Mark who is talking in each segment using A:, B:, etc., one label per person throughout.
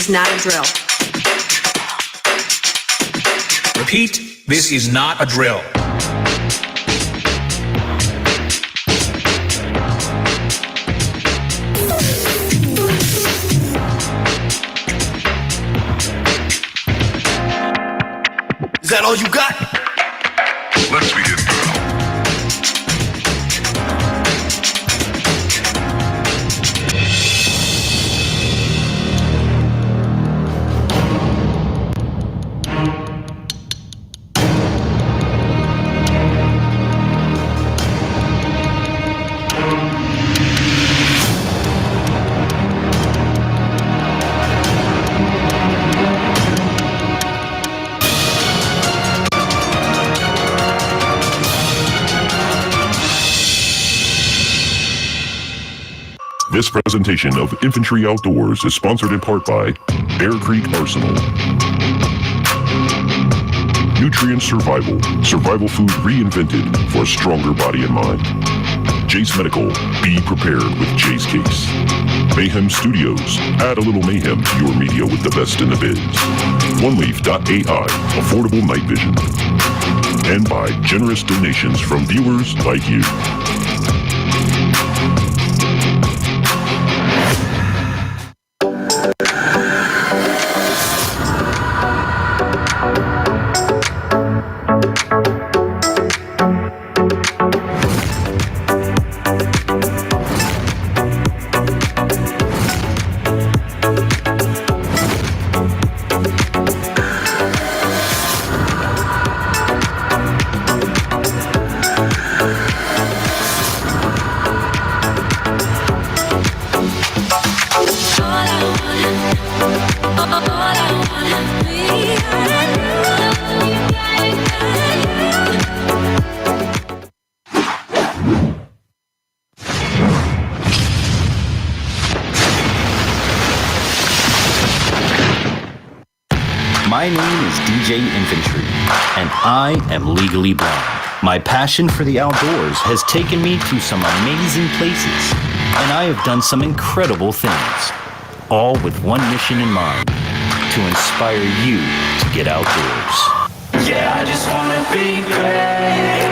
A: is not a drill.
B: Repeat, this is not a drill.
C: Is that all you got?
D: Let's begin. This presentation of Infantry Outdoors is sponsored in part by Bear Creek Arsenal. Nutrient Survival. Survival food reinvented for a stronger body and mind. Jase Medical. Be prepared with Jase Case. Mayhem Studios. Add a little mayhem to your media with the best in the biz. Oneleaf.al. Affordable night vision. And by generous donations from viewers like you.
E: My name is DJ Infantry, and I am legally blind. My passion for the outdoors has taken me to some amazing places, and I have done some incredible things, all with one mission in mind, to inspire you to get outdoors.
F: Yeah, I just wanna be great.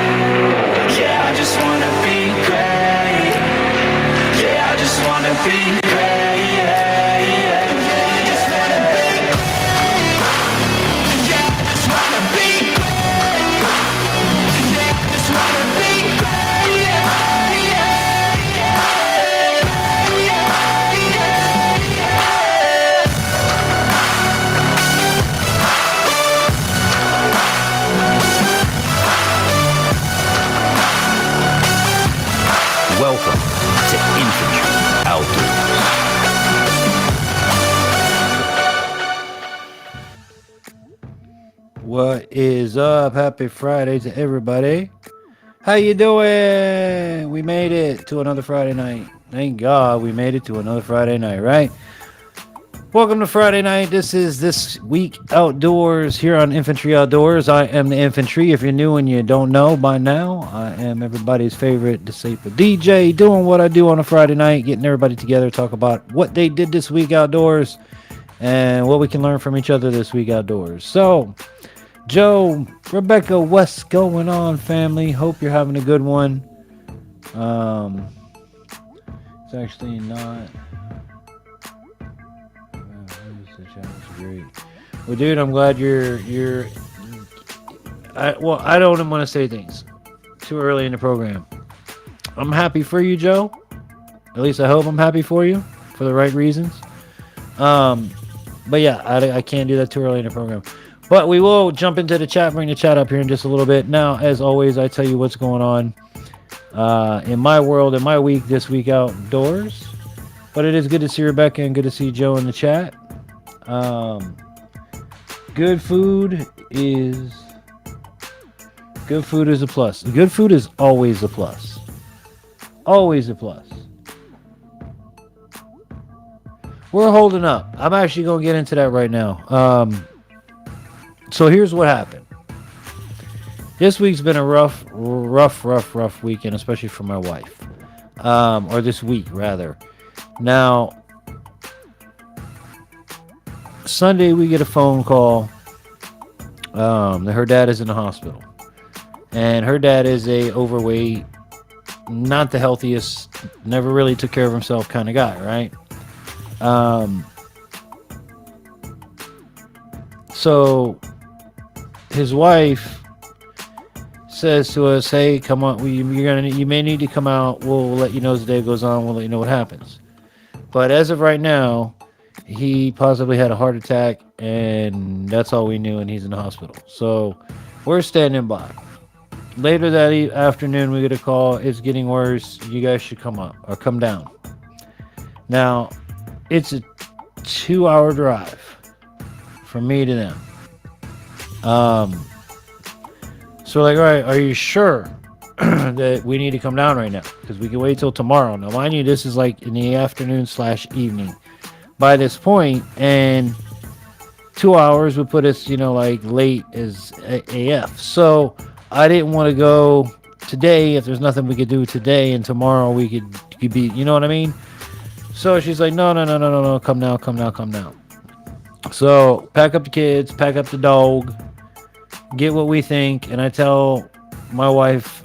F: Yeah, I just wanna be great. Yeah, I just wanna be great. Yeah, yeah, yeah, I just wanna be great. Yeah, I just wanna be great. Yeah, I just wanna be great. Yeah, yeah, yeah, yeah, yeah, yeah.
E: Welcome to Infantry Outdoors.
G: What is up? Happy Friday to everybody. How you doing? We made it to another Friday night. Thank God we made it to another Friday night, right? Welcome to Friday night. This is This Week Outdoors here on Infantry Outdoors. I am the Infantry. If you're new and you don't know by now, I am everybody's favorite disabled DJ, doing what I do on a Friday night, getting everybody together, talk about what they did this week outdoors and what we can learn from each other this week outdoors. So, Joe, Rebecca, what's going on, family? Hope you're having a good one. It's actually not... Great. Well, dude, I'm glad you're. I don't want to say things too early in the program. I'm happy for you, Joe. At least I hope I'm happy for you for the right reasons. But yeah, I can't do that too early in the program. But we will jump into the chat, bring the chat up here in just a little bit. Now, as always, I tell you what's going on in my world, in my week, this week outdoors. But it is good to see Rebecca and good to see Joe in the chat. Good food is a plus. Good food is always a plus. Always a plus. We're holding up. I'm actually going to get into that right now. So here's what happened. This week's been a rough weekend, especially for my wife. Or this week, rather. Now, Sunday we get a phone call that her dad is in the hospital. And her dad is a overweight, not the healthiest, never really took care of himself kind of guy, right? So his wife says to us, "Hey, come on, you may need to come out. We'll let you know as the day goes on. We'll let you know what happens." But as of right now, he possibly had a heart attack, and that's all we knew, and he's in the hospital. So we're standing by. Later that afternoon, we get a call. It's getting worse. You guys should come up or come down. Now, it's a 2-hour drive from me to them. So we're like, all right, are you sure that we need to come down right now? Because we can wait till tomorrow. Now, mind you, this is like in the afternoon/evening by this point, and 2 hours would put us, like late as AF. So I didn't want to go today if there's nothing we could do today, and tomorrow we could be, you know what I mean? So she's like, no, come now. So pack up the kids, pack up the dog, get what we think, and I tell my wife,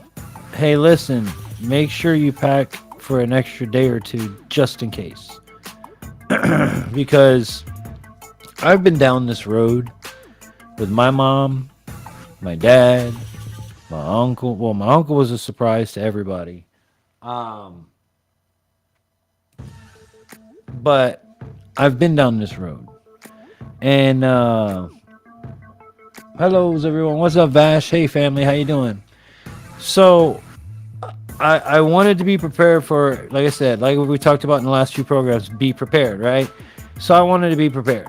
G: hey, listen, make sure you pack for an extra day or two just in case. Because I've been down this road with my mom, my dad, my uncle. Well, my uncle was a surprise to everybody. But I've been down this road. And hello everyone. What's up, Vash? Hey family, how you doing? So I wanted to be prepared for, like I said, like we talked about in the last few programs, be prepared, right? So I wanted to be prepared.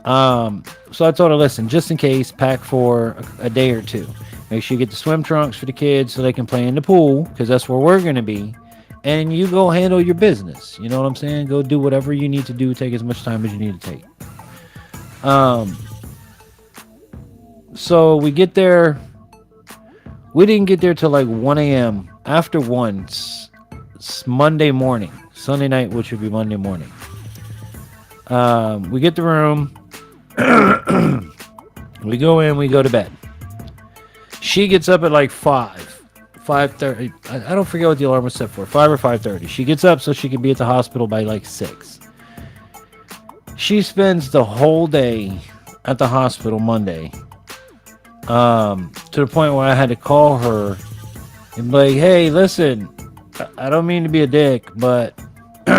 G: So I told her, listen, just in case, pack for a day or two. Make sure you get the swim trunks for the kids so they can play in the pool, because that's where we're going to be. And you go handle your business. You know what I'm saying? Go do whatever you need to do. Take as much time as you need to take. So we get there. We didn't get there till like 1 a.m. After 1, it's Monday morning. Sunday night, which would be Monday morning. We get the room. We go in, we go to bed. She gets up at like 5:30. I don't forget what the alarm was set for. 5 or 5:30. She gets up so she can be at the hospital by like 6. She spends the whole day at the hospital Monday. To the point where I had to call her and be like, hey, listen, I don't mean to be a dick, but you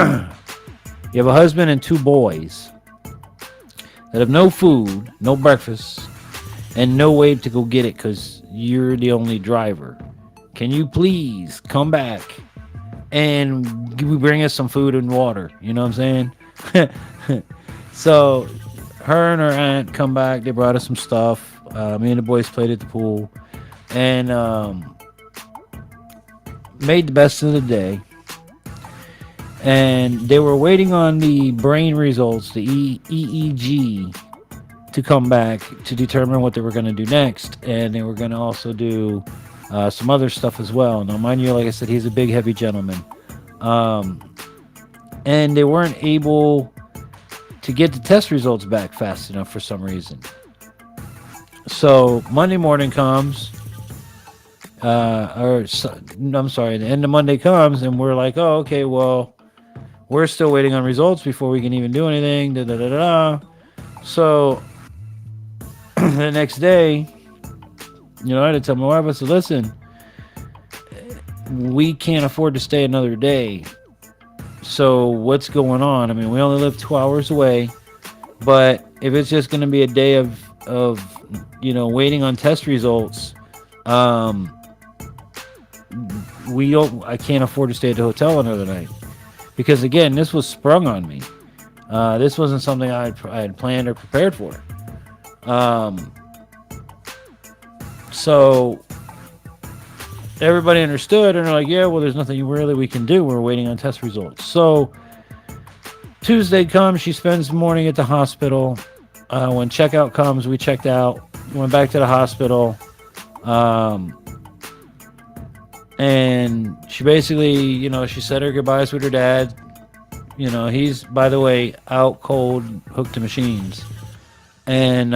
G: have a husband and 2 boys that have no food, no breakfast, and no way to go get it because you're the only driver. Can you please come back and bring us some food and water? You know what I'm saying? So her and her aunt come back. They brought us some stuff. Me and the boys played at the pool and made the best of the day. And they were waiting on the brain results, the EEG, to come back to determine what they were going to do next. And they were going to also do some other stuff as well. Now, mind you, like I said, he's a big, heavy gentleman. And they weren't able to get the test results back fast enough for some reason. So Monday morning comes, the end of Monday comes, and we're like, oh, okay, well, we're still waiting on results before we can even do anything. So the next day, I had to tell my wife, I said, listen, we can't afford to stay another day. So what's going on? I mean, we only live 2 hours away, but if it's just going to be a day of waiting on test results, I can't afford to stay at the hotel another night. Because again, this was sprung on me. This wasn't something I had planned or prepared for. So everybody understood, and they're like, yeah, well, there's nothing really we can do. We're waiting on test results. So Tuesday comes, she spends the morning at the hospital. When checkout comes, we checked out, went back to the hospital. And she basically, she said her goodbyes with her dad. He's, by the way, out cold, hooked to machines. and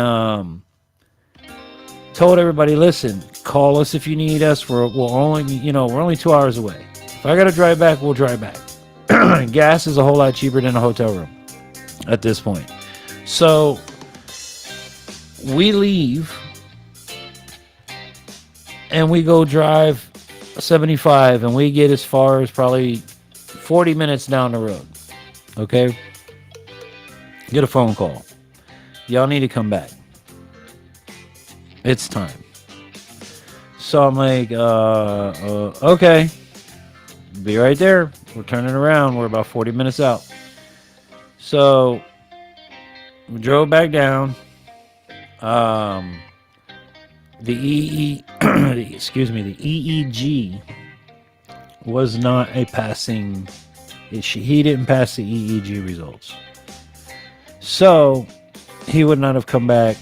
G: told everybody, listen, call us if you need us. We're only 2 hours away. If I got to drive back, we'll drive back. Gas is a whole lot cheaper than a hotel room at this point. So we leave and we go drive 75 and we get as far as probably 40 minutes down the road. Okay? Get a phone call. Y'all need to come back. It's time. So I'm like, okay. Be right there. We're turning around. We're about 40 minutes out. So we drove back down. The the EEG was not a passing. He didn't pass the EEG results. So he would not have come back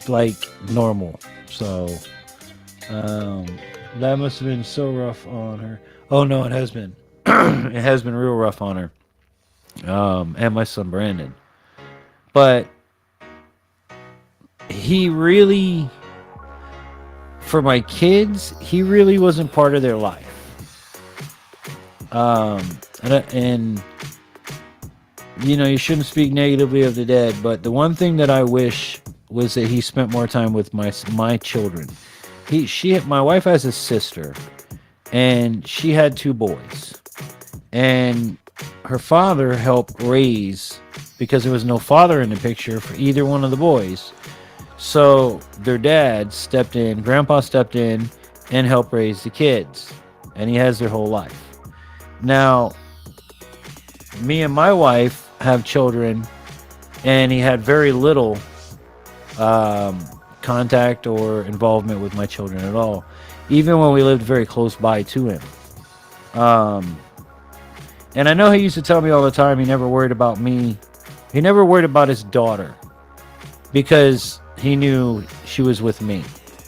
G: like normal. So that must have been so rough on her. Oh no, it has been. It has been real rough on her. And my son Brandon. But he really, for my kids, he really wasn't part of their life. And you know, you shouldn't speak negatively of the dead, but the one thing that I wish was that he spent more time with my children. My wife has a sister, and she had 2 boys, and her father helped raise, because there was no father in the picture for either one of the boys. So their dad stepped in, grandpa stepped in, and helped raise the kids, and he has their whole life. Now, me and my wife have children, and he had very little contact or involvement with my children at all, even when we lived very close by to him. And I know he used to tell me all the time he never worried about me. He never worried about his daughter because he knew she was with me.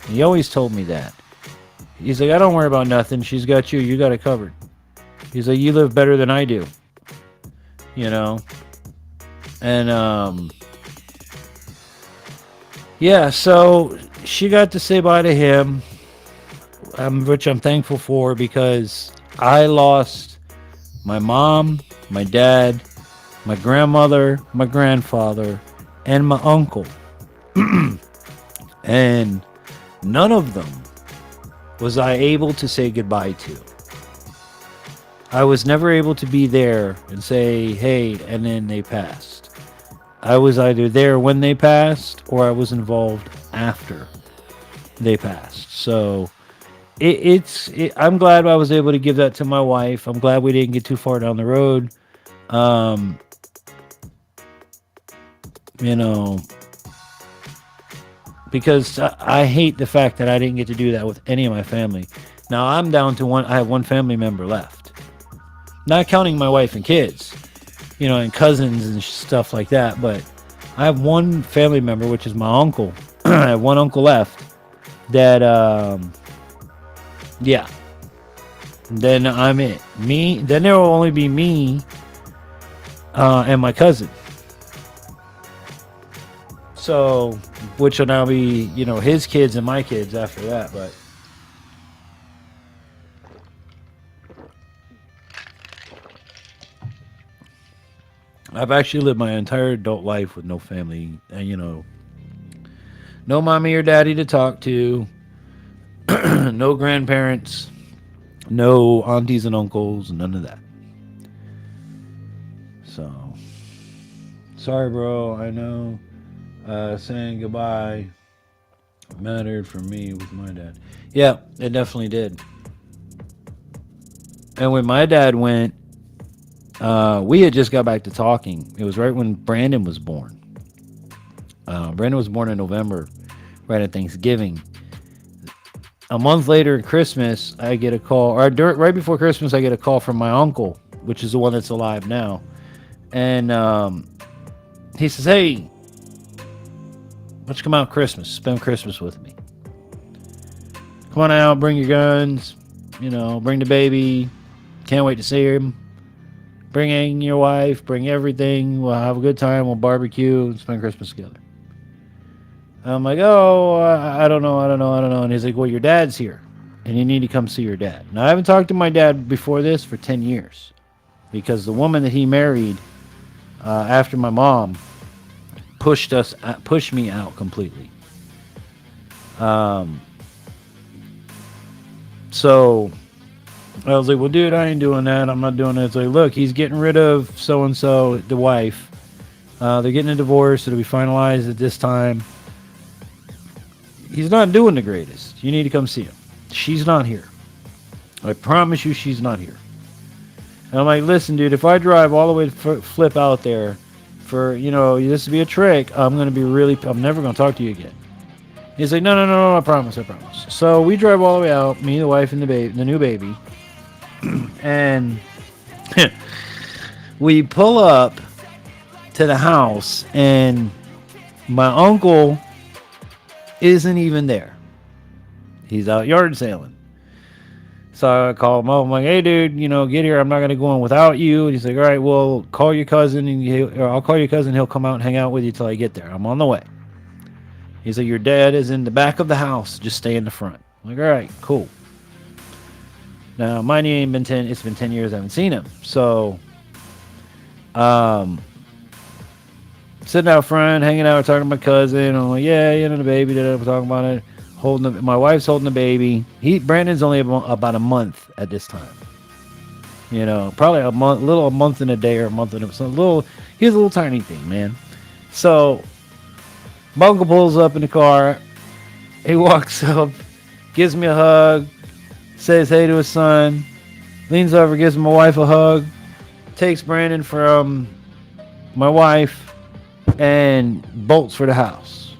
G: He always told me that. He's like, I don't worry about nothing. She's got you. You got it covered. He's like, you live better than I do. You know? And, yeah, so she got to say bye to him, which I'm thankful for, because I lost my mom, my dad, my grandmother, my grandfather, and my uncle. And none of them was I able to say goodbye to. I was never able to be there and say, hey, and then they passed. I was either there when they passed or I was involved after they passed. So I'm glad I was able to give that to my wife. I'm glad we didn't get too far down the road. You know, because I hate the fact that I didn't get to do that with any of my family. Now I'm down to I have one family member left. Not counting my wife and kids, you know, and cousins and stuff like that. But I have one family member, which is my uncle. I have one uncle left that, yeah. Then I'm it. Then there will only be me and my cousin. So, which will now be, you know, his kids and my kids after that, but. I've actually lived my entire adult life with no family, and you know, no mommy or daddy to talk to, no grandparents, no aunties and uncles, none of that. So, sorry, bro. I know saying goodbye mattered for me with my dad. Yeah, it definitely did. And when my dad went, we had just got back to talking. It was right when Brandon was born. Brandon was born in November, right at Thanksgiving. A month later at Christmas, I get a call, or right before Christmas, I get a call from my uncle, which is the one that's alive now. And he says, hey, why don't you come out Christmas, spend Christmas with me. Come on out, bring your guns, you know, bring the baby. Can't wait to see him. Bring your wife, bring everything. We'll have a good time. We'll barbecue and spend Christmas together. I'm like, oh, I don't know. And he's like, well, your dad's here, and you need to come see your dad. Now, I haven't talked to my dad before this for 10 years because the woman that he married after my mom pushed me out completely. So I was like, well, dude, I ain't doing that. I'm not doing it. It's like, look, he's getting rid of so-and-so, the wife. They're getting a divorce. It'll be finalized at this time. He's not doing the greatest. You need to come see him. She's not here. I promise you she's not here. And I'm like, listen, dude, if I drive all the way to Flip out there for, this to be a trick, I'm never going to talk to you again. He's like, no, I promise. So we drive all the way out, me, the wife, and the new baby. And we pull up to the house, and my uncle isn't even there. He's out yard sailing. So I call him up. I'm like, hey, dude, get here. I'm not going to go in without you. And he's like, all right, well, call your cousin. Or I'll call your cousin. He'll come out and hang out with you till I get there. I'm on the way. He's like, your dad is in the back of the house. Just stay in the front. I'm like, all right, cool. Now, mine ain't been 10. It's been 10 years I haven't seen him. So, sitting out front, hanging out, talking to my cousin. I'm like, yeah, the baby. We're talking about it. My wife's holding the baby. Brandon's only about a month at this time. Probably a month and a day or a month and he's a little tiny thing, man. So, my uncle pulls up in the car. He walks up, gives me a hug, says hey to his son, leans over, gives my wife a hug, takes Brandon from my wife, and bolts for the house.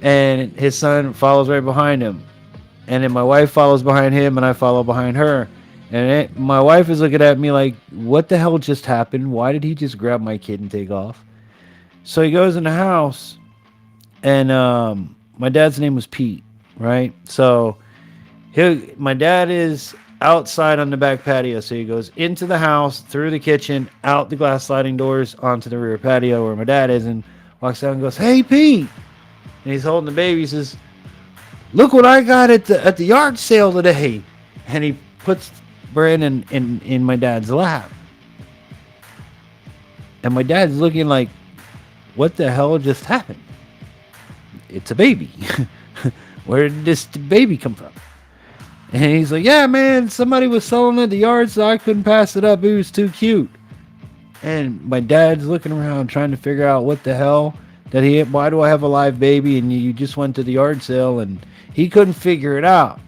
G: And his son follows right behind him. And then my wife follows behind him, and I follow behind her. And my wife is looking at me like, what the hell just happened? Why did he just grab my kid and take off? So he goes in the house, and my dad's name was Pete, right? So my dad is outside on the back patio. So he goes into the house, through the kitchen, out the glass sliding doors, onto the rear patio where my dad is, and walks out and goes, hey, Pete. And he's holding the baby. He says, look what I got at the yard sale today. And he puts Brandon in my dad's lap. And my dad's looking like, what the hell just happened? It's a baby. Where did this baby come from? And he's like, yeah, man, somebody was selling it at the yard, so I couldn't pass it up. It was too cute. And my dad's looking around trying to figure out what the hell why do I have a live baby and you just went to the yard sale, and he couldn't figure it out.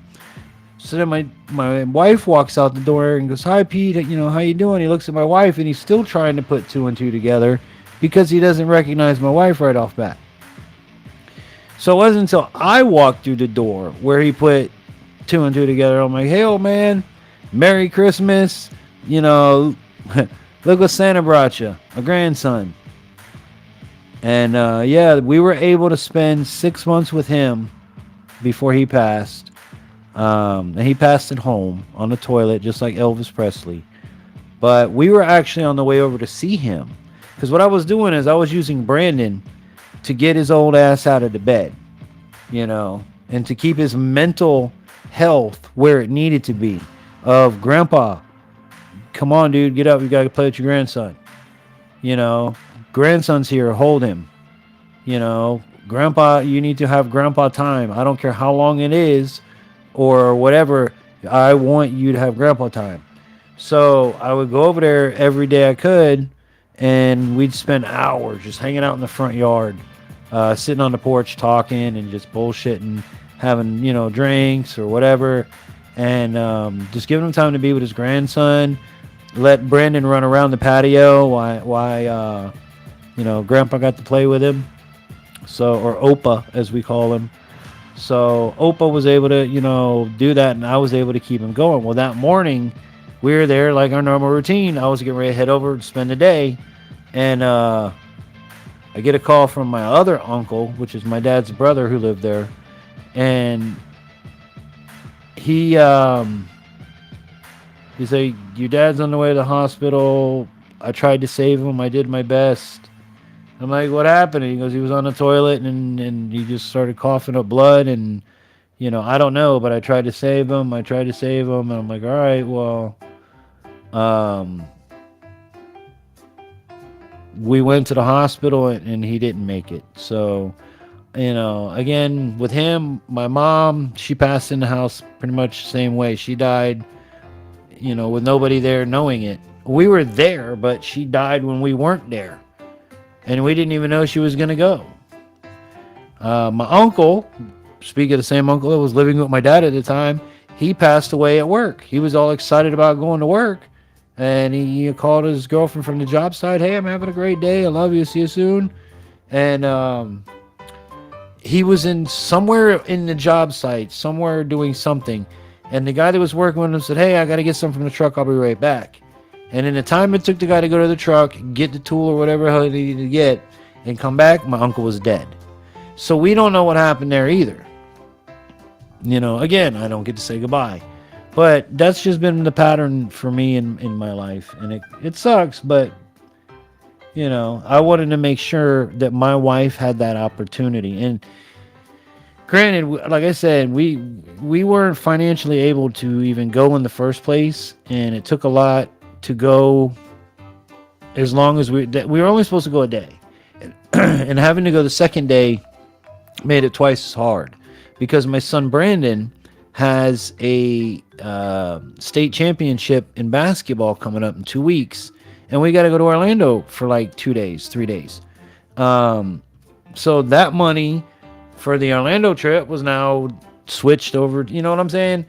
G: So then my wife walks out the door and goes, hi, Pete, how you doing? He looks at my wife, and he's still trying to put two and two together because he doesn't recognize my wife right off bat. So it wasn't until I walked through the door where he put two and two together. I'm like, hey, old man, Merry Christmas. Look what Santa brought you, a grandson. And we were able to spend 6 months with him before he passed. And he passed at home on the toilet, just like Elvis Presley. But we were actually on the way over to see him. Because what I was doing is I was using Brandon to get his old ass out of the bed, and to keep his mental health where it needed to be. Of, Grandpa, come on, dude, get up. You got to play with your grandson. Grandson's here, hold him. Grandpa, you need to have grandpa time. I don't care how long it is or whatever. I want you to have grandpa time. So I would go over there every day I could, and we'd spend hours just hanging out in the front yard, sitting on the porch talking and just bullshitting, having, drinks or whatever, and just giving him time to be with his grandson. Let Brandon run around the patio while Grandpa got to play with him. So, or Opa, as we call him. So Opa was able to, do that, and I was able to keep him going. Well, that morning, we were there like our normal routine. I was getting ready to head over to spend the day, and I get a call from my other uncle, which is my dad's brother who lived there, and he He's like, your dad's on the way to the hospital. I tried to save him. I did my best. I'm like, what happened? And he goes, he was on the toilet and he just started coughing up blood. And, I don't know, but I tried to save him. And I'm like, all right, well, we went to the hospital and he didn't make it. So, again, with him, my mom, she passed in the house pretty much the same way. She died, with nobody there knowing it. We were there, but she died when we weren't there. And we didn't even know she was going to go. My uncle, speaking of the same uncle that was living with my dad at the time, he passed away at work. He was all excited about going to work. And he called his girlfriend from the job site. Hey, I'm having a great day. I love you. See you soon. And he was somewhere in the job site, somewhere doing something. And the guy that was working with him said, hey, I got to get something from the truck. I'll be right back. And in the time it took the guy to go to the truck, get the tool or whatever he needed to get, and come back, my uncle was dead. So we don't know what happened there either. Again, I don't get to say goodbye. But that's just been the pattern for me in my life. And it sucks, but, I wanted to make sure that my wife had that opportunity. And granted, like I said, we weren't financially able to even go in the first place. And it took a lot to go as long as we were only supposed to go a day. And having to go the second day made it twice as hard. Because my son Brandon has a state championship in basketball coming up in 2 weeks, and we got to go to Orlando for like 3 days. So that money for the Orlando trip was now switched over. You know what I'm saying?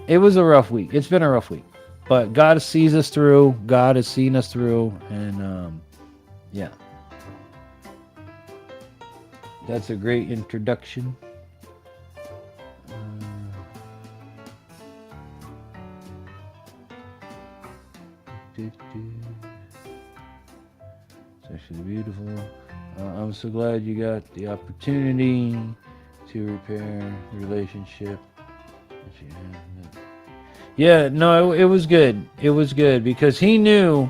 G: It was a rough week. It's been a rough week, but God sees us through. God has seen us through, and yeah, that's a great introduction. It's actually beautiful. I'm so glad you got the opportunity to repair the relationship that you had. Yeah, no, it was good. It was good because he knew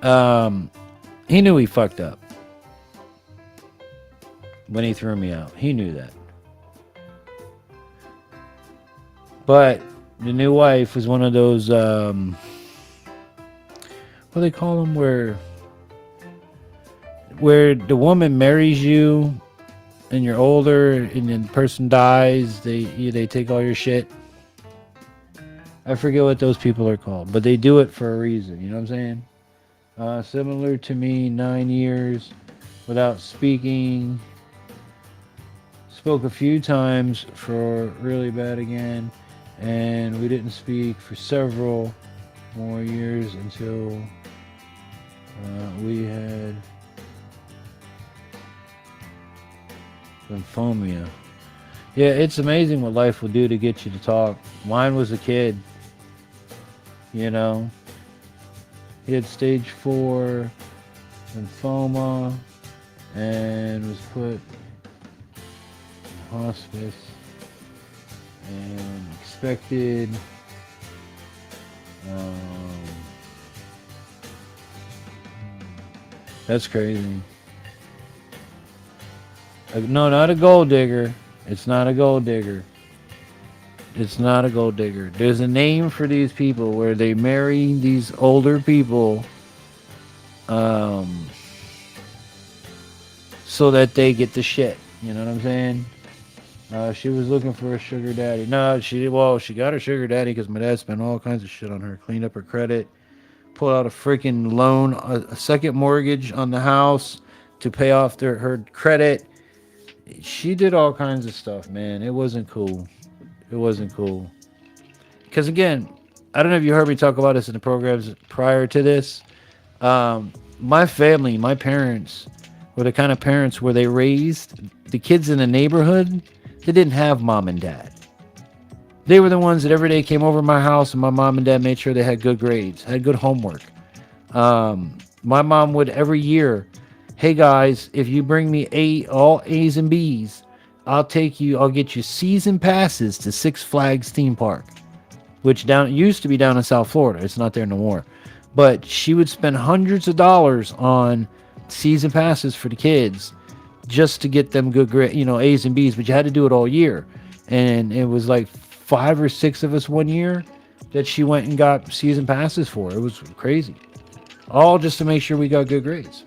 G: he fucked up when he threw me out. He knew that. But the new wife was one of those what do they call them, where the woman marries you and you're older and then the person dies, they take all your shit. I forget what those people are called, but they do it for a reason. You know what I'm saying? Similar to me, 9 years without speaking. Spoke a few times for really bad again, and we didn't speak for several more years until we had lymphoma. Yeah, it's amazing what life will do to get you to talk. Mine was a kid. He had stage 4 lymphoma and was put in hospice and expected that's crazy. No, not a gold digger. It's not a gold digger. It's not a gold digger. There's a name for these people where they marry these older people so that they get the shit. You know what I'm saying? She was looking for a sugar daddy. No, she got her sugar daddy because my dad spent all kinds of shit on her. Cleaned up her credit. Pulled out a freaking loan, a second mortgage on the house to pay off her credit. She did all kinds of stuff, man. It wasn't cool. It wasn't cool. Because again, I don't know if you heard me talk about this in the programs prior to this. My family, my parents were the kind of parents where they raised the kids in the neighborhood that didn't have mom and dad. They were the ones that every day came over to my house and my mom and dad made sure they had good grades, had good homework. My mom would every year, hey guys, if you bring me all A's and B's, I'll get you season passes to Six Flags theme park. which used to be down in South Florida. It's not there no more. But she would spend hundreds of dollars on season passes for the kids just to get them good grade, A's and B's, but you had to do it all year. And it was like 5 or 6 of us one year that she went and got season passes for. It was crazy. All just to make sure we got good grades.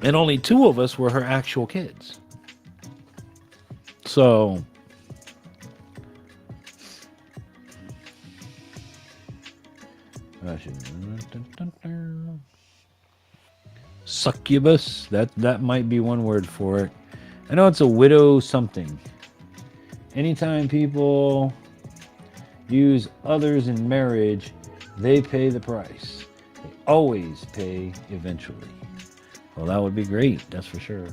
G: And only 2 of us were her actual kids. So succubus, that might be one word for it. I know it's a widow something. Anytime people use others in marriage, they pay the price. They always pay eventually. Well, that would be great, that's for sure.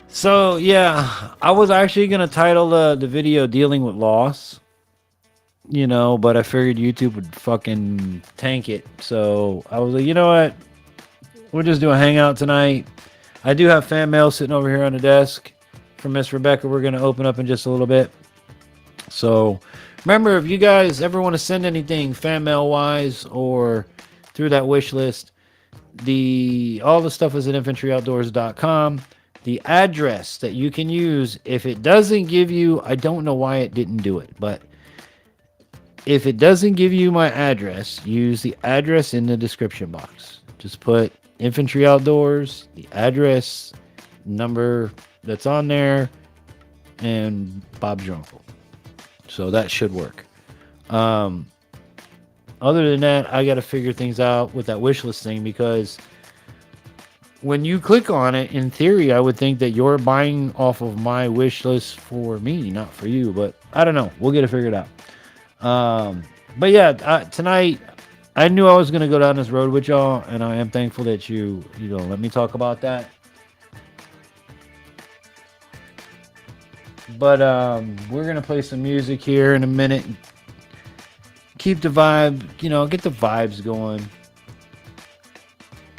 G: So yeah, I was actually gonna title the video "Dealing with Loss," but I figured YouTube would fucking tank it. So I was like, you know what? We'll just do a hangout tonight. I do have fan mail sitting over here on the desk from Miss Rebecca. We're gonna open up in just a little bit. So remember, if you guys ever want to send anything fan mail wise or through that wish list, all the stuff is at infantryoutdoors.com. The address that you can use, if it doesn't give you, I don't know why it didn't do it, but if it doesn't give you my address, use the address in the description box. Just put Infantry Outdoors, the address, number that's on there, and Bob's your uncle. So that should work. Other than that, I got to figure things out with that wish list thing, because when you click on it, in theory, I would think that you're buying off of my wish list for me, not for you. But I don't know. We'll get it figured out. But yeah, tonight, I knew I was going to go down this road with y'all, and I am thankful that you let me talk about that. But we're going to play some music here in a minute. Keep the vibe, get the vibes going.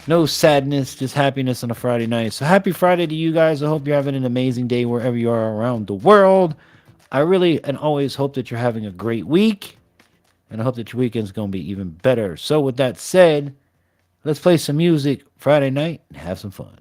G: No sadness, just happiness on a Friday night. So happy Friday to you guys. I hope you're having an amazing day wherever you are around the world. I really and always hope that you're having a great week. And I hope that your weekend's going to be even better. So with that said, let's play some music Friday night and have some fun.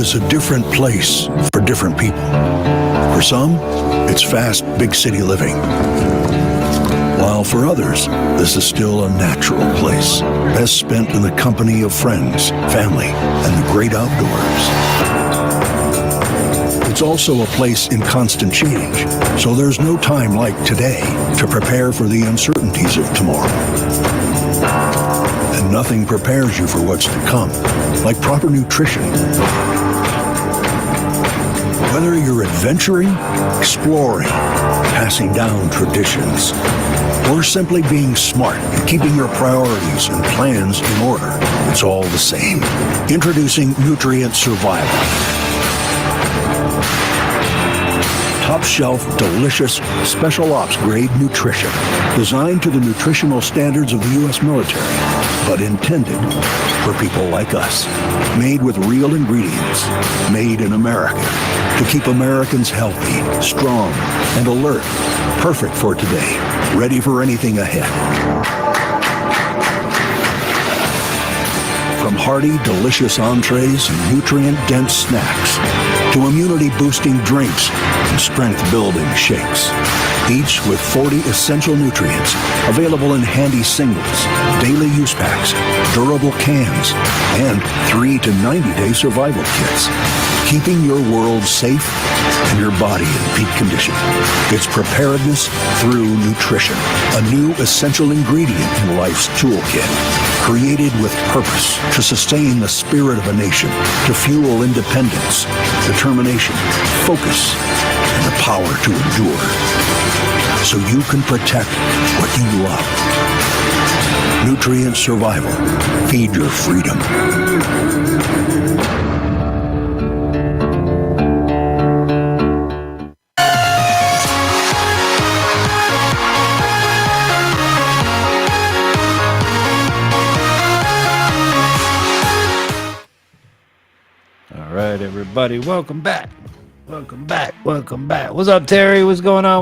A: is a different place for different people. For some, it's fast, big city living. While for others, this is still a natural place, best spent in the company of friends, family, and the great outdoors. It's also a place in constant change, so there's no time like today to prepare for the uncertainties of tomorrow. And nothing prepares you for what's to come, like proper nutrition. Whether you're adventuring, exploring, passing down traditions, or simply being smart and keeping your priorities and plans in order, it's all the same. Introducing Nutrient Survival. Top-shelf, delicious, special ops grade nutrition, designed to the nutritional standards of the U.S. military, but intended for people like us. Made with real ingredients, made in America, to keep Americans healthy, strong, and alert. Perfect for today, ready for anything ahead. From hearty, delicious entrees and nutrient-dense snacks, to immunity-boosting drinks and strength-building shakes. Each with 40 essential nutrients, available in handy singles, daily use packs, durable cans, and 3 to 90-day survival kits. Keeping your world safe and your body in peak condition. It's preparedness through nutrition, a new essential ingredient in life's toolkit. Created with purpose to sustain the spirit of a nation, to fuel independence, determination, focus, and the power to endure. So you can protect what you love. Nutrient Survival. Feed your freedom.
G: Everybody, welcome back. What's up, Terry? What's going on?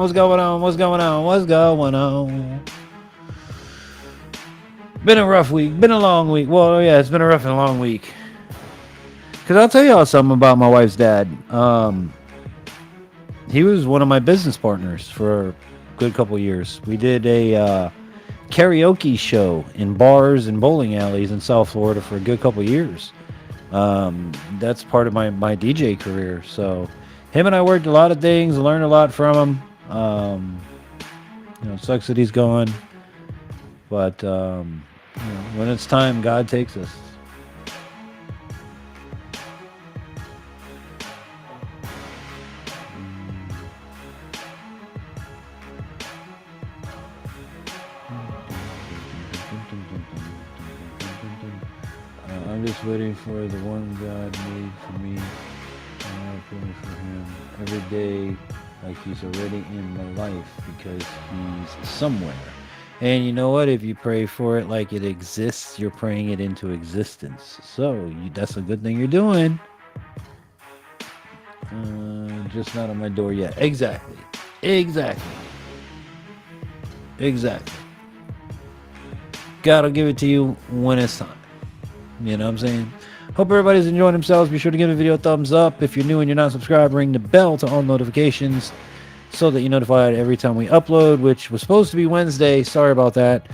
G: Been a rough week. Been a long week. Well, yeah, it's been a rough and long week. Because I'll tell y'all something about my wife's dad. He was one of my business partners for a good couple years. We did a karaoke show in bars and bowling alleys in South Florida for a good couple years. That's part of my DJ career. So him and I worked a lot of things, learned a lot from him. It sucks that he's gone, but when it's time, God takes us. I'm just waiting for the one God made for me, and I pray for him every day like he's already in my life, because he's somewhere. And you know what? If you pray for it like it exists, you're praying it into existence. So that's a good thing you're doing. Just not on my door yet. Exactly. God will give it to you when it's time. You know what I'm saying? Hope everybody's enjoying themselves. Be sure to give the video a thumbs up. If you're new and you're not subscribed, ring the bell to all notifications so that you're notified every time we upload, which was supposed to be Wednesday. Sorry about that.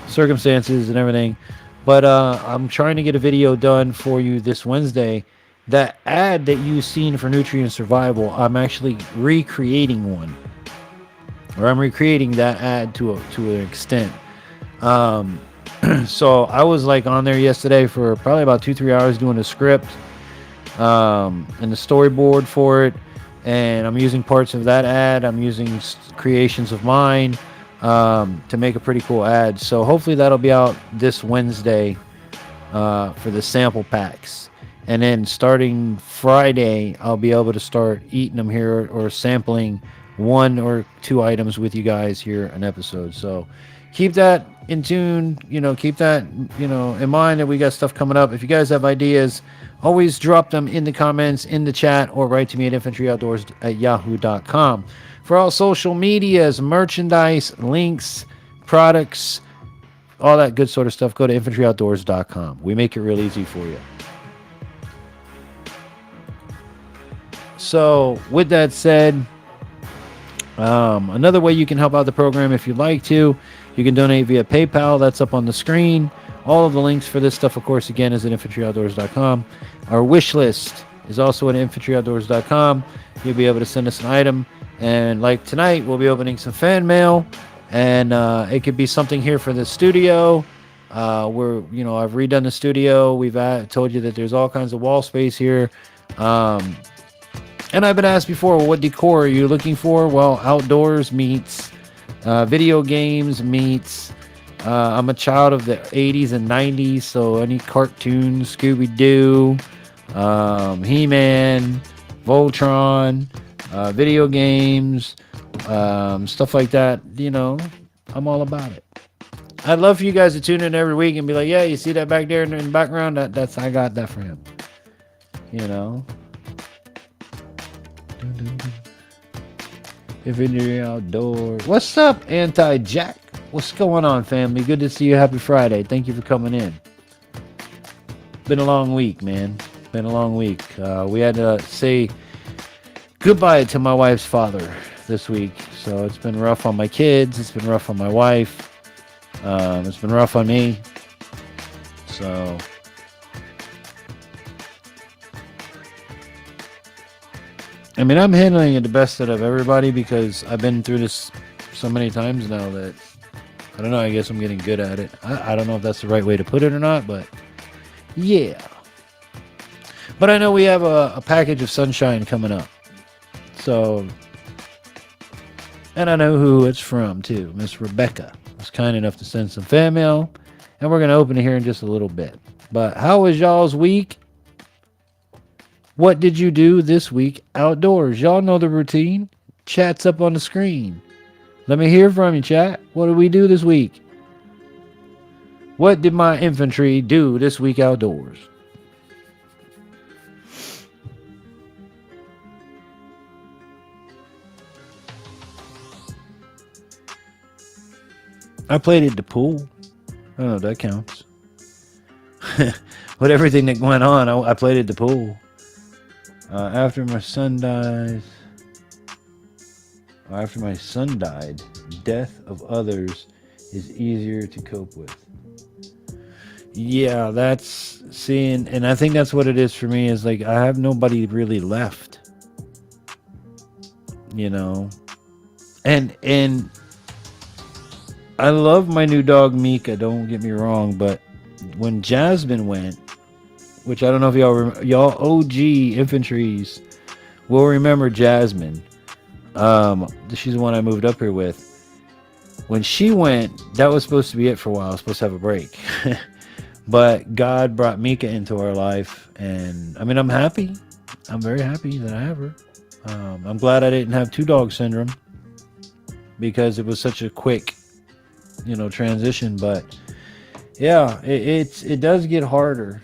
G: Circumstances and everything. But I'm trying to get a video done for you this Wednesday. That ad that you've seen for Nutrient Survival, I'm actually recreating one. Or I'm recreating that ad to an extent. So I was like on there yesterday for probably about 2-3 hours doing a script and the storyboard for it, and I'm using parts of that ad. I'm using creations of mine to make a pretty cool ad. So hopefully that'll be out this Wednesday for the sample packs, and then starting Friday I'll be able to start eating them here or sampling 1 or 2 items with you guys here an episode. So keep that in tune, keep that, in mind that we got stuff coming up. If you guys have ideas, always drop them in the comments, in the chat, or write to me at infantryoutdoors@yahoo.com. For all social medias, merchandise, links, products, all that good sort of stuff, go to infantryoutdoors.com. We make it real easy for you. So with that said, another way you can help out the program if you'd like to, you can donate via PayPal. That's up on the screen. All of the links for this stuff, of course, again, is at infantryoutdoors.com. Our wish list is also at infantryoutdoors.com. You'll be able to send us an item. And like tonight, we'll be opening some fan mail. And it could be something here for the studio. I've redone the studio. We've told you that there's all kinds of wall space here. And I've been asked before, well, what decor are you looking for? Well, outdoors meets video games meets. I'm a child of the 80s and 90s, so any cartoons, Scooby-Doo, He-Man, Voltron, video games, stuff like that. I'm all about it. I'd love for you guys to tune in every week and be like, yeah, you see that back there in the background? That's I got that for him. Infantry Outdoors. What's up, Anti-Jack? What's going on, family? Good to see you. Happy Friday. Thank you for coming in. Been a long week, man. Been a long week. We had to say goodbye to my wife's father this week. So it's been rough on my kids. It's been rough on my wife. It's been rough on me. So I mean, I'm handling it the best out of everybody because I've been through this so many times now that, I don't know, I guess I'm getting good at it. I don't know if that's the right way to put it or not, but yeah. But I know we have a package of sunshine coming up. So, and I know who it's from too. Miss Rebecca was kind enough to send some fan mail, and we're going to open it here in just a little bit. But how was y'all's week? What did you do this week outdoors? Y'all know the routine. Chat's up on the screen. Let me hear from you, chat. What did we do this week? What did my infantry do this week outdoors? I played at the pool. I don't know if that counts. With everything that went on, I played at the pool. After my son died, death of others is easier to cope with. Yeah, that's seeing, and I think that's what it is for me, is like I have nobody really left. And I love my new dog Mika, don't get me wrong, but when Jasmine went, which I don't know if y'all OG infantries will remember Jasmine. She's the one I moved up here with. When she went, that was supposed to be it for a while. I was supposed to have a break. But God brought Mika into our life. And, I mean, I'm happy. I'm very happy that I have her. I'm glad I didn't have two dog syndrome. Because it was such a quick, transition. But, yeah, it does get harder.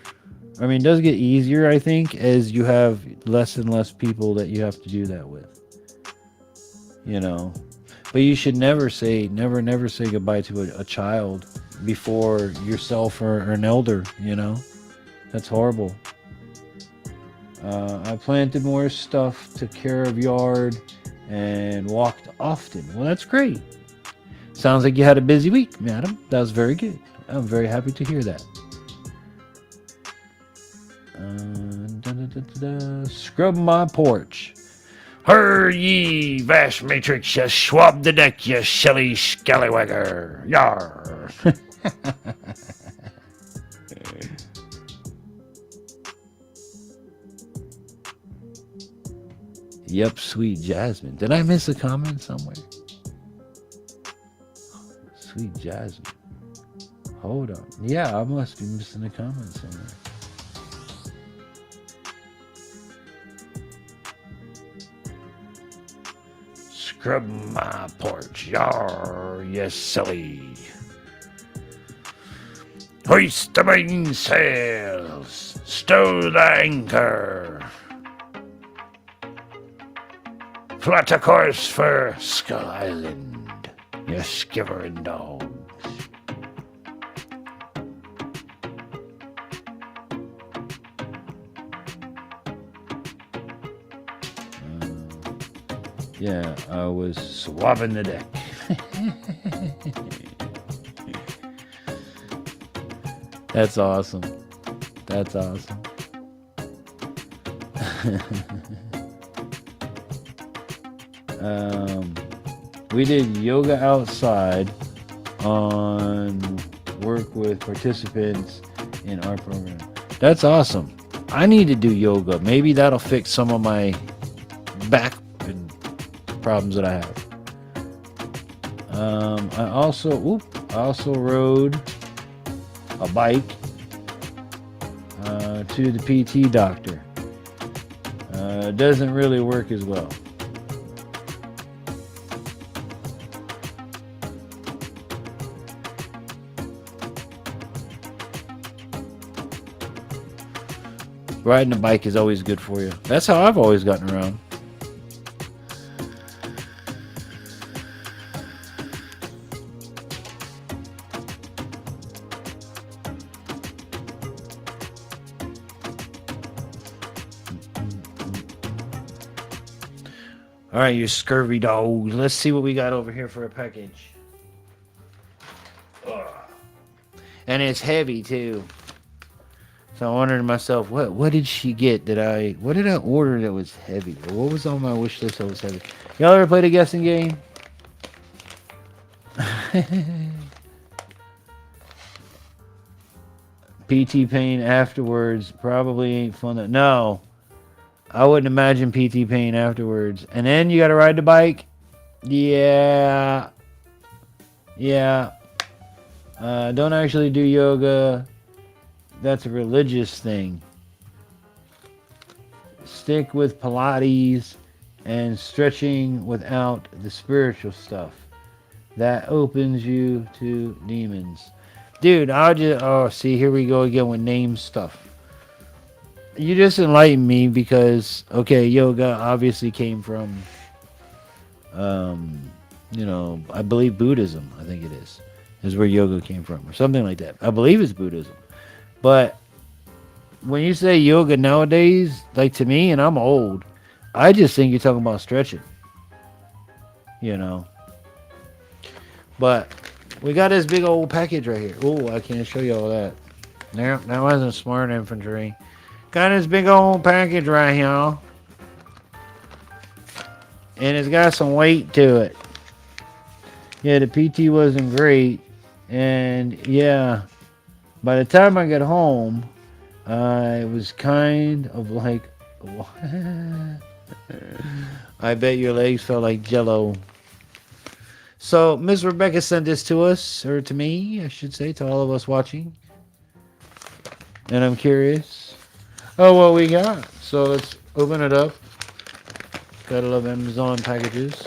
G: I mean, it does get easier, I think, as you have less and less people that you have to do that with. But you should never say goodbye to a child before yourself or an elder, That's horrible. I planted more stuff, took care of yard, and walked often. Well, that's great. Sounds like you had a busy week, madam. That was very good. I'm very happy to hear that. Scrub my porch. Her ye vast matrix, you swab the deck, you silly scallywagger. Yar. Yep, sweet Jasmine. Did I miss a comment somewhere? Sweet Jasmine. Hold on. Yeah, I must be missing a comment somewhere. Scrub my porch, yar, you silly. Hoist the mainsails, stow the anchor. Plot a course for Skull Island, you skivering dogs. Yeah, I was swabbing the deck. That's awesome. That's awesome. We did yoga outside on work with participants in our program. That's awesome. I need to do yoga. Maybe that'll fix some of my back and problems that I have. I also rode a bike to the PT doctor. It doesn't really work as well. Riding a bike is always good for you. That's how I've always gotten around. All right, you scurvy dogs. Let's see what we got over here for a package. Ugh. And it's heavy too. So I wondered to myself, what did she get? What did I order that was heavy? Or what was on my wish list that was heavy? Y'all ever played a guessing game? PT pain afterwards probably ain't fun. No. I wouldn't imagine PT pain afterwards. And then you got to ride the bike. Yeah. Don't actually do yoga. That's a religious thing. Stick with Pilates and stretching without the spiritual stuff. That opens you to demons. Dude, see, here we go again with name stuff. You just enlightened me because, okay, yoga obviously came from, I believe Buddhism, I think it is where yoga came from, or something like that. I believe it's Buddhism. But when you say yoga nowadays, like to me, and I'm old, I just think you're talking about stretching. But we got this big old package right here. Oh, I can't show you all that. That wasn't smart, infantry. Got this big old package right here. And it's got some weight to it. Yeah, the PT wasn't great. And yeah, by the time I got home, it was kind of like, I bet your legs felt like Jello. So Miss Rebecca sent this to us, or to me, I should say, to all of us watching. And I'm curious. Oh, what we got. So let's open it up. Gotta love Amazon packages.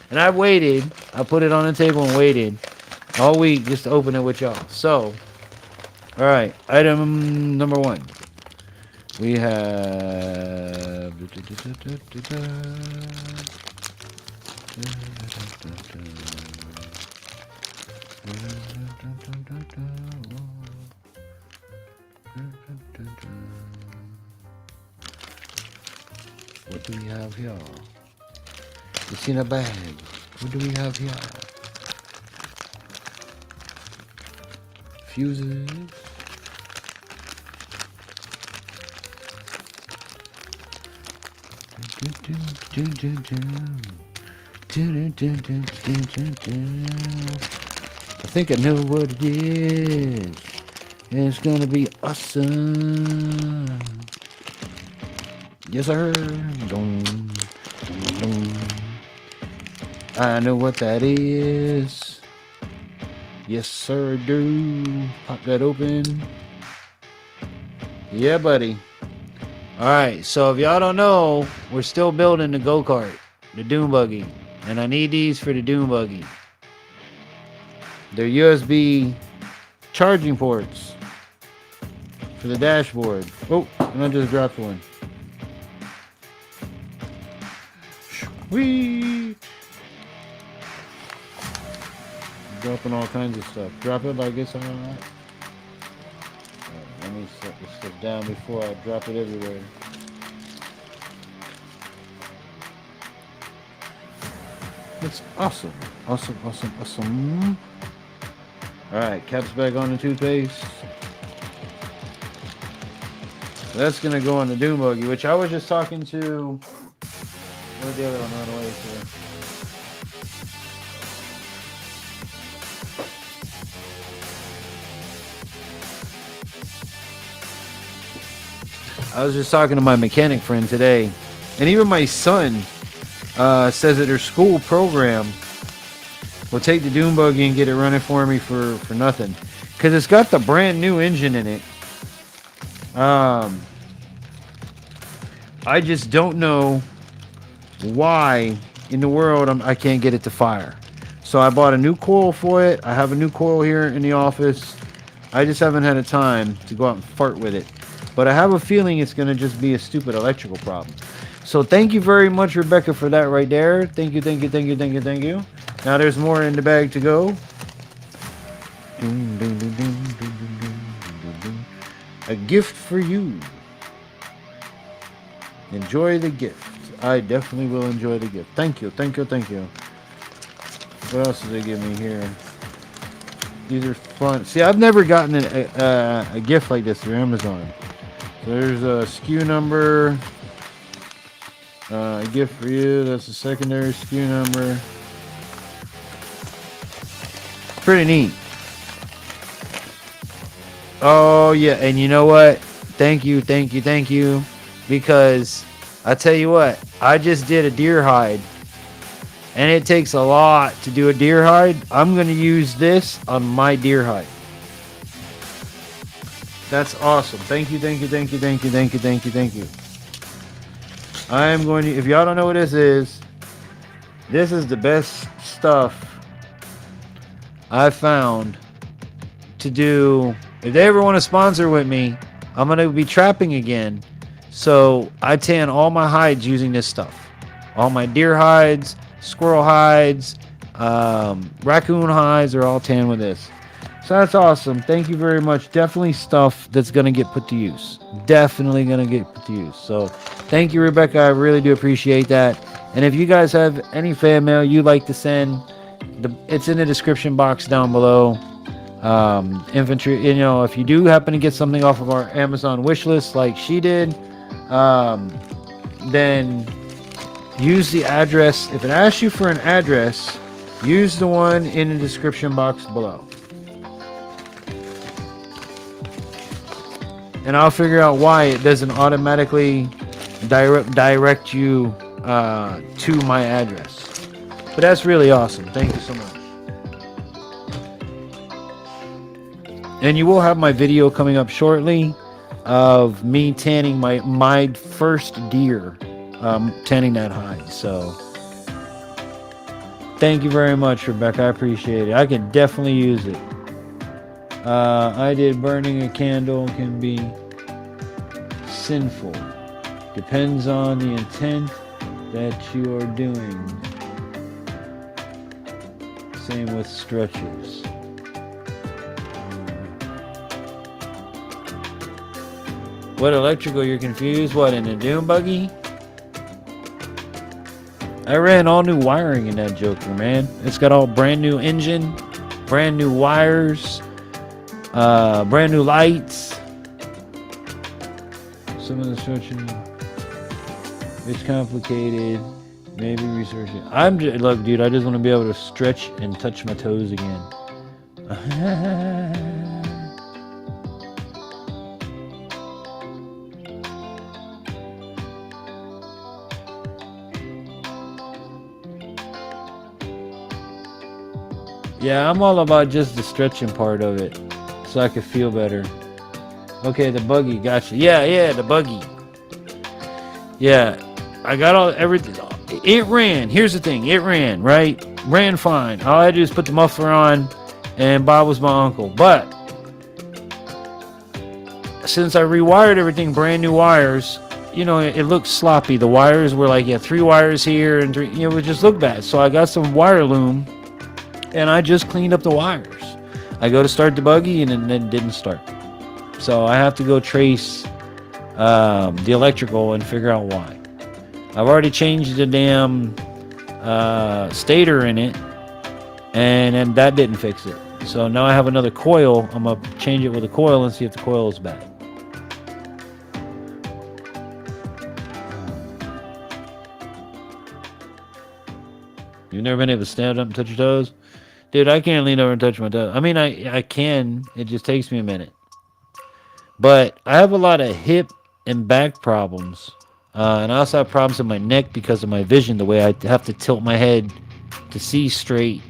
G: And I waited. I put it on the table and waited all week just to open it with y'all. So, all right. Item number 1. We have... What do we have here? It's in a bag. What do we have here? Fuses. I think I know what it is. It's gonna be awesome. Yes, sir. I know what that is. Yes, sir, do. Pop that open. Yeah, buddy. Alright, so if y'all don't know, we're still building the go-kart, the dune buggy. And I need these for the dune buggy. They're USB charging ports for the dashboard. Oh, and I just dropped one. Sweet. Dropping all kinds of stuff. Drop it like it's on that. Let me set this stuff down before I drop it everywhere. That's awesome. Awesome. Alright, caps back on the toothpaste. That's gonna go on the Doom Buggy, which I was just talking to. Where'd the other one run away to? I was just talking to my mechanic friend today, and even my son says that their school program will take the Doom Buggy and get it running for me for nothing, because it's got the brand new engine in it. I just don't know why in the world I can't get it to fire. So I bought a new coil for it. I have a new coil here in the office. I just haven't had a time to go out and fart with it. But I have a feeling it's going to just be a stupid electrical problem. So thank you very much, Rebecca, for that right there. Thank you. Now there's more in the bag to go. A gift for you. Enjoy the gift. I definitely will enjoy the gift. Thank you. What else did they give me here? These are fun. See, I've never gotten a gift like this through Amazon. So there's a SKU number. A gift for you. That's a secondary SKU number. Pretty neat. Oh, yeah. And you know what? Thank you. Because I tell you what, I just did a deer hide. And it takes a lot to do a deer hide. I'm going to use this on my deer hide. That's awesome. Thank you. I am going to, if y'all don't know what this is the best stuff I've found to do. If they ever want to sponsor with me, I'm going to be trapping again. So I tan all my hides using this stuff. All my deer hides, squirrel hides, raccoon hides are all tan with this. So that's awesome. Thank you very much. Definitely stuff that's going to get put to use. So thank you, Rebecca. I really do appreciate that. And if you guys have any fan mail you'd like to send, it's in the description box down below. Infantry, if you do happen to get something off of our Amazon wish list like she did, then use the address. If it asks you for an address, use the one in the description box below. And I'll figure out why it doesn't automatically direct you to my address. But that's really awesome. Thank you so much. And you will have my video coming up shortly of me tanning my first deer, tanning that hide. So thank you very much, Rebecca. I appreciate it. I can definitely use it. I did burning a candle can be sinful. Depends on the intent that you are doing. Same with stretchers. What electrical? You're confused? What, in a Doom Buggy? I ran all new wiring in that joker, man. It's got all brand new engine, brand new wires, brand new lights. Some of the stretching, it's complicated. Maybe research it. Look, dude, I just want to be able to stretch and touch my toes again. Yeah, I'm all about just the stretching part of it, so I could feel better. Okay, the buggy, gotcha. Yeah, the buggy. Yeah, I got everything. It ran. Here's the thing. It ran, right? Ran fine. All I had to do is put the muffler on, and Bob was my uncle. But since I rewired everything, brand new wires, it looked sloppy. The wires were like, 3 wires here, and 3, it would just look bad. So I got some wire loom, and I just cleaned up the wires. I go to start the buggy, and then it didn't start. So I have to go trace the electrical and figure out why. I've already changed the damn stator in it, and that didn't fix it. So now I have another coil. I'm gonna change it with a coil and see if the coil is bad. You've never been able to stand up and touch your toes? Dude, I can't lean over and touch my toes. I mean, I can. It just takes me a minute. But I have a lot of hip and back problems. And I also have problems in my neck because of my vision, the way I have to tilt my head to see straight.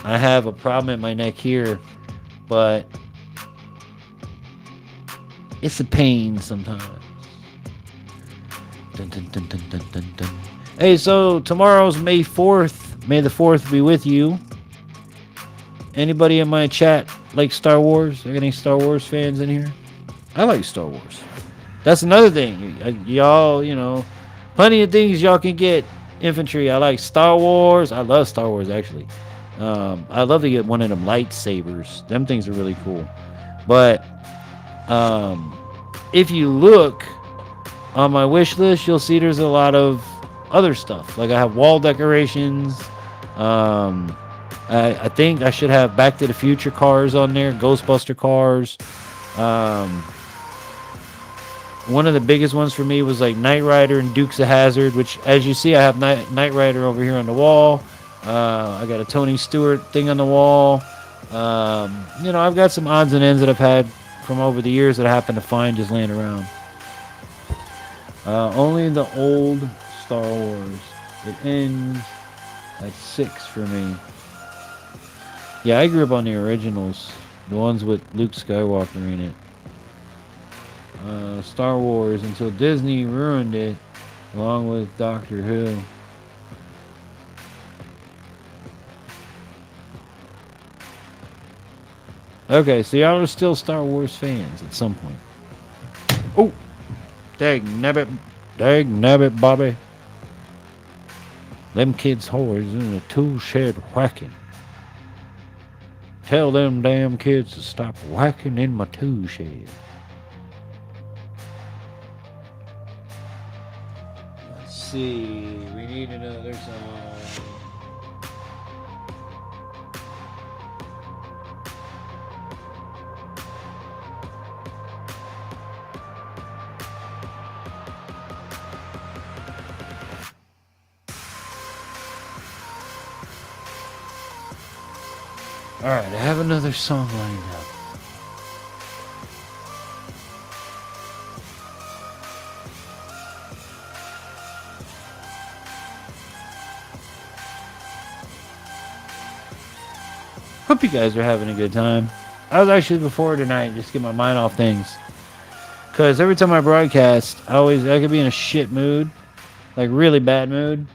G: I have a problem in my neck here, but it's a pain sometimes. Dun, dun, dun, dun, dun, dun, dun. Hey, so tomorrow's May 4th. May the 4th be with you. Anybody in my chat like Star Wars? Are there any Star Wars fans in here? I like Star Wars. That's another thing. Y'all, you know, plenty of things y'all can get. Infantry. I like Star Wars. I love Star Wars, actually. I'd love to get one of them lightsabers. Them things are really cool. But if you look on my wish list, you'll see there's a lot of other stuff. Like I have wall decorations. I think I should have Back to the Future cars on there, Ghostbuster cars. One of the biggest ones for me was like Knight Rider and Dukes of Hazzard, which, as you see, I have Knight Rider over here on the wall. I got a Tony Stewart thing on the wall. You know, I've got some odds and ends that I've had from over the years that I happen to find just laying around. Only the old Star Wars. It ends at 6 for me. Yeah, I grew up on the originals, the ones with Luke Skywalker in it. Star Wars until Disney ruined it, along with Doctor Who. Okay, so y'all are still Star Wars fans at some point. Oh, dag nabbit, Bobby. Them kids' whores in a tool shed whacking. Tell them damn kids to stop whacking in my tool shed. Let's see. We need another song. Alright, I have another song lined up. Hope you guys are having a good time. I was actually before tonight just to get my mind off things. Because every time I broadcast, I could be in a shit mood. Like really bad mood.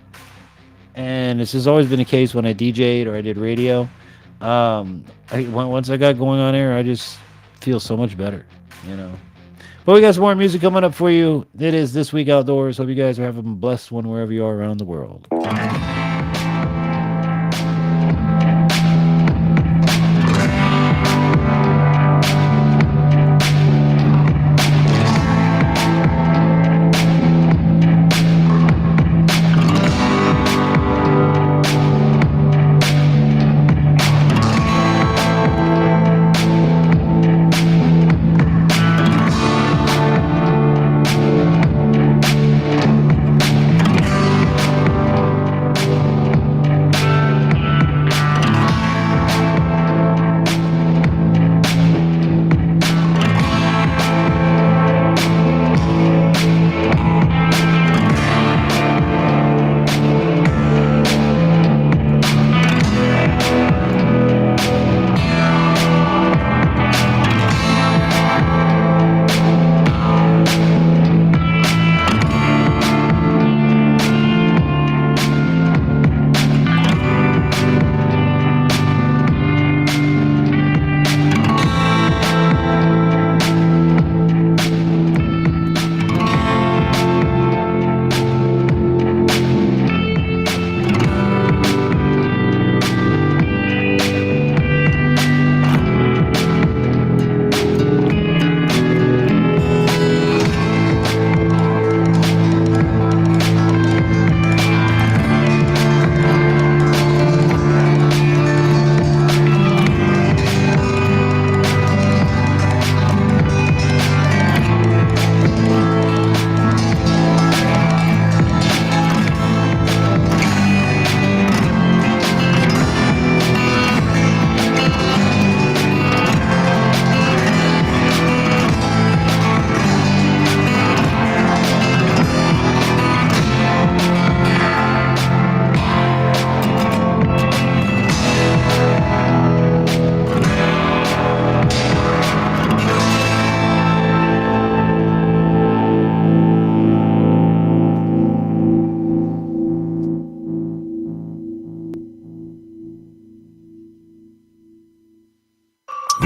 G: And this has always been the case when I DJ'd or I did radio. Once I got going on air, I just feel so much better, you know. But we got some more music coming up for you. It is This Week Outdoors. Hope you guys are having a blessed one wherever you are around the world.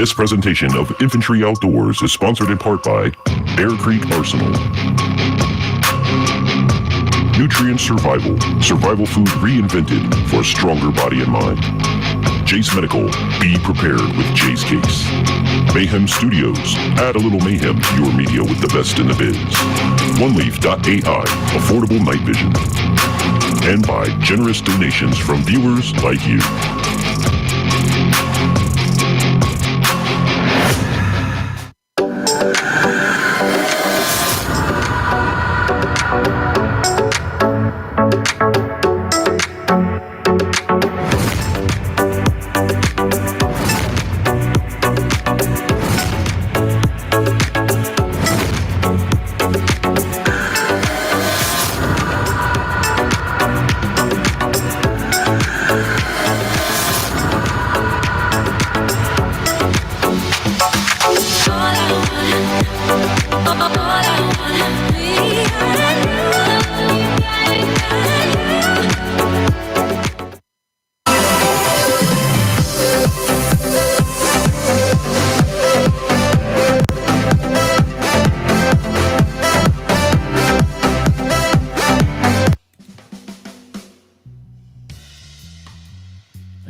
D: This presentation of Infantry Outdoors is sponsored in part by Bear Creek Arsenal. Nutrient Survival. Survival food reinvented for a stronger body and mind. Jase Medical. Be prepared with Jase Case. Mayhem Studios. Add a little mayhem to your media with the best in the biz. Oneleaf.al. Affordable night vision. And by generous donations from viewers like you.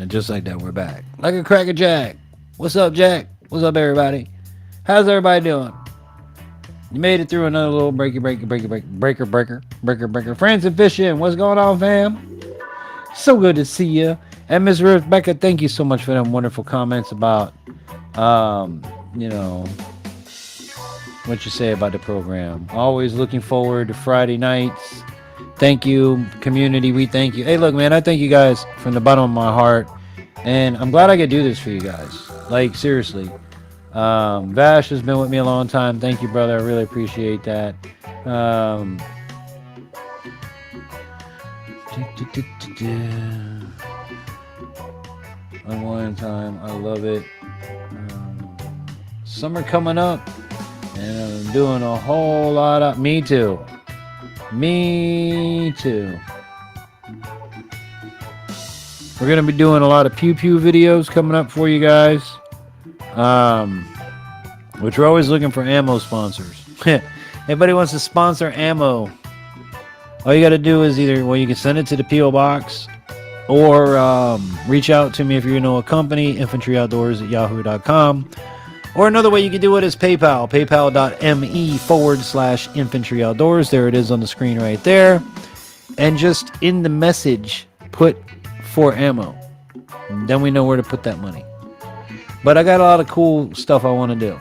G: Just like that, we're back. Like a cracker Jack. What's up, Jack? What's up, everybody? How's everybody doing? You made it through another little breaker. Friends and fishing. What's going on, fam? So good to see you. And Miss Rebecca, thank you so much for them wonderful comments about, you know, what you say about the program. Always looking forward to Friday nights. Thank you, community. We thank you. Hey, look, man, I thank you guys from the bottom of my heart. And I'm glad I could do this for you guys. Like, seriously. Vash has been with me a long time. Thank you, brother. I really appreciate that. Unwind time. I love it. Summer coming up. And I'm doing a whole lot of... Me too. Me too. We're going to be doing a lot of pew-pew videos coming up for you guys. Which we're always looking for ammo sponsors. Anybody wants to sponsor ammo, all you got to do is either, well, you can send it to the P.O. Box or reach out to me if you know a company, Infantry Outdoors at yahoo.com. Or another way you can do it is PayPal, paypal.me/Infantry Outdoors. There it is on the screen right there. And just in the message, put for ammo. And then we know where to put that money. But I got a lot of cool stuff I want to do.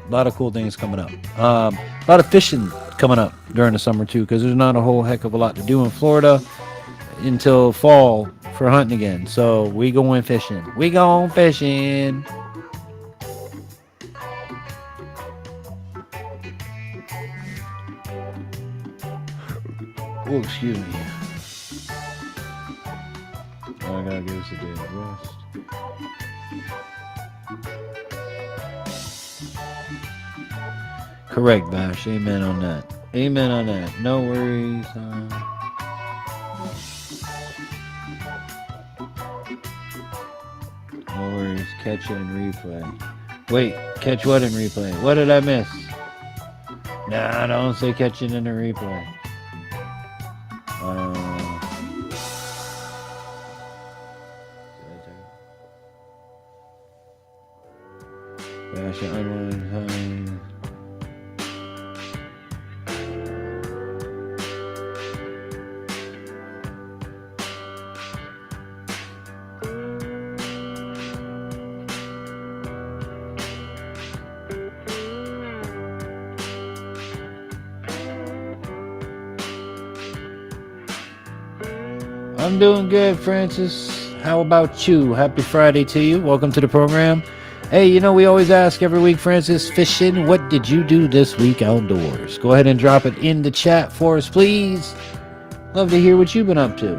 G: A lot of cool things coming up. A lot of fishing coming up during the summer too, because there's not a whole heck of a lot to do in Florida until fall for hunting again. So we going fishing. We going fishing. Oh, excuse me. I gotta give us a day of rest. Correct, Bash. Amen on that. Amen on that. No worries. No worries. Catch it and replay. Wait, catch what in replay? What did I miss? Nah, don't say catch it in the replay. Bash it unwanted time. I'm doing good, Francis. How about you? Happy Friday to you. Welcome to the program. Hey, you know, we always ask every week, Francis, fishing, what did you do this week outdoors? Go ahead and drop it in the chat for us, please. Love to hear what you've been up to.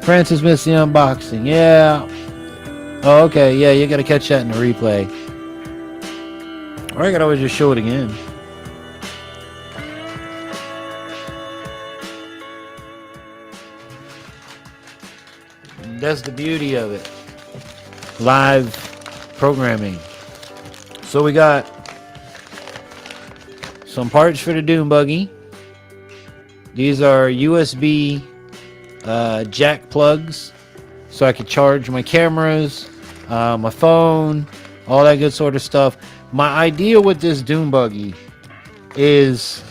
G: Francis missed the unboxing. Yeah. Oh, okay. Yeah, you got to catch that in the replay. Or I could always just show it again. That's the beauty of it. Live programming. So we got some parts for the dune buggy. These are USB jack plugs, so I could charge my cameras, my phone, all that good sort of stuff. My idea with this dune buggy is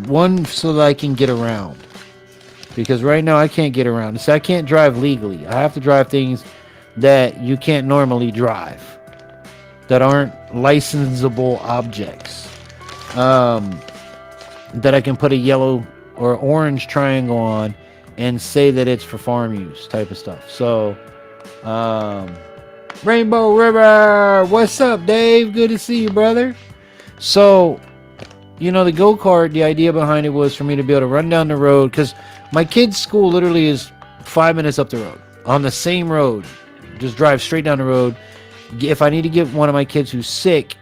G: one, so that I can get around, because right now I can't get around. So I can't drive legally. I have to drive things that you can't normally drive, that aren't licensable objects, that I can put a yellow or orange triangle on and say that it's for farm use type of stuff. So Rainbow River, what's up, Dave? Good to see you, brother. So, you know, the go-kart, the idea behind it was for me to be able to run down the road, because my kid's school literally is 5 minutes up the road, on the same road. Just drive straight down the road. If I need to get one of my kids who's sick,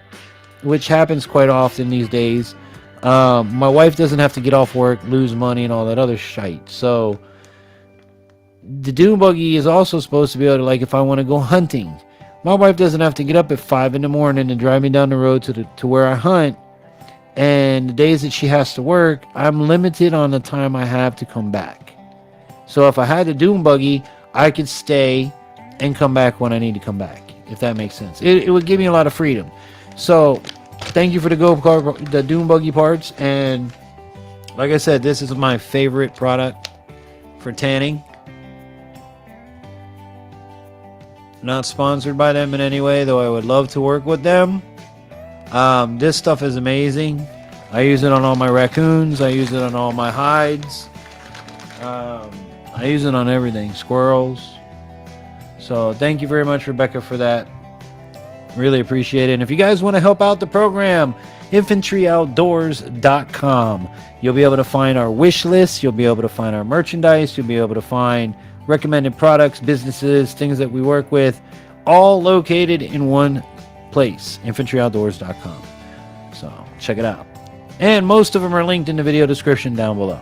G: which happens quite often these days, my wife doesn't have to get off work, lose money, and all that other shite. So the dune buggy is also supposed to be able to, like, if I want to go hunting, my wife doesn't have to get up at 5 in the morning and drive me down the road to where I hunt. And the days that she has to work, I'm limited on the time I have to come back. So if I had the dune buggy, I could stay and come back when I need to come back, if that makes sense. It would give me a lot of freedom. So thank you for the dune buggy parts. And like I said, this is my favorite product for tanning. Not sponsored by them in any way, though I would love to work with them. This stuff is amazing. I use it on all my raccoons. I use it on all my hides. I use it on everything. Squirrels. So thank you very much, Rebecca, for that. Really appreciate it. And if you guys want to help out the program, infantryoutdoors.com. You'll be able to find our wish list. You'll be able to find our merchandise. You'll be able to find recommended products, businesses, things that we work with, all located in one place, infantryoutdoors.com. So check it out. And most of them are linked in the video description down below.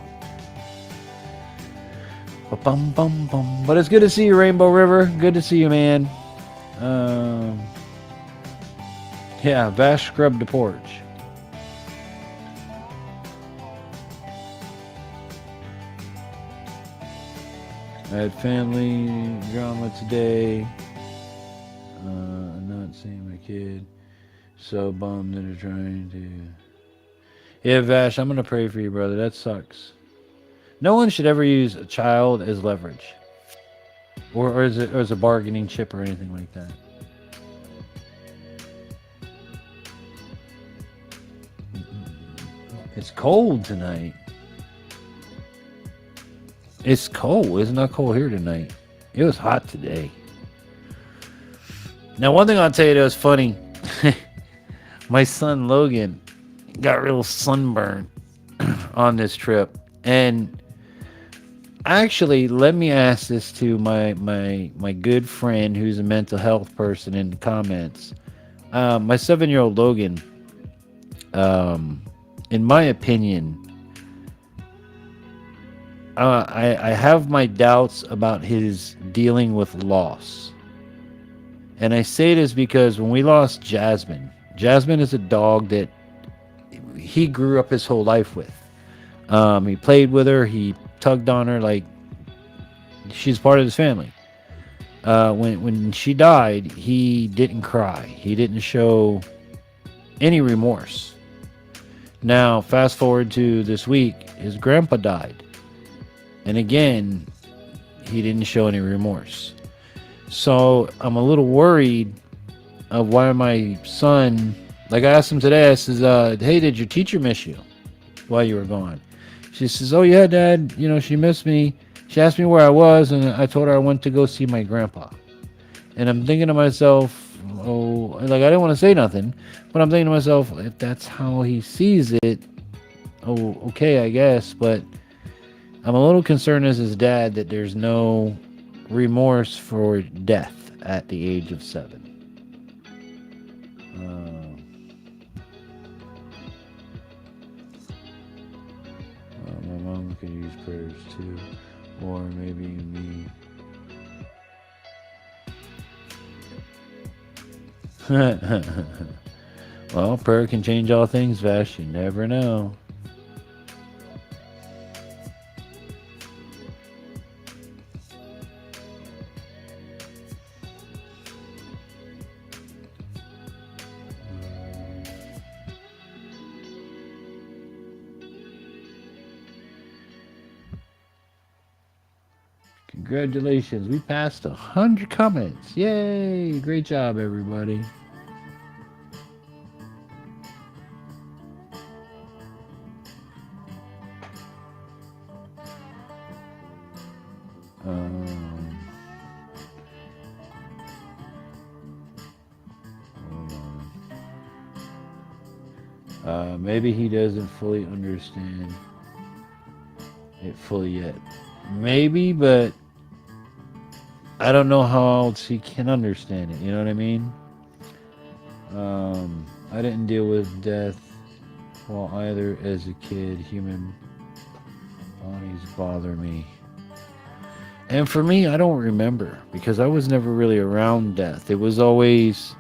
G: But it's good to see you, Rainbow River. Good to see you, man. Yeah, Vash scrubbed the porch. I had family drama today. Not seeing my kid. So bummed that they're trying to. Yeah, Vash, I'm going to pray for you, brother. That sucks. No one should ever use a child as leverage. Or as a bargaining chip or anything like that. It's cold tonight. It's cold. It's not cold here tonight. It was hot today. Now, one thing I'll tell you that was funny. My son Logan got real sunburned on this trip. And actually, let me ask this to my good friend who's a mental health person in the comments. My 7-year-old Logan, in my opinion, I have my doubts about his dealing with loss. And I say this because when we lost Jasmine is a dog that he grew up his whole life with. He played with her, he tugged on her like she's part of his family. When she died, he didn't cry. He didn't show any remorse. Now, fast forward to this week, his grandpa died. And again, he didn't show any remorse. So I'm a little worried of why my son, like I asked him today, I says, hey, did your teacher miss you while you were gone? She says, oh yeah, Dad, you know, she missed me. She asked me where I was, and I told her I went to go see my grandpa. And I'm thinking to myself, oh, like I didn't want to say nothing, but I'm thinking to myself, if that's how he sees it, oh, okay, I guess, but I'm a little concerned as his dad that there's no remorse for death at the age of 7. My mom could use prayers too, or maybe me. Well, prayer can change all things, Vash. You never know. Congratulations, we passed 100 comments. Yay! Great job, everybody. Maybe he doesn't fully understand it fully yet. Maybe, but I don't know how else he can understand it. You know what I mean? I didn't deal with death while either as a kid. Human bodies bother me. And for me, I don't remember because I was never really around death. It was always,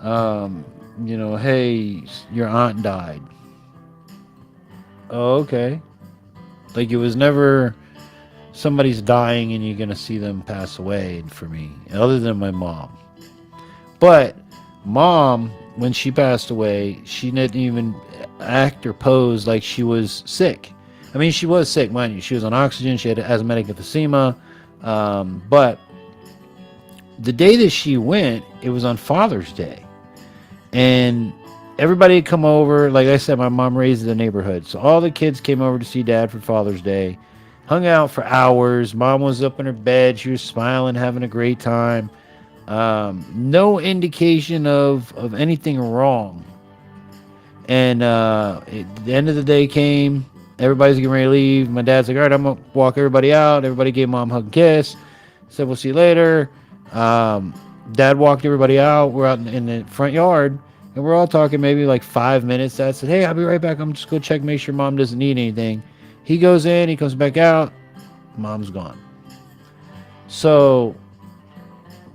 G: hey, your aunt died. Oh, okay. Like it was never somebody's dying and you're going to see them pass away for me, other than my mom. But mom, when she passed away, she didn't even act or pose like she was sick. I mean, she was sick, mind you. She was on oxygen. She had asthmatic emphysema. But the day that she went, it was on Father's Day. And everybody had come over. Like I said, my mom raised in the neighborhood. So all the kids came over to see Dad for Father's Day. Hung out for hours. Mom was up in her bed. She was smiling, having a great time. No indication of anything wrong. And the end of the day came. Everybody's getting ready to leave. My dad's like, all right, I'm going to walk everybody out. Everybody gave Mom a hug and kiss. Said, we'll see you later. Dad walked everybody out. We're out in the front yard. And we're all talking maybe like 5 minutes. Dad said, hey, I'll be right back. I'm just going to check, make sure Mom doesn't need anything. He goes in. He comes back out. Mom's gone. So,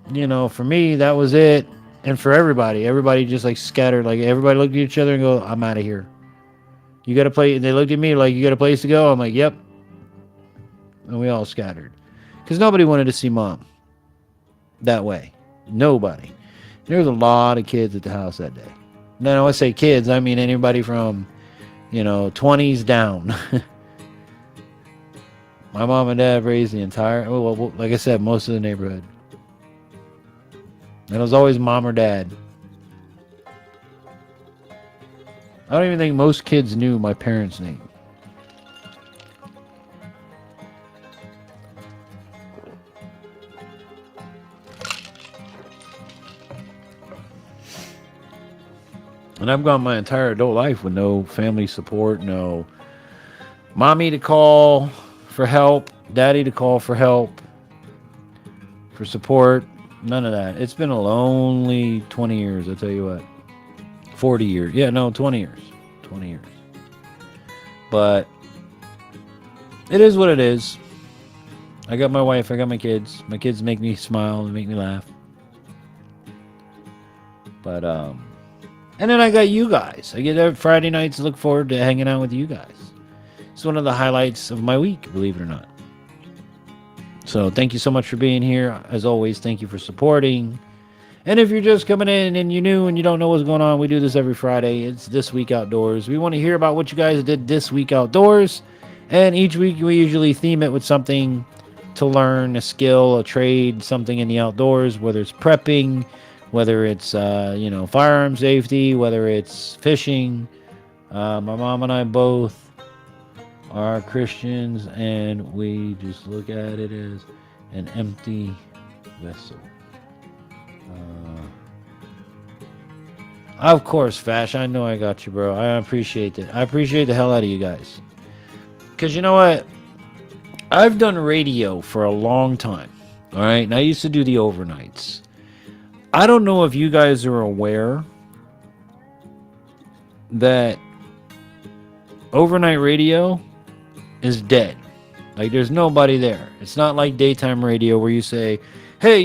G: for me, that was it. And for everybody just like scattered. Like everybody looked at each other and go, I'm out of here. You got to play. And they looked at me like, you got a place to go? I'm like, yep. And we all scattered. Because nobody wanted to see Mom that way. Nobody. And there was a lot of kids at the house that day. Now, when I say kids, I mean anybody from, 20s down. My mom and dad raised the entire, well, like I said, most of the neighborhood. And it was always mom or dad. I don't even think most kids knew my parents' name. And I've gone my entire adult life with no family support, no mommy to call for help, daddy to call for help, for support, none of that. It's been a lonely 20 years, I tell you what. 40 years. Yeah, no, 20 years. 20 years. But it is what it is. I got my wife, I got my kids. My kids make me smile and make me laugh. But, and then I got you guys. I get Friday nights to look forward to hanging out with you guys. It's one of the highlights of my week, believe it or not. So thank you so much for being here. As always, thank you for supporting. And if you're just coming in and you're new and you don't know what's going on, we do this every Friday. It's This Week Outdoors. We want to hear about what you guys did this week outdoors. And each week we usually theme it with something to learn, a skill, a trade, something in the outdoors, whether it's prepping, whether it's, firearm safety, whether it's fishing. My mom and I both are Christians, and we just look at it as an empty vessel. Of course, Fash, I know I got you, bro. I appreciate it. I appreciate the hell out of you guys. Because you know what? I've done radio for a long time. All right? And I used to do the overnights. I don't know if you guys are aware that overnight radio is dead. Like, there's nobody there. It's not like daytime radio where you say, hey,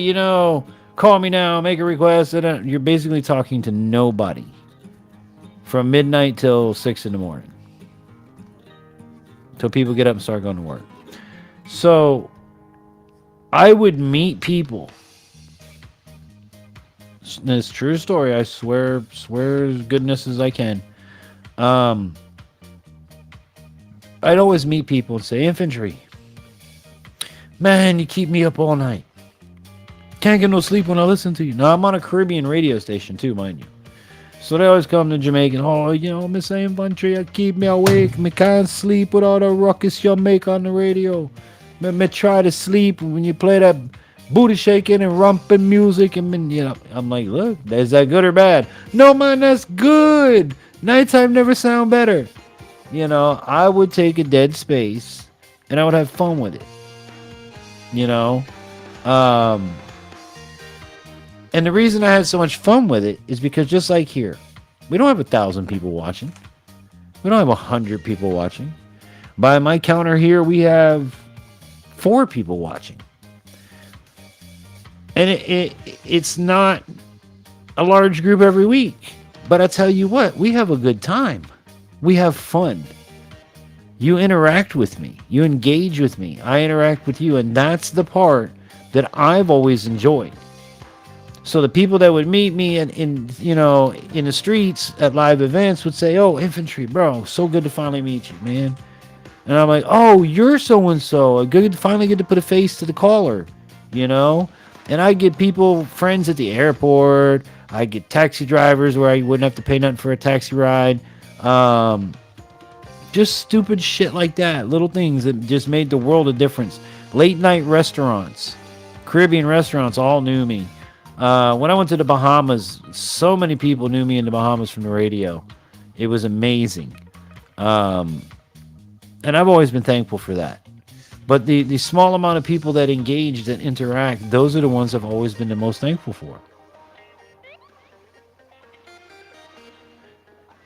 G: call me now, make a request. And you're basically talking to nobody from midnight till 6 in the morning. Till people get up and start going to work. So I would meet people. It's a true story. I swear as goodness as I can. I'd always meet people and say, Infantry, man, you keep me up all night. Can't get no sleep when I listen to you. Now, I'm on a Caribbean radio station too, mind you. So they always come to Jamaican. Oh, you know, Miss Infantry, you keep me awake. Me can't sleep with all the ruckus you make on the radio. Me try to sleep when you play that booty shaking and rumping music. And, you know, I'm like, look, is that good or bad? No, man, that's good. Nighttime never sound better. You know, I would take a dead space and I would have fun with it. You know? And the reason I had so much fun with it is because just like here, we don't have 1,000 people watching. We don't have 100 people watching. By my counter here, we have 4 people watching. And it's not a large group every week. But I tell you what, we have a good time. We have fun. You interact with me. You engage with me. I interact with you. And that's the part that I've always enjoyed. So the people that would meet me in the streets at live events would say, oh, Infantry, bro, so good to finally meet you, man. And I'm like, oh, you're so-and-so. Good, finally get to put a face to the caller, you know? And I get people, friends at the airport. I get taxi drivers where I wouldn't have to pay nothing for a taxi ride. Just stupid shit like that. Little things that just made the world a difference. Late night restaurants. Caribbean restaurants all knew me. When I went to the Bahamas, so many people knew me in the Bahamas from the radio. It was amazing. And I've always been thankful for that. But the small amount of people that engage, that interact, those are the ones I've always been the most thankful for.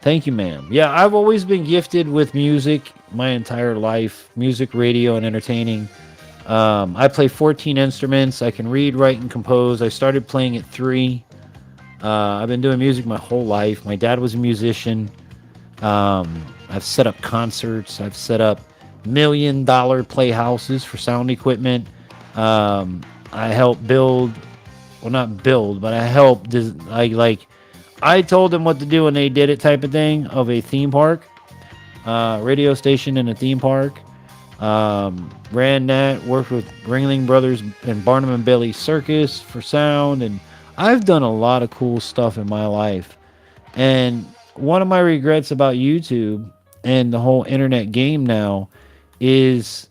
G: Thank you, ma'am. Yeah, I've always been gifted with music my entire life. Music, radio, and entertaining. I play 14 instruments. I can read, write, and compose. I started playing at 3. I've been doing music my whole life. My dad was a musician. I've set up concerts. I've set up $1 million playhouses for sound equipment. I helped build, well, not build, but I helped. I told them what to do and they did it type of thing of a theme park, radio station in a theme park. Ran that, worked with Ringling Brothers and Barnum and Bailey Circus for sound, and I've done a lot of cool stuff in my life. And one of my regrets about YouTube and the whole internet game now is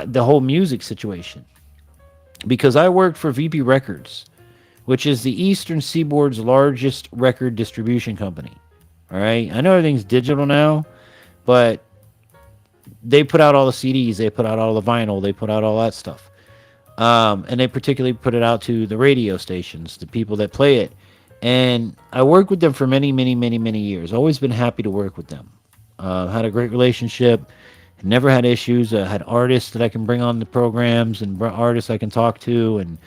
G: the whole music situation. Because I worked for VP Records, which is the Eastern Seaboard's largest record distribution company. All right? I know everything's digital now, but they put out all the CDs, they put out all the vinyl, they put out all that stuff. And they particularly put it out to the radio stations, the people that play it. And I worked with them for many, many, many, many years. Always been happy to work with them. Had a great relationship. Never had issues. Had artists that I can bring on the programs and artists I can talk to. And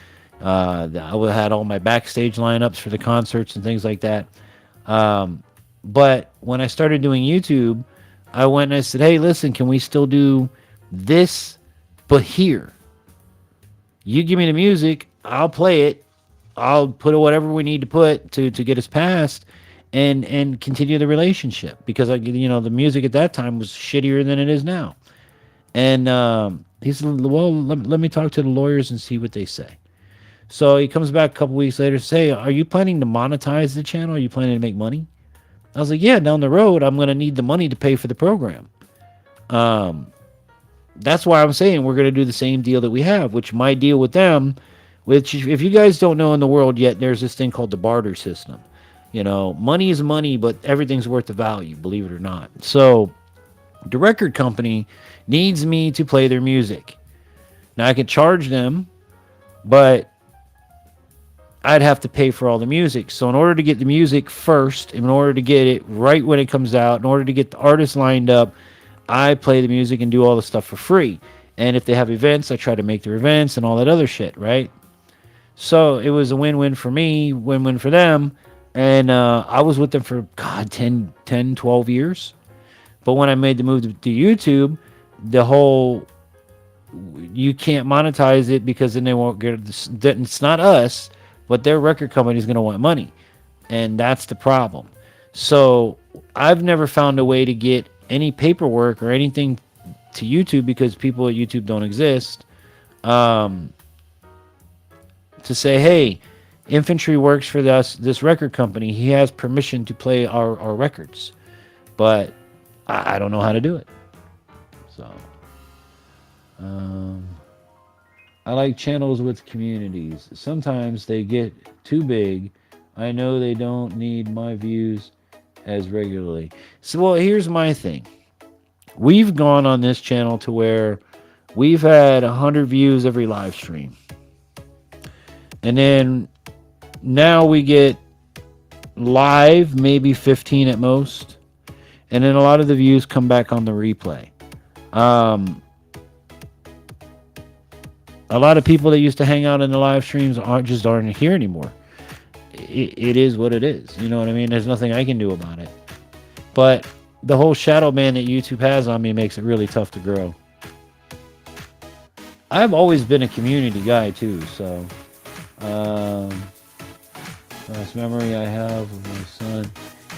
G: I had all my backstage lineups for the concerts and things like that. But when I started doing YouTube, I went and I said, hey, listen, can we still do this, but here? You give me the music, I'll play it. I'll put whatever we need to put to get us past and continue the relationship. Because, the music at that time was shittier than it is now. And he said, well, let me talk to the lawyers and see what they say. So he comes back a couple weeks later and say, are you planning to monetize the channel? Are you planning to make money? I was like, yeah, down the road, I'm going to need the money to pay for the program. That's why I'm saying we're going to do the same deal that we have, which my deal with them, which if you guys don't know in the world yet, there's this thing called the barter system. Money is money, but everything's worth the value, believe it or not. So the record company needs me to play their music. Now, I could charge them, but I'd have to pay for all the music. So in order to get the music first, in order to get it right when it comes out, in order to get the artists lined up, I play the music and do all the stuff for free. And if they have events, I try to make their events and all that other shit, right? So it was a win-win for me, win-win for them. And I was with them for, God, 10, 12 years. But when I made the move to YouTube, the whole, you can't monetize it because then they won't get this. It's not us, but their record company is going to want money. And that's the problem. So I've never found a way to get any paperwork or anything to YouTube because people at YouTube don't exist. To say, hey, Infantry works for this record company. He has permission to play our records. But I don't know how to do it. So, I like channels with communities. Sometimes they get too big. I know they don't need my views as regularly. So, well, here's my thing. We've gone on this channel to where we've had 100 views every live stream. And then now we get live, maybe 15 at most. And then a lot of the views come back on the replay. A lot of people that used to hang out in the live streams aren't here anymore. It is what it is. You know what I mean? There's nothing I can do about it. But the whole shadow ban that YouTube has on me makes it really tough to grow. I've always been a community guy too, so last memory I have of my son,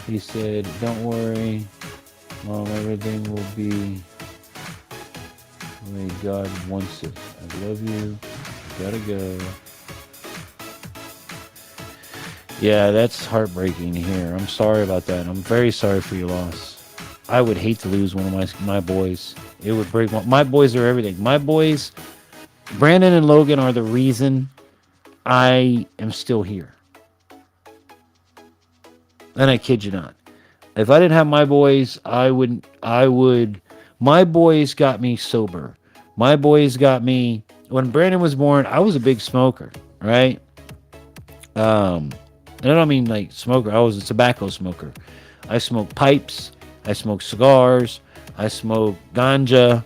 G: he said, "Don't worry, Mom, everything will be the way God wants it. I love you. Gotta go." Yeah, that's heartbreaking to hear. I'm sorry about that. I'm very sorry for your loss. I would hate to lose one of my boys. It would break my boys are everything. My boys, Brandon and Logan, are the reason I am still here. And I kid you not. If I didn't have my boys, I would, my boys got me sober. My boys got me, when Brandon was born, I was a big smoker, right? And I don't mean like smoker, I was a tobacco smoker. I smoked pipes, I smoked cigars, I smoked ganja.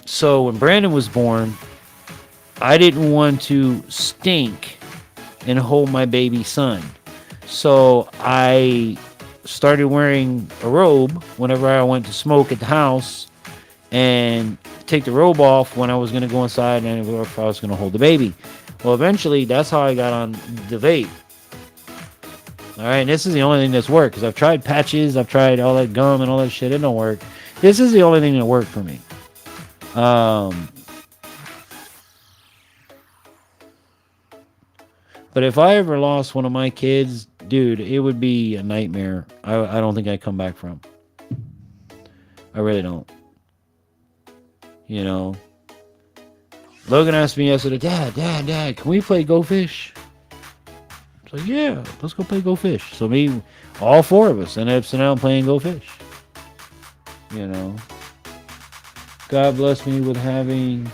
G: So when Brandon was born, I didn't want to stink and hold my baby son. So I started wearing a robe whenever I went to smoke at the house and take the robe off when I was going to go inside and if I was going to hold the baby. Well, eventually, that's how I got on the vape. All right, and this is the only thing that's worked because I've tried patches, I've tried all that gum and all that shit. It don't work. This is the only thing that worked for me. But if I ever lost one of my kids, dude, it would be a nightmare. I don't think I'd come back from. I really don't. You know. Logan asked me yesterday, Dad, can we play Go Fish? It's like, yeah, let's go play Go Fish. So me, all four of us ended up sitting down playing Go Fish. You know. God bless me with having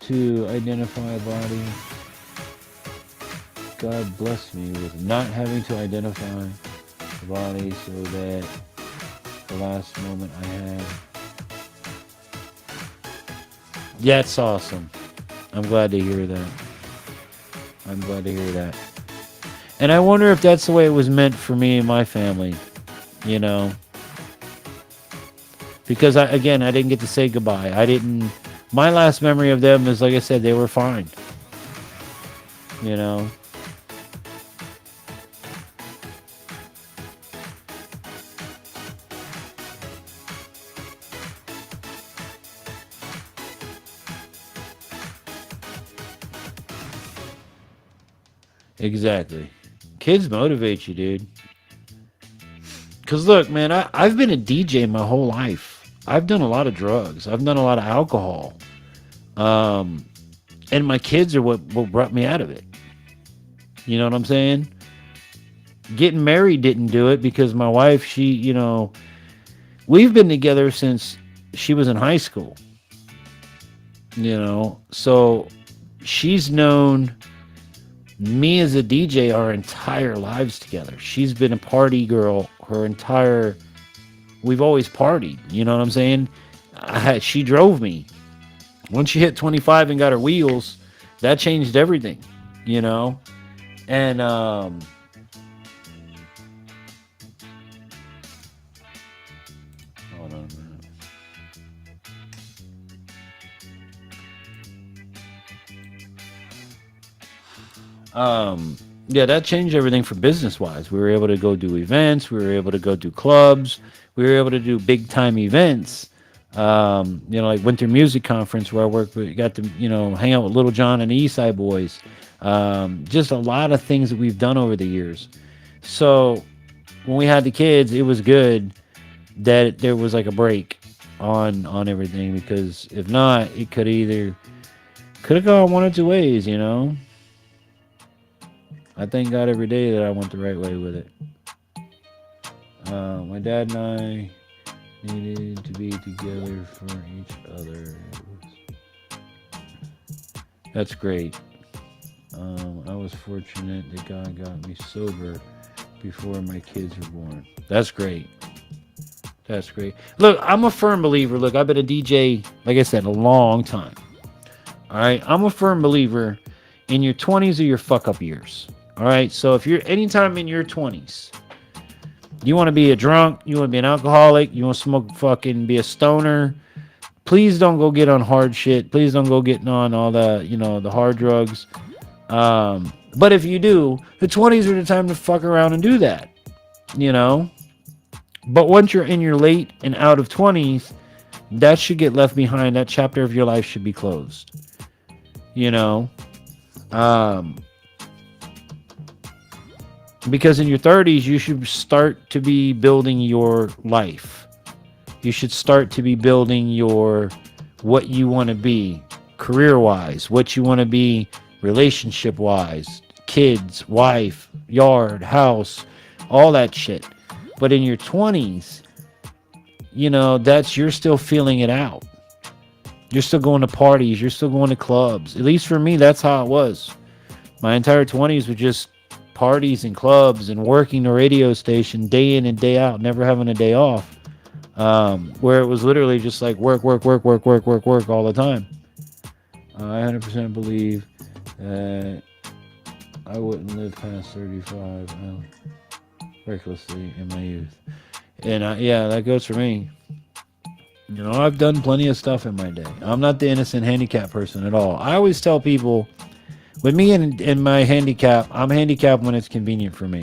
G: to identify a body. God bless me with not having to identify the body so that the last moment I had. Yeah, it's awesome. I'm glad to hear that. I'm glad to hear that. And I wonder if that's the way it was meant for me and my family. You know? Because, I didn't get to say goodbye. My last memory of them is, like I said, they were fine. You know? Exactly. Kids motivate you, dude. Because look, man, I've been a DJ my whole life. I've done a lot of drugs. I've done a lot of alcohol. And my kids are what brought me out of it. You know what I'm saying? Getting married didn't do it because my wife, she, we've been together since she was in high school. So she's known me as a DJ our entire lives together. She's been a party girl we've always partied. You know what I'm saying? She drove me. Once she hit 25 and got her wheels, that changed everything, you know? And, hold on a minute. Yeah, that changed everything for business-wise. We were able to go do events. We were able to go do clubs. We were able to do big-time events. Like Winter Music Conference where I worked with, got to, hang out with Little John and the East Side Boys. Just a lot of things that we've done over the years. So when we had the kids, it was good that there was like a break on everything, because if not, it could have gone one or two ways, I thank God every day that I went the right way with it. My dad and I needed to be together for each other. That's great. I was fortunate that God got me sober before my kids were born. That's great. That's great. Look, I'm a firm believer. Look, I've been a DJ, like I said, a long time. All right. I'm a firm believer in your 20s or your fuck up years. All right. So if you're anytime in your 20s, you want to be a drunk, you want to be an alcoholic, you want to fucking be a stoner, please don't go get on hard shit. Please don't go getting on all the, the hard drugs. But if you do, the 20s are the time to fuck around and do that, But once you're in your late and out of 20s, that should get left behind. That chapter of your life should be closed, Because in your 30s, you should start to be building your life. You should start to be building what you want to be career-wise, what you want to be relationship-wise, kids, wife, yard, house, all that shit. But in your 20s, you're still feeling it out. You're still going to parties. You're still going to clubs. At least for me, that's how it was. My entire 20s was just parties and clubs and working the radio station day in and day out, never having a day off, where it was literally just like work all the time. I 100% believe that I wouldn't live past 35 recklessly in my youth. And that goes for me. I've done plenty of stuff in my day. I'm not the innocent handicapped person at all. I always tell people, with me and my handicap, I'm handicapped when it's convenient for me.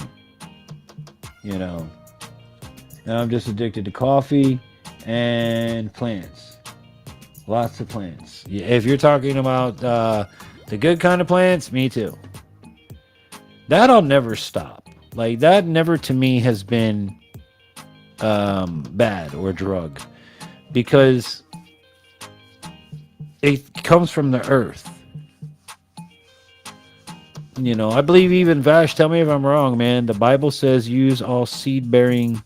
G: And I'm just addicted to coffee and plants. Lots of plants. If you're talking about the good kind of plants, me too. That'll never stop. Like, that never to me has been bad or drug. Because it comes from the earth. I believe even Vash, tell me if I'm wrong, man. The Bible says use all seed-bearing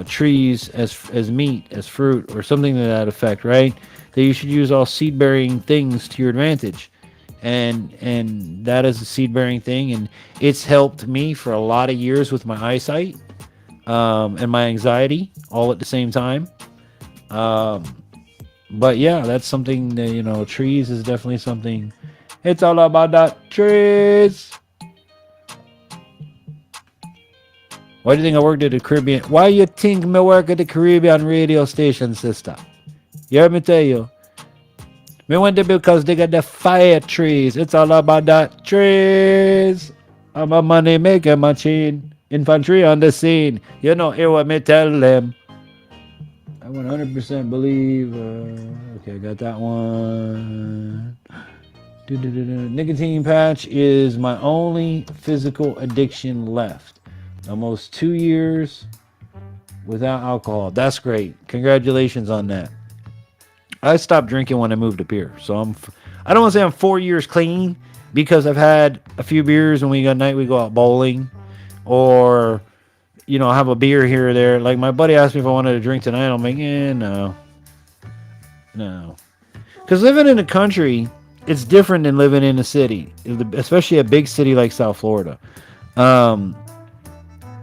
G: trees as meat, as fruit, or something to that effect, right? That you should use all seed-bearing things to your advantage. And that is a seed-bearing thing, and it's helped me for a lot of years with my eyesight and my anxiety all at the same time. But yeah, that's something that, trees is definitely something. It's all about that trees. Why do you think I worked at the Caribbean? Why you think me work at the Caribbean radio station, sister? You heard me tell you. Me went there because they got the fire trees. It's all about that trees. I'm a money maker machine. Infantry on the scene. Hear what me tell them. I 100% believe. Okay, I got that one. Nicotine patch is my only physical addiction left. Almost 2 years without alcohol. That's great. Congratulations on that. I stopped drinking when I moved up here. So I don't want to say I'm 4 years clean, because I've had a few beers and we go out bowling, or have a beer here or there. Like, my buddy asked me if I wanted to drink tonight. I'm like, no. Because living in the country, it's different than living in a city, especially a big city like South Florida.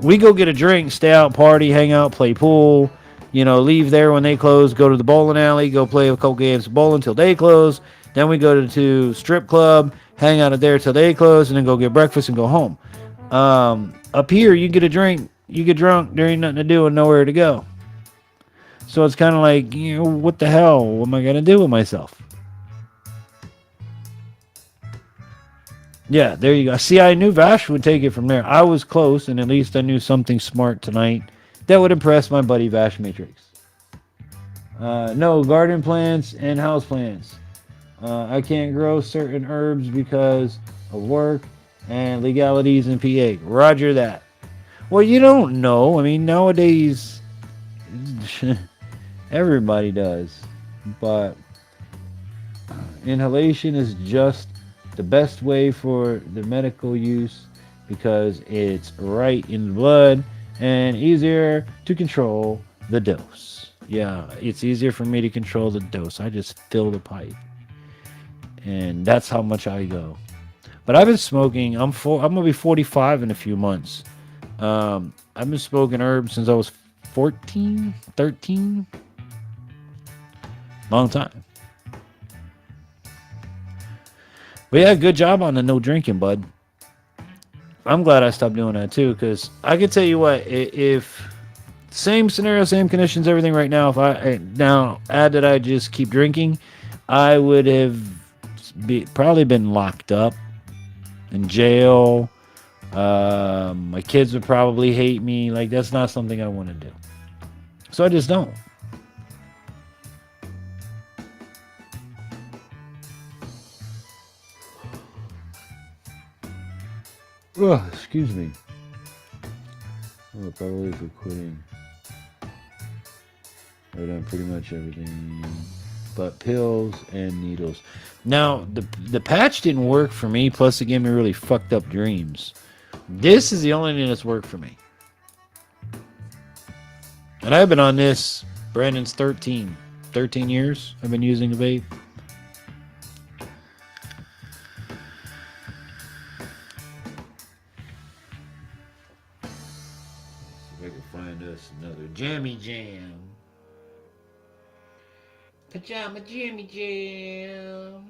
G: We go get a drink, stay out, party, hang out, play pool, leave there when they close, go to the bowling alley, go play a couple games of bowling till they close. Then we go to strip club, hang out there till they close, and then go get breakfast and go home. Up here, you get a drink, you get drunk, there ain't nothing to do and nowhere to go. So it's kind of like, what the hell? What am I going to do with myself? Yeah, there you go. See, I knew Vash would take it from there. I was close, and at least I knew something smart tonight that would impress my buddy Vash Matrix. No, garden plants and house plants. I can't grow certain herbs because of work and legalities in PA. Roger that. Well, you don't know. I mean, nowadays, everybody does. But inhalation is just the best way for the medical use because it's right in the blood and easier to control the dose. Yeah, it's easier for me to control the dose. I just fill the pipe. And that's how much I go. But I've been smoking. I'm going to be 45 in a few months. I've been smoking herbs since I was 14, 13. Long time. But yeah, good job on the no drinking, bud. I'm glad I stopped doing that too, because I can tell you what, if same scenario, same conditions, everything right now, if I now add that I just keep drinking, I would have probably been locked up in jail. My kids would probably hate me. Like, that's not something I want to do. So I just don't. Oh, excuse me. Oh, probably for quitting. I've done pretty much everything but pills and needles. Now, the patch didn't work for me, plus it gave me really fucked up dreams. This is the only thing that's worked for me. And I've been on this, Brandon's 13 years I've been using the vape. See if I can find us another jammy jam. Pajama jammy jam.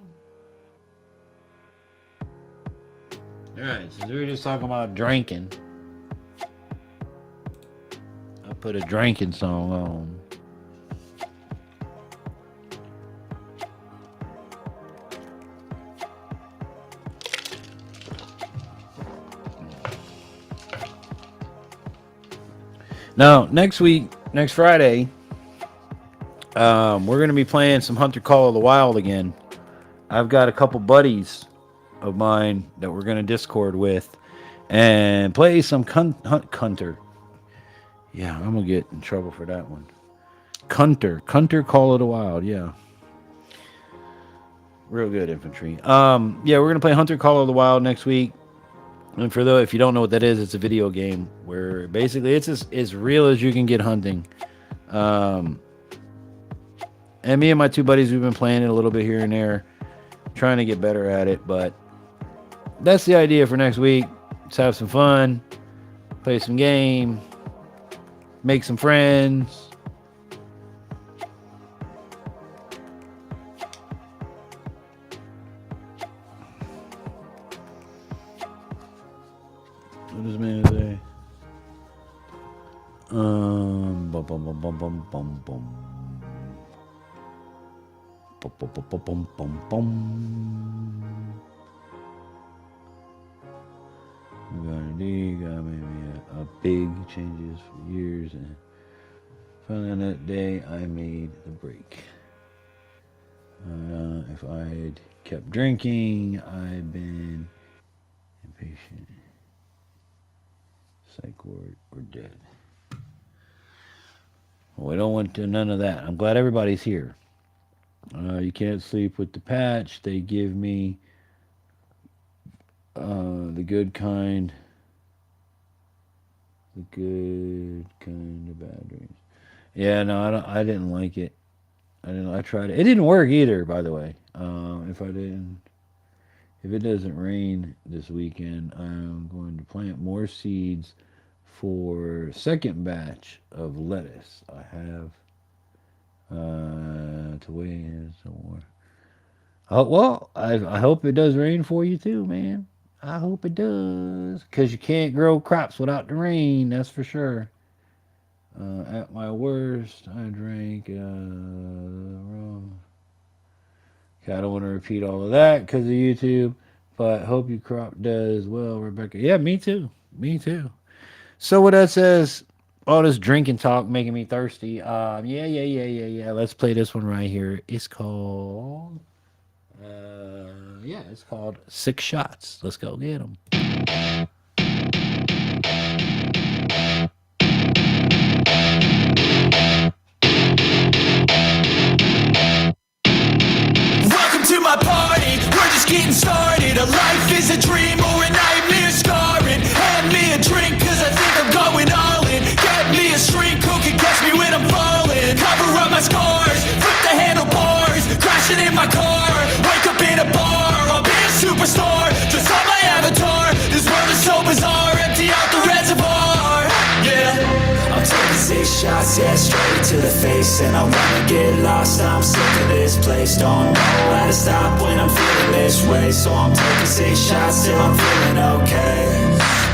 G: Alright, so we were just talking about drinking. I put a drinking song on. Now, next Friday, we're going to be playing some Hunter Call of the Wild again. I've got a couple buddies of mine that we're going to Discord with and play some Hunter. Yeah, I'm going to get in trouble for that one. Hunter Call of the Wild, yeah. Real good, infantry. Yeah, we're going to play Hunter Call of the Wild next week. And if you don't know what that is, it's a video game where basically it's as real as you can get hunting. And me and my two buddies, we've been playing it a little bit here and there, trying to get better at it. But that's the idea for next week. Let's have some fun, play some game, make some friends. What does man say? Bum bum bum bum bum bum bum. Bum bum bum bum bum bum. Got maybe a big changes for years, and finally on that day I made the break. If I had kept drinking, I'd been impatient, psych ward, or dead. Well, I don't want to none of that. I'm glad everybody's here. You can't sleep with the patch. They give me the good kind of bad dreams. Yeah, no, I didn't like it. I tried it. It didn't work either, by the way. If it doesn't rain this weekend, I'm going to plant more seeds for second batch of lettuce. I have to weigh or. Oh well, I hope it does rain for you too, man. I hope it does, because you can't grow crops without the rain. That's for sure. At my worst, I drank. Rum. Okay, I don't want to repeat all of that because of YouTube, but hope your crop does well, Rebecca. Yeah, me too. Me too. So what that says, all this drinking talk making me thirsty. Yeah. Let's play this one right here. It's called. It's called Six Shots. Let's go get them.
C: Welcome to my party, we're just getting started. A life is a dream or a nightmare scarring. Hand me a drink cause I think I'm going all in. Get me a shrink who can catch me when I'm falling. Cover up my scars, flip the handlebars. Crashing in my car, wake up in a bar. I'll be a superstar, just on my avatar. This world is so bizarre, empty out the reservoir. Yeah, I'm taking 6 shots, yeah, straight to the face. And I wanna get lost, I'm sick of this place. Don't know how to stop when I'm feeling this way. So I'm taking 6 shots till I'm feeling okay.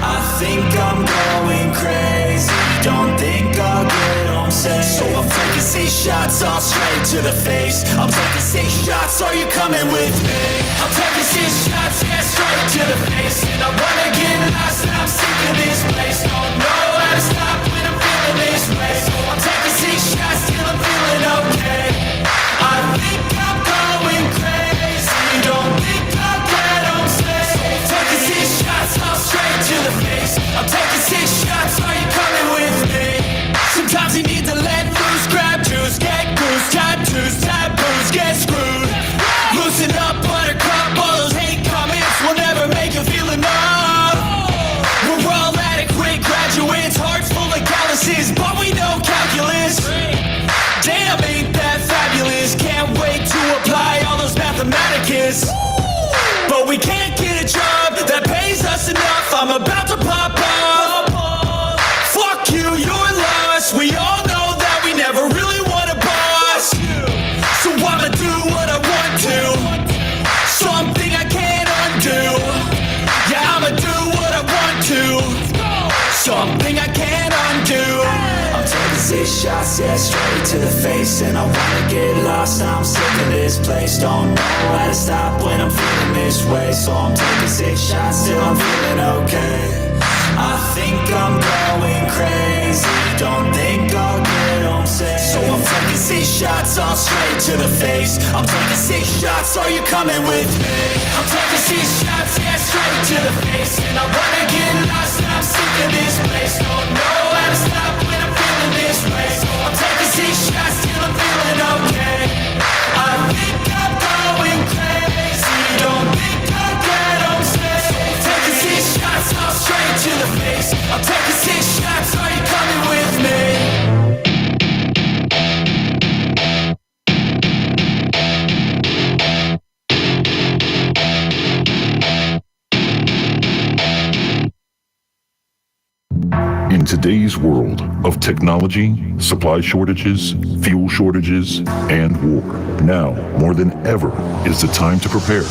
C: I think I'm going crazy, don't think I'll get home safe. So I'm taking 6 shots all straight to the face. I'm taking 6 shots, are you coming with me? I'm taking 6 shots, yeah, straight to the face. And I wanna get lost, and I'm sick of this place. Don't know how to stop when I'm feeling this way. So I'm taking 6 shots till I'm feeling okay. I think I'm going crazy, don't think I'll get home safe. So I'm taking 6 shots all straight to the face. I'm taking 6 shots, are you coming with me? Sometimes you need to let loose, grab juice, get goose, tattoos, taboos, get screwed. Loosen up, buttercup, all those hate comments will never make you feel enough. We're all adequate graduates, hearts full of calluses, but we know calculus. Damn, ain't that fabulous? Can't wait to apply all those mathematicus. But we can't get a job that pays us enough. I'm about to pop off. Fuck you, you're lost. We all know that we never really want a boss. So I'ma do what I want to, something I can't undo. Yeah, I'ma do what I want to, something I can't undo. I'm taking 6 shots, yeah, straight to the face. And I wanna get lost, I'm sick of this place. Don't know how to stop when I'm feeling this way. So I'm taking 6 shots till I'm feeling okay. I think I'm going crazy, don't think I'll get home safe. So I'm taking 6 shots all straight to the face. I'm taking 6 shots, are you coming with me? I'm taking 6 shots, yeah, straight to the face. And I wanna get lost, and I'm sick of this place. Don't know how to stop when I'm feeling this way. So I'm taking 6 shots till I'm feeling okay. I think I'm going crazy, don't think I'll get home safe. So I'm taking 6 shots all straight to the face. I'm taking 6 shots, are you coming with me?
D: In today's world of technology, supply shortages, fuel shortages, and war, now more than ever is the time to prepare.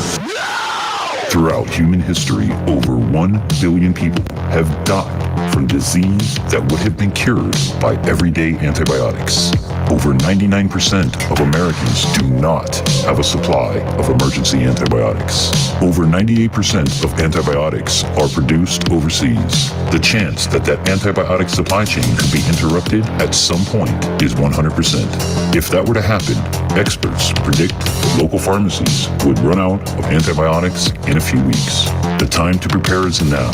D: Throughout human history, over 1 billion people have died from disease that would have been cured by everyday antibiotics. Over 99% of Americans do not have a supply of emergency antibiotics. Over 98% of antibiotics are produced overseas. The chance that that antibiotic supply chain could be interrupted at some point is 100%. If that were to happen, experts predict that local pharmacies would run out of antibiotics in a few weeks. The time to prepare is now.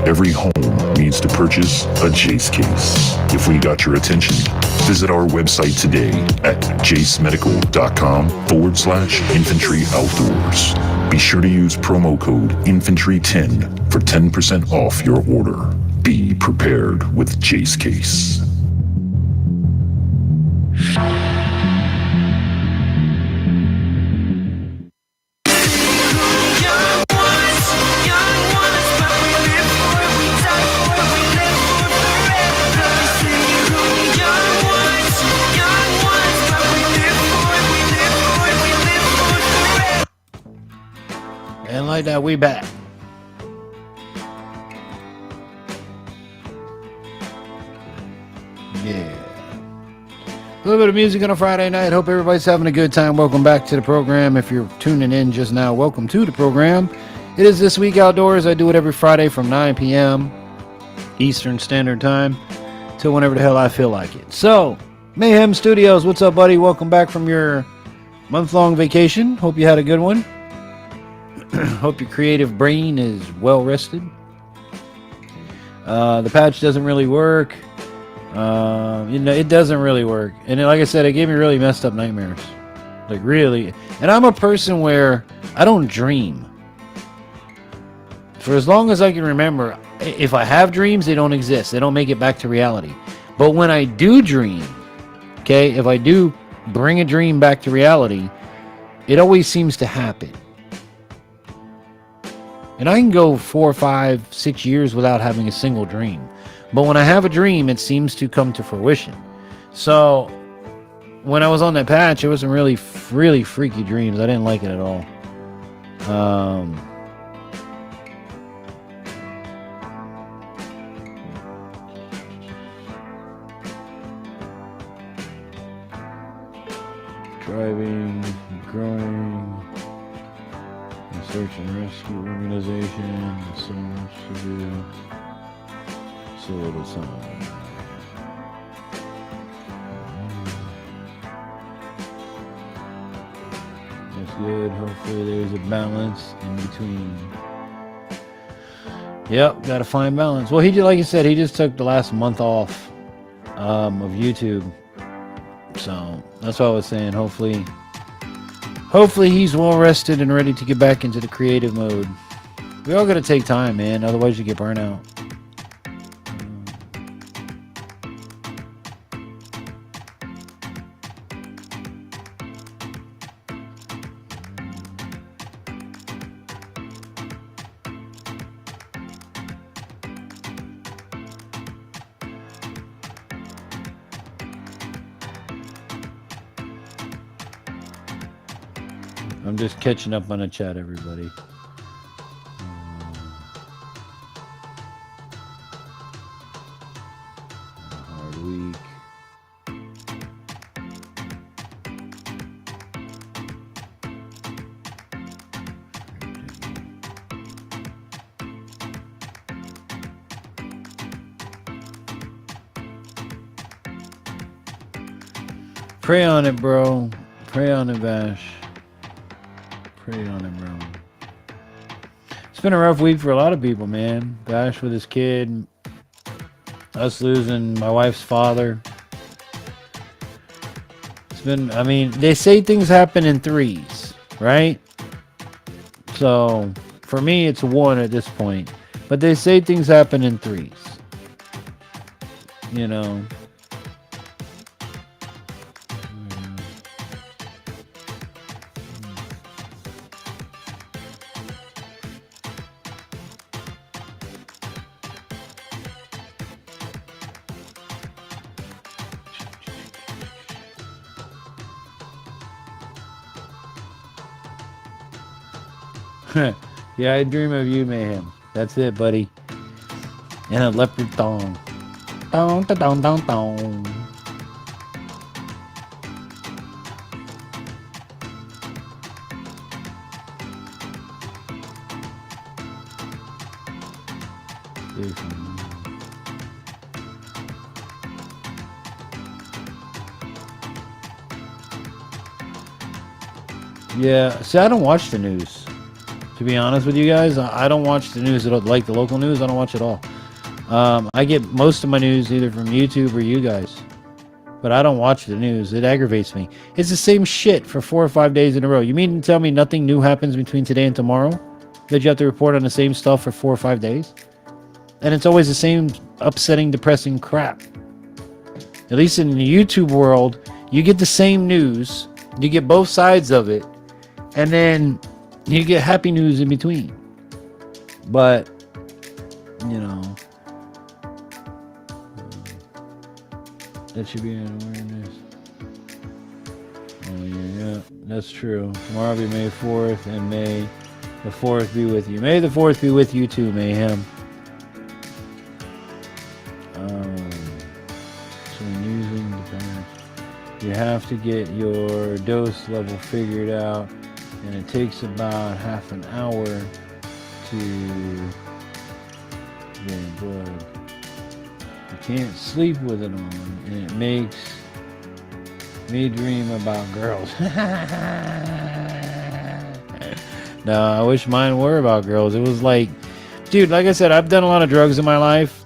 D: Every home needs to purchase a Jase case. If we got your attention, visit our website today at jasemedical.com/Infantry Outdoors. Be sure to use promo code Infantry10 for 10% off your order. Be prepared with Jase case.
G: like that, we back. Yeah. A little bit of music on a Friday night. Hope everybody's having a good time. Welcome back to the program. If you're tuning in just now, welcome to the program. It is This Week Outdoors. I do it every Friday from 9 p.m. Eastern Standard Time till whenever the hell I feel like it. So, Mayhem Studios, what's up, buddy? Welcome back from your month-long vacation. Hope you had a good one. Hope your creative brain is well rested. The patch doesn't really work. It doesn't really work. And like I said, it gave me really messed up nightmares. Like, really. And I'm a person where I don't dream. For as long as I can remember, if I have dreams, they don't exist. They don't make it back to reality. But when I do dream, okay, if I do bring a dream back to reality, it always seems to happen. And I can go 4, 5, 6 years without having a single dream. But when I have a dream, it seems to come to fruition. So when I was on that patch, it wasn't really freaky dreams. I didn't like it at all. Driving, growing, a search and rescue organization, so much to do, so little time. That's good. Hopefully there's a balance in between. Yep, gotta find balance. Well, like you said, he just took the last month off of YouTube. So that's what I was saying. Hopefully he's well rested and ready to get back into the creative mode. We all gotta take time, man. Otherwise you get burnt out. I'm just catching up on the chat, everybody. Hard week. Pray on it, bro. Pray on it, Bash. Pray on it, bro. It's been a rough week for a lot of people, man. Bash with his kid. Us losing my wife's father. It's been, I mean, they say things happen in threes, right? So, for me, it's one at this point. But they say things happen in threes. You know. Yeah, I dream of you, Mayhem. That's it, buddy. And a leopard thong. Thong, da, dong, dong, dong. Yeah, see, I don't watch the news. To be honest with you guys, I don't watch the news, like the local news. I don't watch it all. I get most of my news either from YouTube or you guys. But I don't watch the news. It aggravates me. It's the same shit for 4 or 5 days in a row. You mean to tell me nothing new happens between today and tomorrow? That you have to report on the same stuff for 4 or 5 days? And it's always the same upsetting, depressing crap. At least in the YouTube world, you get the same news. You get both sides of it. And then you get happy news in between. But, you know, that should be an awareness. Oh, yeah, that's true. Tomorrow will be May 4th and May The fourth be with you. May the fourth be with you too, Mayhem. So when using the patch, you have to get your dose level figured out, and it takes about half an hour to get blood. You can't sleep with it on, and it makes me dream about girls. No, I wish mine were about girls. It was like, dude, like I said, I've done a lot of drugs in my life.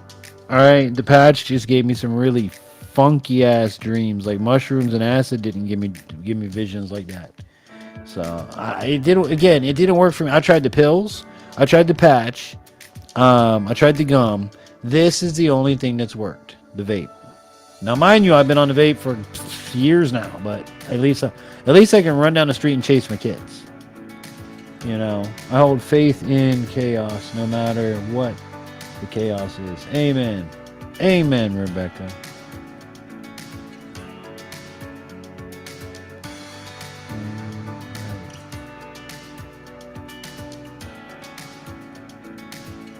G: All right, the patch just gave me some really funky ass dreams. Like mushrooms and acid didn't give me visions like that. So it didn't work for me. I tried the pills, I tried the patch, I tried the gum. This is the only thing that's worked, the vape. Now, mind you, I've been on the vape for years now, but at least I can run down the street and chase my kids. You know, I hold faith in chaos, no matter what the chaos is. Amen. Amen, Rebecca.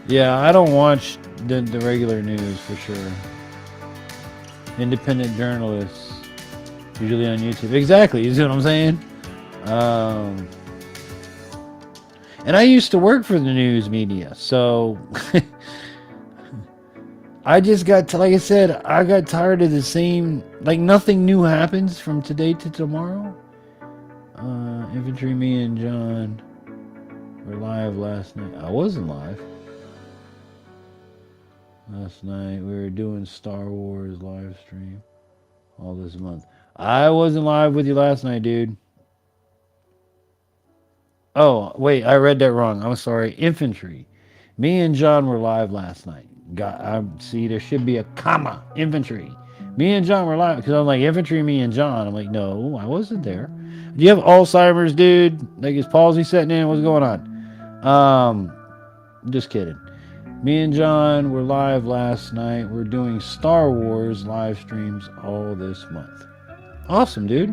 G: Yeah, I don't watch the regular news for sure. Independent journalists, usually on YouTube. Exactly, you see what I'm saying? And I used to work for the news media, so I just got to, like I said, I got tired of the same, like nothing new happens from today to tomorrow. Infantry, me and John were live last night. I wasn't live. Last night we were doing Star Wars live stream all this month. I wasn't live with you last night, dude. Oh, wait, I read that wrong. I'm sorry. Infantry. Me and John were live last night. See, there should be a comma. Infantry. Me and John were live because I'm like, infantry, me and John. I'm like, no, I wasn't there. Do you have Alzheimer's, dude? Like, is palsy setting in? What's going on? Just kidding. Me and John were live last night. We're doing Star Wars live streams all this month. Awesome, dude.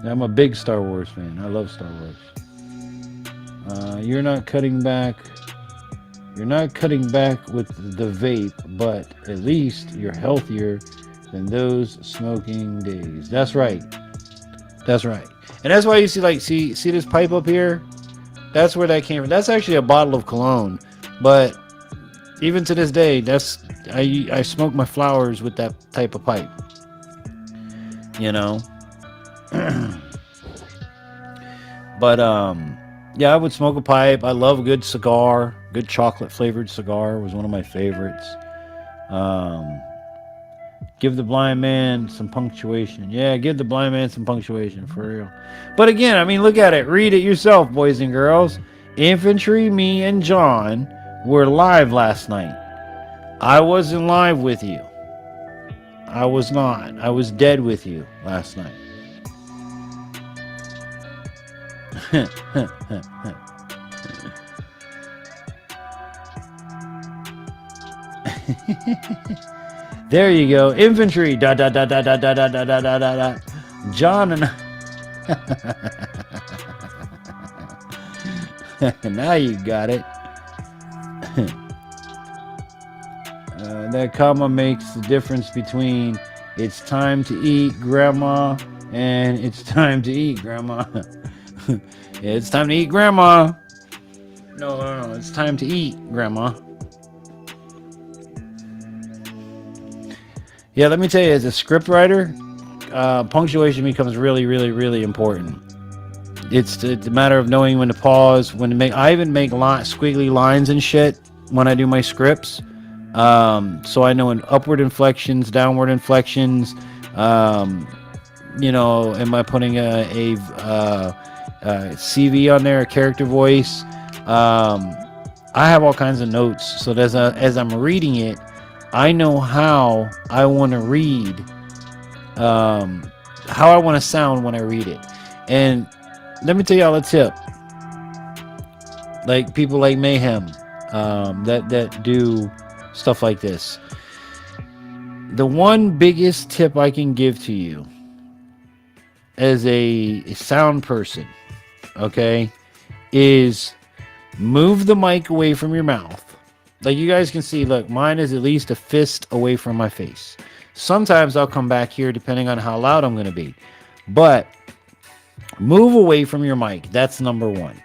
G: I'm a big Star Wars fan. I love Star Wars. You're not cutting back. You're not cutting back with the vape, but at least you're healthier than those smoking days. That's right. That's right. And that's why you see this pipe up here? That's where that came from. That's actually a bottle of cologne. But even to this day, I smoke my flowers with that type of pipe. You know? But yeah, I would smoke a pipe. I love a good cigar. Good chocolate flavored cigar was one of my favorites. Give the blind man some punctuation. Yeah, give the blind man some punctuation, for real. But again, I mean, look at it. Read it yourself, boys and girls. Infantry, me, and John were live last night. I wasn't live with you. I was not. I was dead with you last night. There you go. Infantry. Da da da da da da da da da da da. John and now you got it. That comma makes the difference between it's time to eat, Grandma, and it's time to eat, Grandma. It's time to eat, Grandma. No. It's time to eat, Grandma. Yeah, let me tell you, as a script writer, punctuation becomes really, really, really important. It's a matter of knowing when to pause, when to make. I even make squiggly lines and shit when I do my scripts. So I know in upward inflections, downward inflections. You know, am I putting a CV on there, a character voice? I have all kinds of notes, so as I'm reading it, I know how I want to read, how I want to sound when I read it. And let me tell y'all a tip. Like people like Mayhem, that do stuff like this. The one biggest tip I can give to you as a sound person, okay, is move the mic away from your mouth. Like you guys can see, look, mine is at least a fist away from my face. Sometimes I'll come back here depending on how loud I'm going to be. But move away from your mic. That's number one.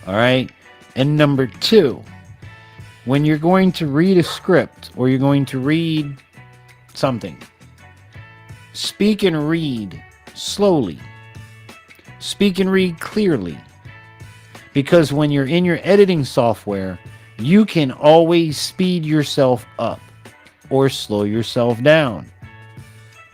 G: All right. And number two, when you're going to read a script or you're going to read something, speak and read slowly. Speak and read clearly. Because when you're in your editing software, you can always speed yourself up or slow yourself down.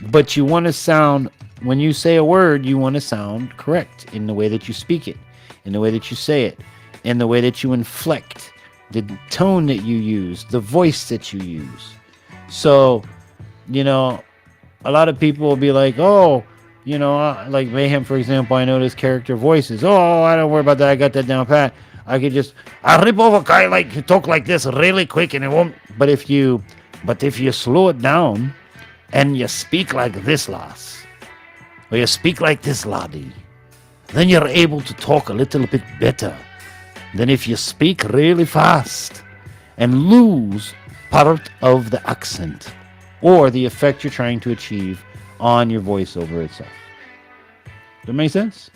G: But you want to sound, when you say a word, you want to sound correct in the way that you speak it, in the way that you say it, in the way that you inflect, the tone that you use, the voice that you use. So, you know, a lot of people will be like, oh, you know, like Mayhem, for example, I know this character voices. Oh, I don't worry about that. I got that down pat. I rip off a guy like talk like this really quick and it won't. But if you slow it down and you speak like this, lass, or you speak like this, laddie, then you're able to talk a little bit better than if you speak really fast and lose part of the accent or the effect you're trying to achieve on your voiceover itself. Does that make sense?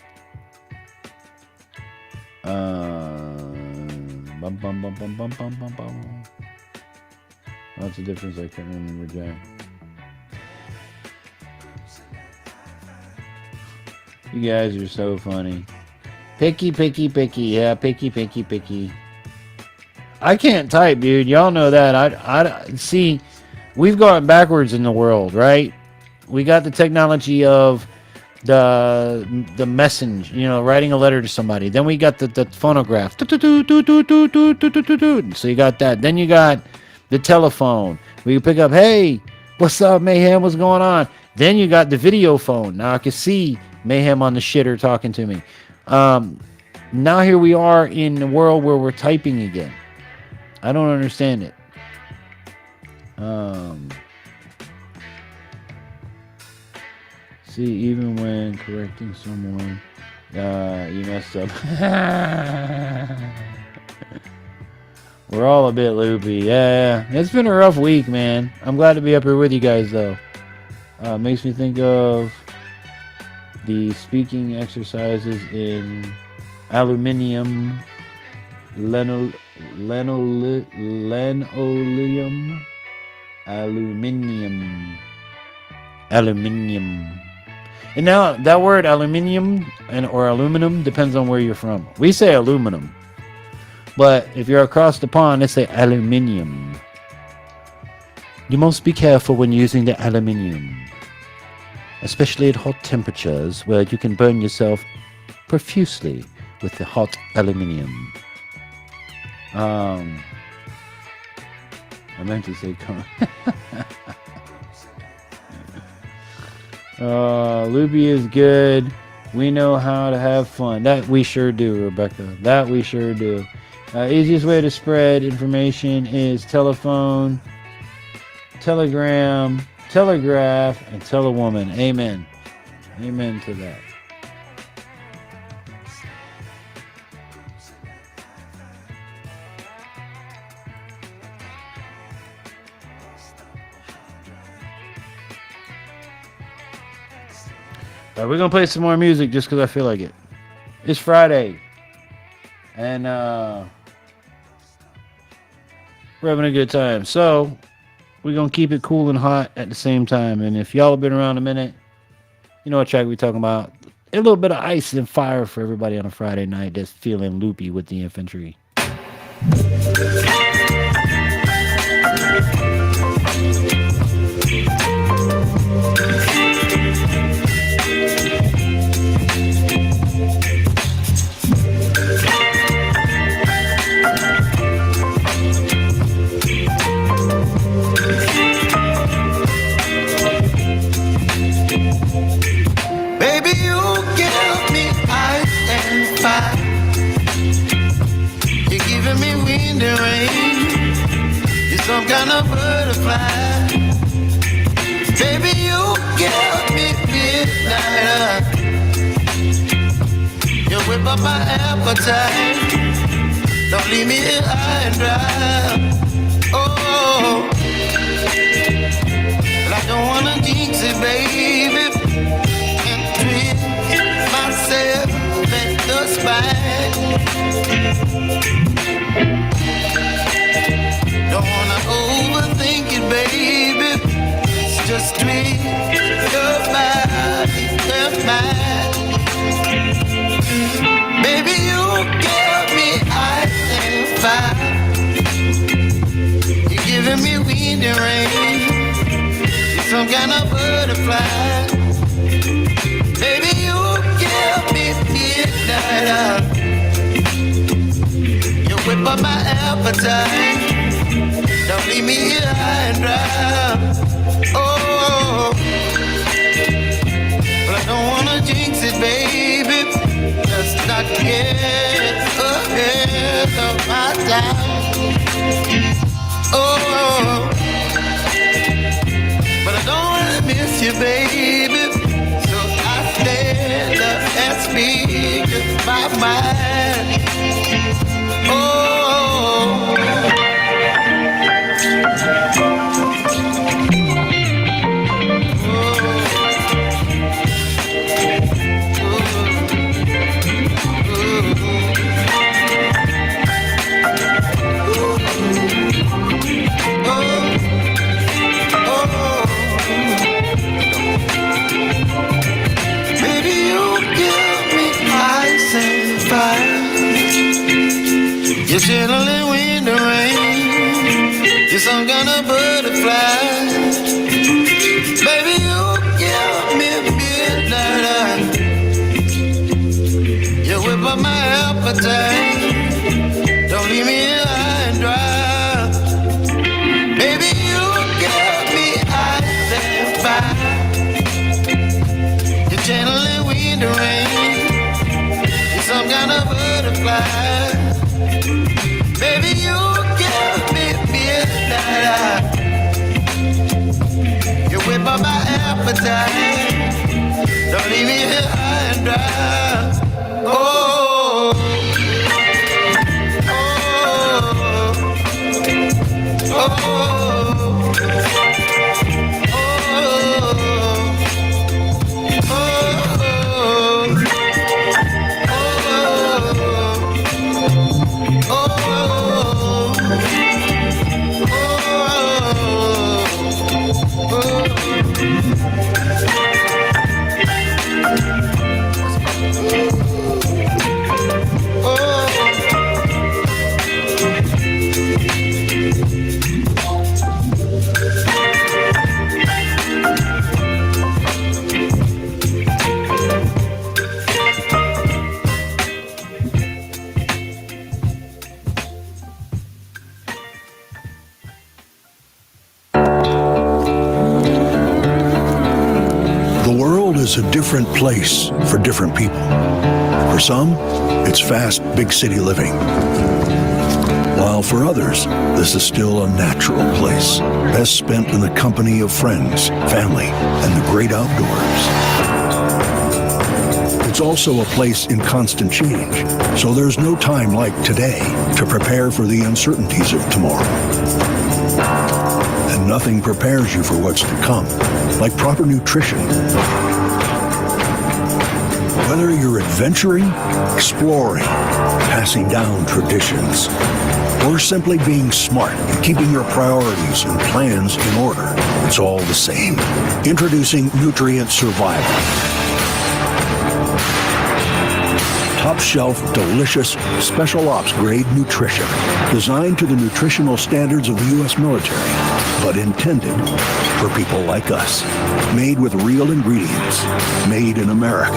G: What's the difference? I can't remember, Jack. You guys are so funny. Picky. Yeah, picky. I can't type, dude. Y'all know that. I see. We've gone backwards in the world, right? We got the technology of the message, you know, writing a letter to somebody. Then we got the phonograph. So you got that. Then you got the telephone. We pick up, hey, what's up, Mayhem? What's going on? Then you got the video phone. Now I can see Mayhem on the shitter talking to me. Now here we are in the world where we're typing again. I don't understand it. See, even when correcting someone, you messed up. We're all a bit loopy. Yeah, it's been a rough week, man. I'm glad to be up here with you guys, though. Makes me think of the speaking exercises in aluminium, linoleum, aluminium. And now that word aluminium or aluminum depends on where you're from. We say aluminum, but if you're across the pond, they say aluminium. You must be careful when using the aluminium, especially at hot temperatures where you can burn yourself profusely with the hot aluminium. I meant to say Loopy is good. We know how to have fun. That we sure do, Rebecca. That we sure do. Easiest way to spread information is telephone, telegram, telegraph, and tell a woman. Amen. Amen to that. We're gonna play some more music just because I feel like it. It's Friday, and we're having a good time. So we're gonna keep it cool and hot at the same time. And if y'all have been around a minute, you know what track we're talking about. A little bit of ice and fire for everybody on a Friday night that's feeling loopy with the infantry.
H: Some kind of butterfly. Baby, you give me midnight. whip up my appetite. Don't leave me here high and dry. Oh, but I don't wanna jinx it, baby, and twist myself at the spine. Don't wanna overthink it, baby. It's just twist your body, your mind. Baby, you give me ice and fire. You're giving me wind and rain. You're some kind of butterfly. Baby, you give me midnight. You whip up my appetite. Don't leave me here high and dry. Oh, but I don't wanna jinx it, baby. Let's not get ahead of my time. Oh, but I don't wanna miss you, baby. So I stand up and speak my mind. Oh. You're chilling in the rain. You're some kind of butterfly. Baby, you give me midnight. You whip up my appetite. Don't leave me high and dry. Baby, you give me ice and fire. You're channeling wind and rain. You're some kind of butterfly. Baby, you give me midnight. You whip up my appetite. Don't leave me here high and dry. Oh, oh, oh,
A: is a different place for different people. For some, it's fast, big city living. While for others, this is still a natural place, best spent in the company of friends, family, and the great outdoors. It's also a place in constant change, so there's no time like today to prepare for the uncertainties of tomorrow. And nothing prepares you for what's to come, like proper nutrition. Whether you're adventuring, exploring, passing down traditions, or simply being smart and keeping your priorities and plans in order, it's all the same. Introducing Nutrient Survival. Top-shelf, delicious, special ops grade nutrition, designed to the nutritional standards of the U.S. military, but intended for people like us. Made with real ingredients, made in America,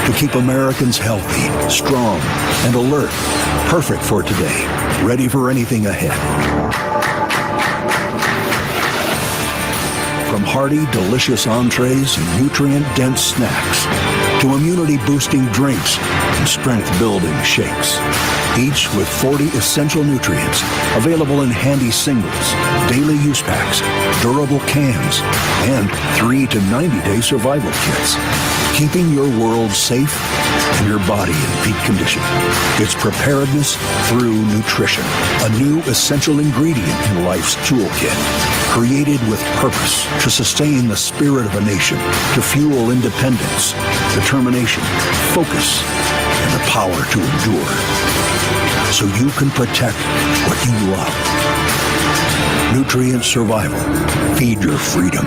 A: to keep Americans healthy, strong, and alert. Perfect for today, ready for anything ahead. From hearty, delicious entrees and nutrient-dense snacks, to immunity-boosting drinks and strength-building shakes. Each with 40 essential nutrients available in handy singles, daily use packs, durable cans, and 3 to 90-day survival kits. Keeping your world safe and your body in peak condition. It's preparedness through nutrition, a new essential ingredient in life's toolkit. Created with purpose to sustain the spirit of a nation, to fuel independence, determination, focus, and the power to endure. So you can protect what you love. Nutrient Survival. Feed your freedom.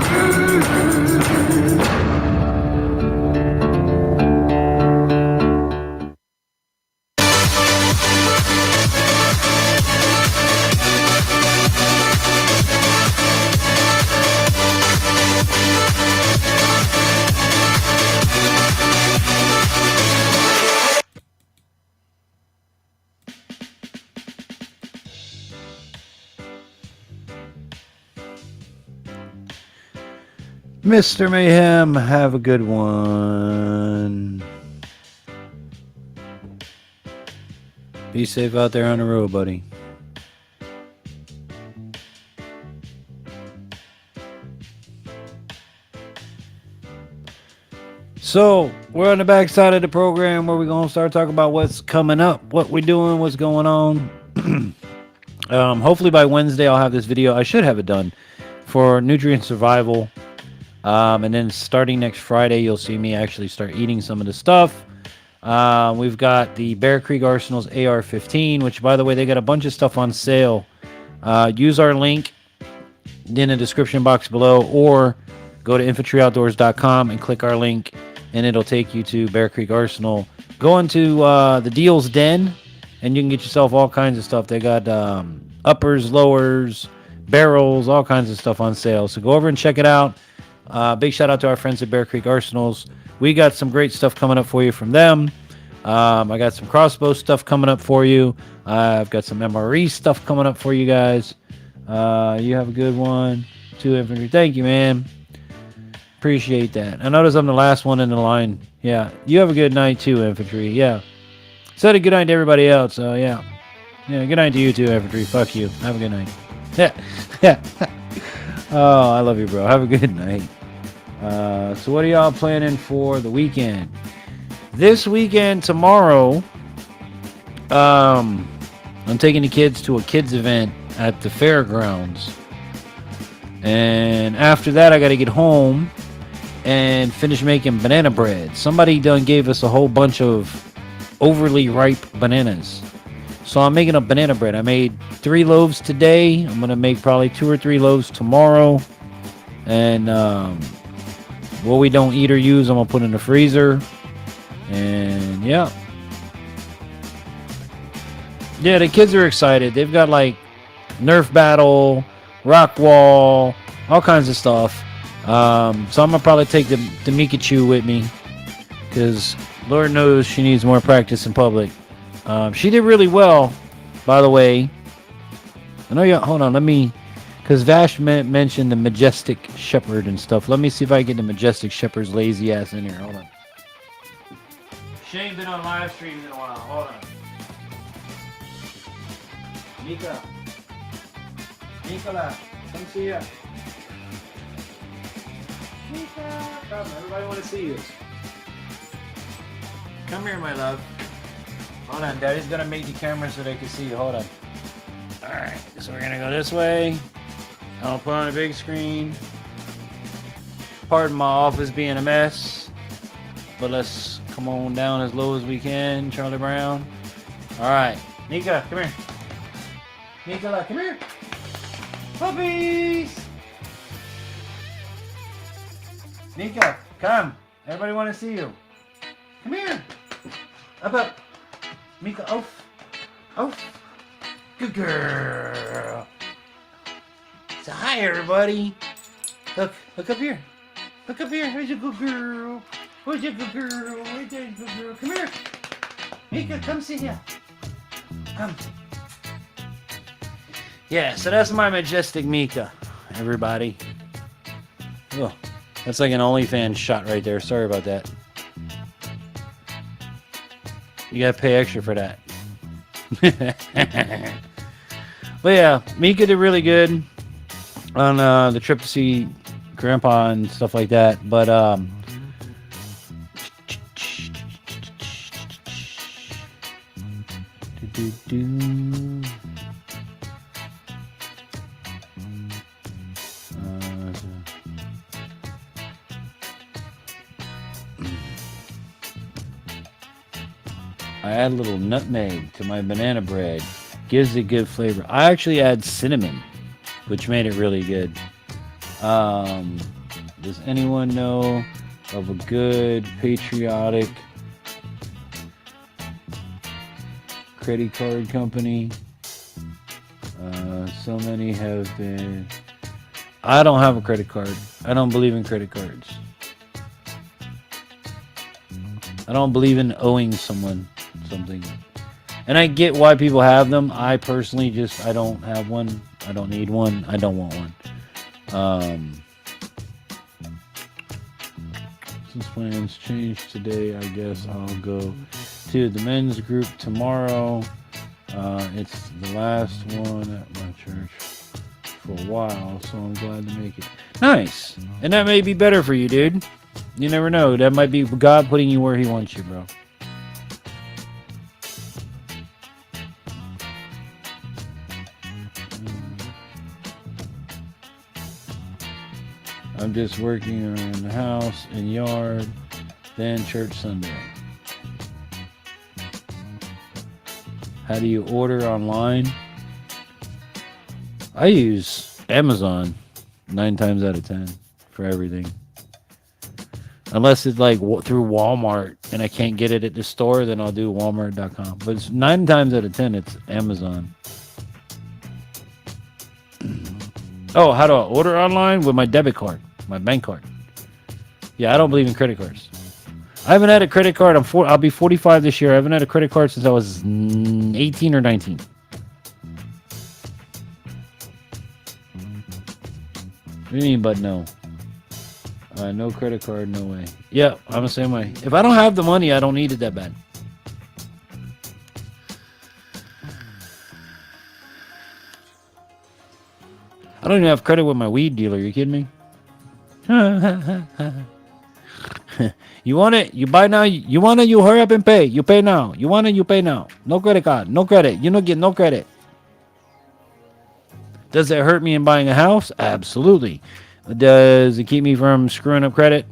G: Mr. Mayhem, have a good one. Be safe out there on the road, buddy. So, we're on the back side of the program where we're going to start talking about what's coming up, what we're doing, what's going on. Hopefully by Wednesday I'll have this video. I should have it done for nutrient survival. And then starting next Friday, you'll see me actually start eating some of the stuff. We've got the Bear Creek Arsenal's AR-15, which, by the way, they got a bunch of stuff on sale. Use our link in the description box below, or go to infantryoutdoors.com and click our link, and it'll take you to Bear Creek Arsenal. Go into the Deals Den, and you can get yourself all kinds of stuff. They got uppers, lowers, barrels, all kinds of stuff on sale. So go over and check it out. Big shout out to our friends at Bear Creek Arsenals. We got some great stuff coming up for you from them. I got some crossbow stuff coming up for you. I've got some MRE stuff coming up for you guys. You have a good one. 2 Infantry. Thank you, man. Appreciate that. I notice I'm the last one in the line. Yeah. You have a good night too, Infantry. Yeah. Said a good night to everybody else. So yeah. Yeah. Good night to you too, Infantry. Fuck you. Have a good night. Yeah. Yeah. Oh, I love you, bro. Have a good night. So what are y'all planning for the weekend? This weekend, tomorrow, I'm taking the kids to a kids event at the fairgrounds. And after that, I got to get home and finish making banana bread. Somebody done gave us a whole bunch of overly ripe bananas. So I'm making a banana bread. I made 3 loaves today. I'm going to make probably 2 or 3 loaves tomorrow. And what we don't eat or use, I'm going to put in the freezer. And yeah. Yeah, the kids are excited. They've got like Nerf Battle, Rock Wall, all kinds of stuff. So I'm going to probably take the Mikachu with me, because Lord knows she needs more practice in public. She did really well, by the way. I know you. Hold on, let me, because Vash mentioned the Majestic Shepherd and stuff. Let me see if I can get the Majestic Shepherd's lazy ass in here. Hold on. She ain't been on live streams in a while. Hold on. Mika. Nicola, come see ya. Mika, come. Everybody want to see you. Come here, my love. Hold on, Daddy's gonna make the camera so they can see you. Hold on. Alright, so we're gonna go this way. I'll put on a big screen. Pardon my office being a mess, but let's come on down as low as we can, Charlie Brown. Alright, Nika, come here. Nicola, come here. Puppies! Nika, come. Everybody want to see you. Come here. Up. Mika, off. Off. Good girl. So hi, everybody. Look up here. Look up here. Where's your good girl? Where's your good girl? Where's your good girl? Come here. Mika, come sit here. Come. Yeah, so that's my Majestic Mika, everybody. Oh, that's like an OnlyFans shot right there. Sorry about that. You gotta pay extra for that. But yeah, Mika did really good on the trip to see Grandpa and stuff like that. But I add a little nutmeg to my banana bread. Gives it good flavor. I actually add cinnamon, which made it really good. Does anyone know of a good patriotic credit card company? So many have been. I don't have a credit card. I don't believe in credit cards. I don't believe in owing someone something. And I get why people have them. I personally I don't have one. I don't need one. I don't want one. Since plans changed today, I guess I'll go to the men's group tomorrow. It's the last one at my church for a while, so I'm glad to make it. Nice. And that may be better for you, dude. You never know. That might be God putting you where he wants you, bro. I'm just working around the house and yard, then church Sunday. How do you order online? I use Amazon 9 times out of 10 for everything. Unless it's like through Walmart and I can't get it at the store, then I'll do Walmart.com. But it's 9 times out of 10, it's Amazon. Oh, how do I order online? With my debit card, my bank card. Yeah, I don't believe in credit cards. I haven't had a credit card. I'll be 45 this year. I haven't had a credit card since I was 18 or 19. What do you mean, but no? No credit card, no way. Yeah, I'm the same way. If I don't have the money, I don't need it that bad. I don't even have credit with my weed dealer. You kidding me? You want it? You buy now. You want it? You hurry up and pay. You pay now. You want it? You pay now. No credit card. No credit. You don't get no credit. Does it hurt me in buying a house? Absolutely. Does it keep me from screwing up credit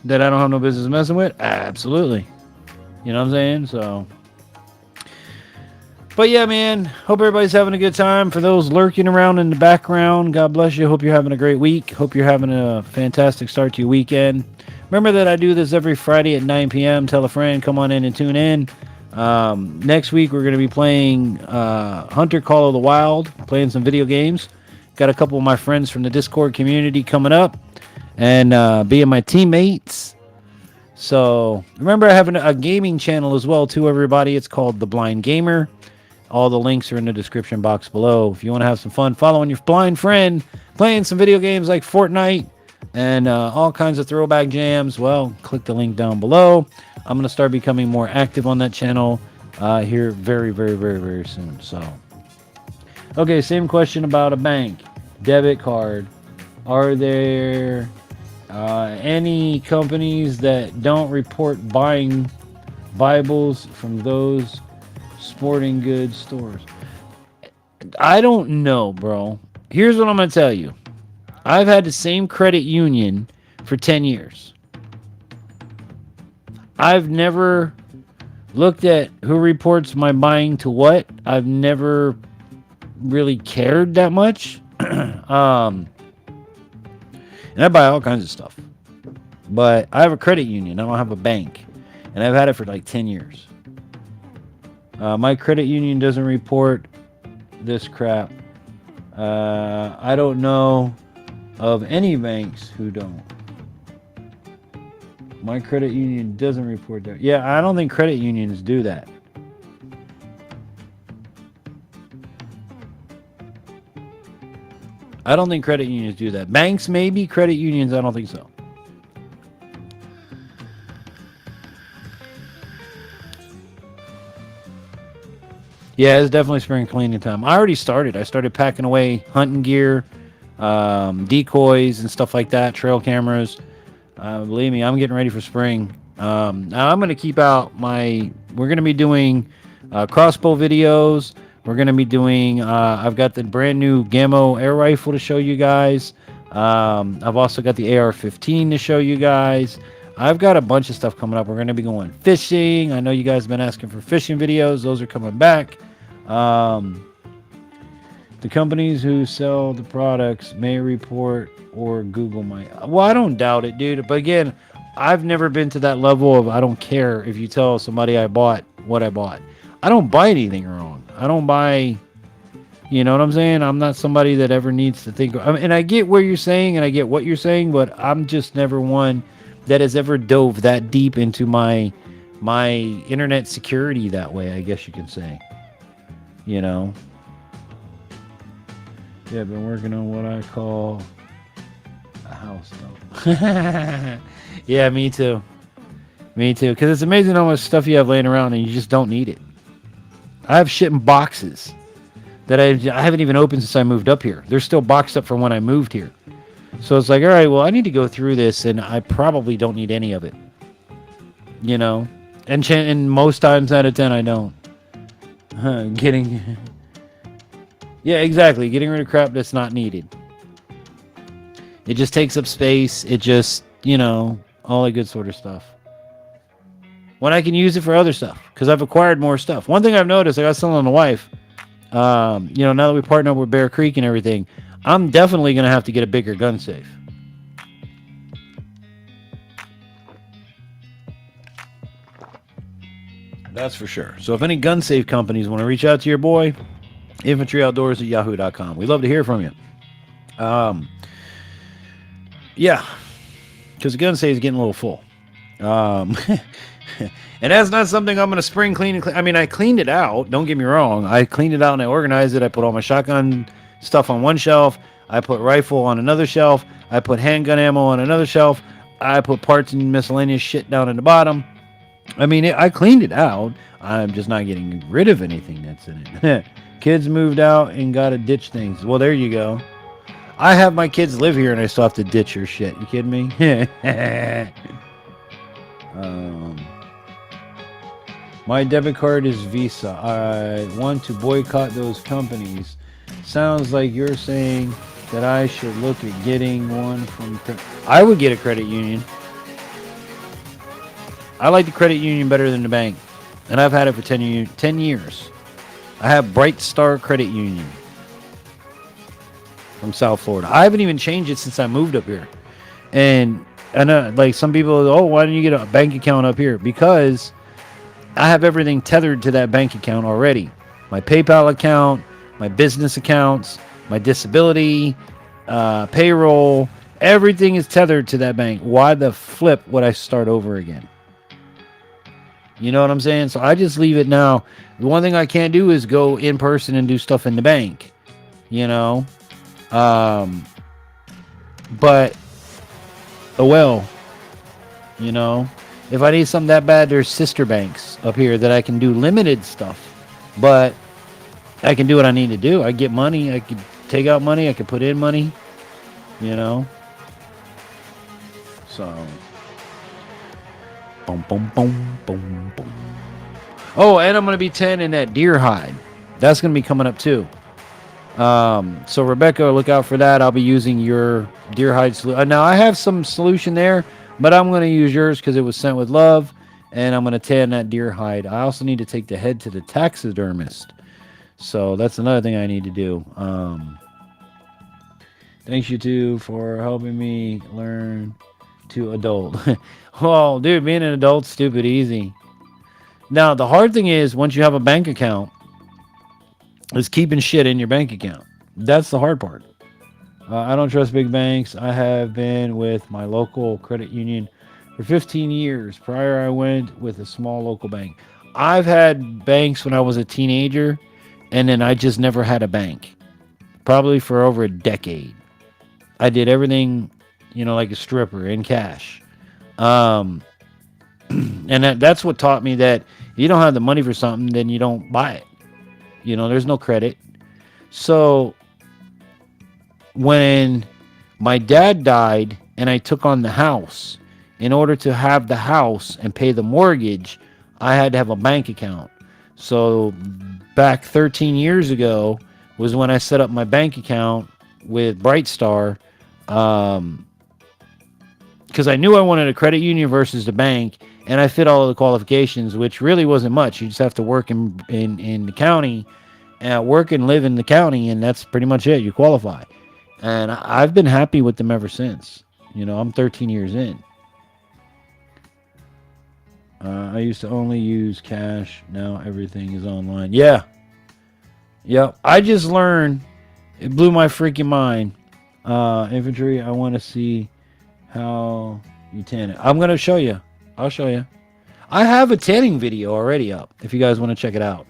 G: that I don't have no business messing with? Absolutely. You know what I'm saying? So, but yeah, man, hope everybody's having a good time. For those lurking around in the background, God bless you. Hope you're having a great week. Hope you're having a fantastic start to your weekend. Remember that I do this every Friday at 9 p.m. Tell a friend, come on in and tune in. Next week, we're going to be playing Hunter Call of the Wild, playing some video games. Got a couple of my friends from the Discord community coming up and being my teammates. So remember, I have a gaming channel as well, too, everybody. It's called The Blind Gamer. All the links are in the description box below. If you want to have some fun following your blind friend, playing some video games like Fortnite and all kinds of throwback jams, well, click the link down below. I'm going to start becoming more active on that channel here very, very, very, very soon. So, okay, same question about a bank. Debit card. Are there any companies that don't report buying Bibles from those sporting goods stores? I don't know, bro. Here's what I'm going to tell you. I've had the same credit union for 10 years. I've never looked at who reports my buying to what. I've never really cared that much. And I buy all kinds of stuff. But I have a credit union. I don't have a bank. And I've had it for like 10 years. My credit union doesn't report this crap. I don't know of any banks who don't. My credit union doesn't report that. Yeah, I don't think credit unions do that. I don't think credit unions do that. Banks maybe, credit unions I don't think so. Yeah, it's definitely spring cleaning time. I already started. I started packing away hunting gear, decoys and stuff like that, trail cameras. Believe me, I'm getting ready for spring. Now I'm going to keep out we're going to be doing crossbow videos. We're going to be doing, I've got the brand new Gammo air rifle to show you guys. I've also got the AR-15 to show you guys. I've got a bunch of stuff coming up. We're going to be going fishing. I know you guys have been asking for fishing videos. Those are coming back. The companies who sell the products may report or Google my... Well, I don't doubt it, dude. But again, I've never been to that level of I don't care if you tell somebody I bought what I bought. I don't buy anything wrong. I don't buy... You know what I'm saying? I'm not somebody that ever needs to think... and I get where you're saying and I get what you're saying, but I'm just never one that has ever dove that deep into my internet security that way, I guess you can say. You know? Yeah, I've been working on what I call a house, though. Yeah, me too. Me too. Because it's amazing how much stuff you have laying around and you just don't need it. I have shit in boxes that I haven't even opened since I moved up here. They're still boxed up from when I moved here. So it's like, all right, well, I need to go through this, and I probably don't need any of it. You know? And most times out of 10, I don't. Yeah, exactly. Getting rid of crap that's not needed. It just takes up space. It just, all that good sort of stuff. When I can use it for other stuff, because I've acquired more stuff. One thing I've noticed, I got selling the wife, now that we partner up with Bear Creek and everything, I'm definitely going to have to get a bigger gun safe. That's for sure. So if any gun safe companies want to reach out to your boy, Infantry Outdoors at yahoo.com. We'd love to hear from you. Yeah, because the gun safe is getting a little full. And that's not something I'm going to spring clean. I mean, I cleaned it out. Don't get me wrong. I cleaned it out and I organized it. I put all my shotgun stuff on one shelf. I put rifle on another shelf. I put handgun ammo on another shelf. I put parts and miscellaneous shit down in the bottom. I mean, I cleaned it out. I'm just not getting rid of anything that's in it. Kids moved out and got to ditch things. Well, there you go. I have my kids live here and I still have to ditch your shit. You kidding me? My debit card is Visa. I want to boycott those companies. Sounds like you're saying that I should look at getting one from... I would get a credit union. I like the credit union better than the bank. And I've had it for 10 years. I have Bright Star Credit Union from South Florida. I haven't even changed it since I moved up here. And I know, like, some people, why don't you get a bank account up here? Because I have everything tethered to that bank account already. My PayPal account, my business accounts, my disability, payroll, everything is tethered to that bank. Why the flip would I start over again? You know what I'm saying? So I just leave it now. The one thing I can't do is go in person and do stuff in the bank. But, if I need something that bad, there's sister banks up here that I can do limited stuff. But I can do what I need to do. I get money. I could take out money. I could put in money. So. Boom, boom, boom, boom, boom. Oh, and I'm going to be 10 in that deer hide. That's going to be coming up too. So Rebecca, look out for that. I'll be using your deer hide solution. Now I have some solution there, but I'm going to use yours because it was sent with love, and I'm going to tan that deer hide. I also need to take the head to the taxidermist. So that's another thing I need to do. Thanks you two for helping me learn to adult. Well, dude, being an adult's stupid easy. Now, the hard thing is, once you have a bank account, is keeping shit in your bank account. That's the hard part. I don't trust big banks. I have been with my local credit union for 15 years. Prior, I went with a small local bank. I've had banks when I was a teenager, and then I just never had a bank. Probably for over a decade. I did everything, like a stripper in cash. And that's what taught me that if you don't have the money for something, then you don't buy it. You know, there's no credit. So when my dad died and I took on the house, in order to have the house and pay the mortgage, I had to have a bank account. So back 13 years ago was when I set up my bank account with Brightstar, because I knew I wanted a credit union versus the bank, and I fit all of the qualifications, which really wasn't much. You just have to work in the county, work and live in the county, and that's pretty much it. You qualify. And I've been happy with them ever since. You know, I'm 13 years in. I used to only use cash. Now everything is online. Yeah. Yep. I just learned. It blew my freaking mind. Infantry, I want to see how you tan it. I'm going to show you. I'll show you. I have a tanning video already up if you guys want to check it out.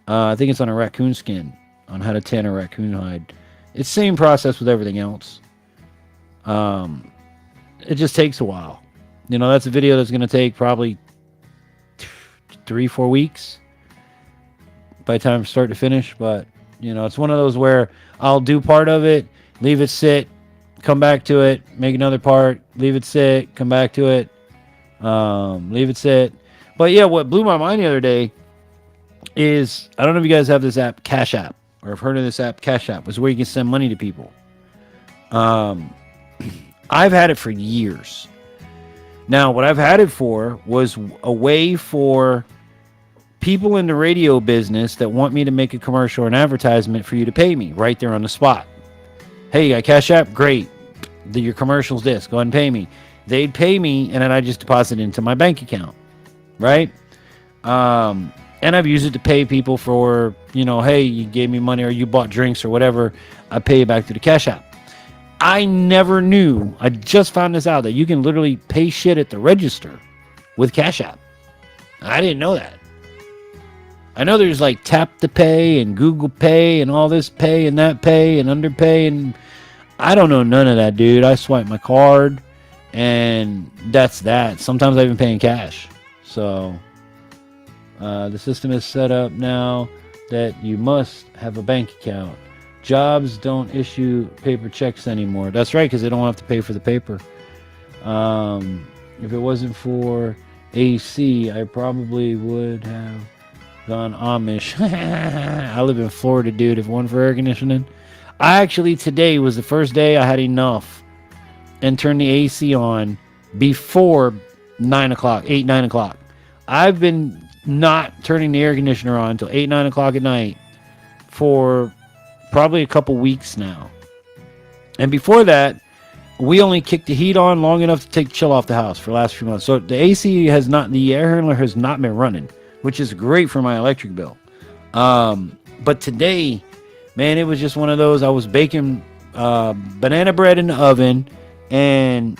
G: I think it's on a raccoon skin, on how to tan a raccoon hide. It's the same process with everything else. It just takes a while. You know, that's a video that's going to take probably 3-4 weeks by the time start to finish. But, you know, it's one of those where I'll do part of it, leave it sit, come back to it, make another part, leave it sit, come back to it, leave it sit. But yeah, what blew my mind the other day is, I don't know if you guys have this app, Cash App, or have heard of this app, Cash App. It's where you can send money to people. I've had it for years. Now, what I've had it for was a way for people in the radio business that want me to make a commercial or an advertisement for you to pay me right there on the spot. Hey, you got Cash App? Great. Your commercial's this. Go ahead and pay me. They'd pay me, and then I just deposit it into my bank account. Right? And I've used it to pay people for, you know, hey, you gave me money or you bought drinks or whatever. I pay you back through the Cash App. I never knew. I just found this out that you can literally pay shit at the register with Cash App. I didn't know that. I know there's like Tap to Pay and Google Pay and all this pay and that pay and underpay, and I don't know none of that, dude. I swipe my card and that's that. Sometimes I even pay in cash. So the system is set up now that you must have a bank account. Jobs don't issue paper checks anymore. That's right, because they don't have to pay for the paper. If it wasn't for AC, I probably would have gone Amish. I live in Florida, dude. If it wasn't for air conditioning. Today was the first day I had enough and turned the AC on before 9 o'clock, 8, 9 o'clock. I've been not turning the air conditioner on until 8, 9 o'clock at night for probably a couple weeks now. And before that, we only kicked the heat on long enough to take chill off the house for the last few months. So the AC has not, the air handler has not been running, which is great for my electric bill. But today, man, it was just one of those. I was baking banana bread in the oven, and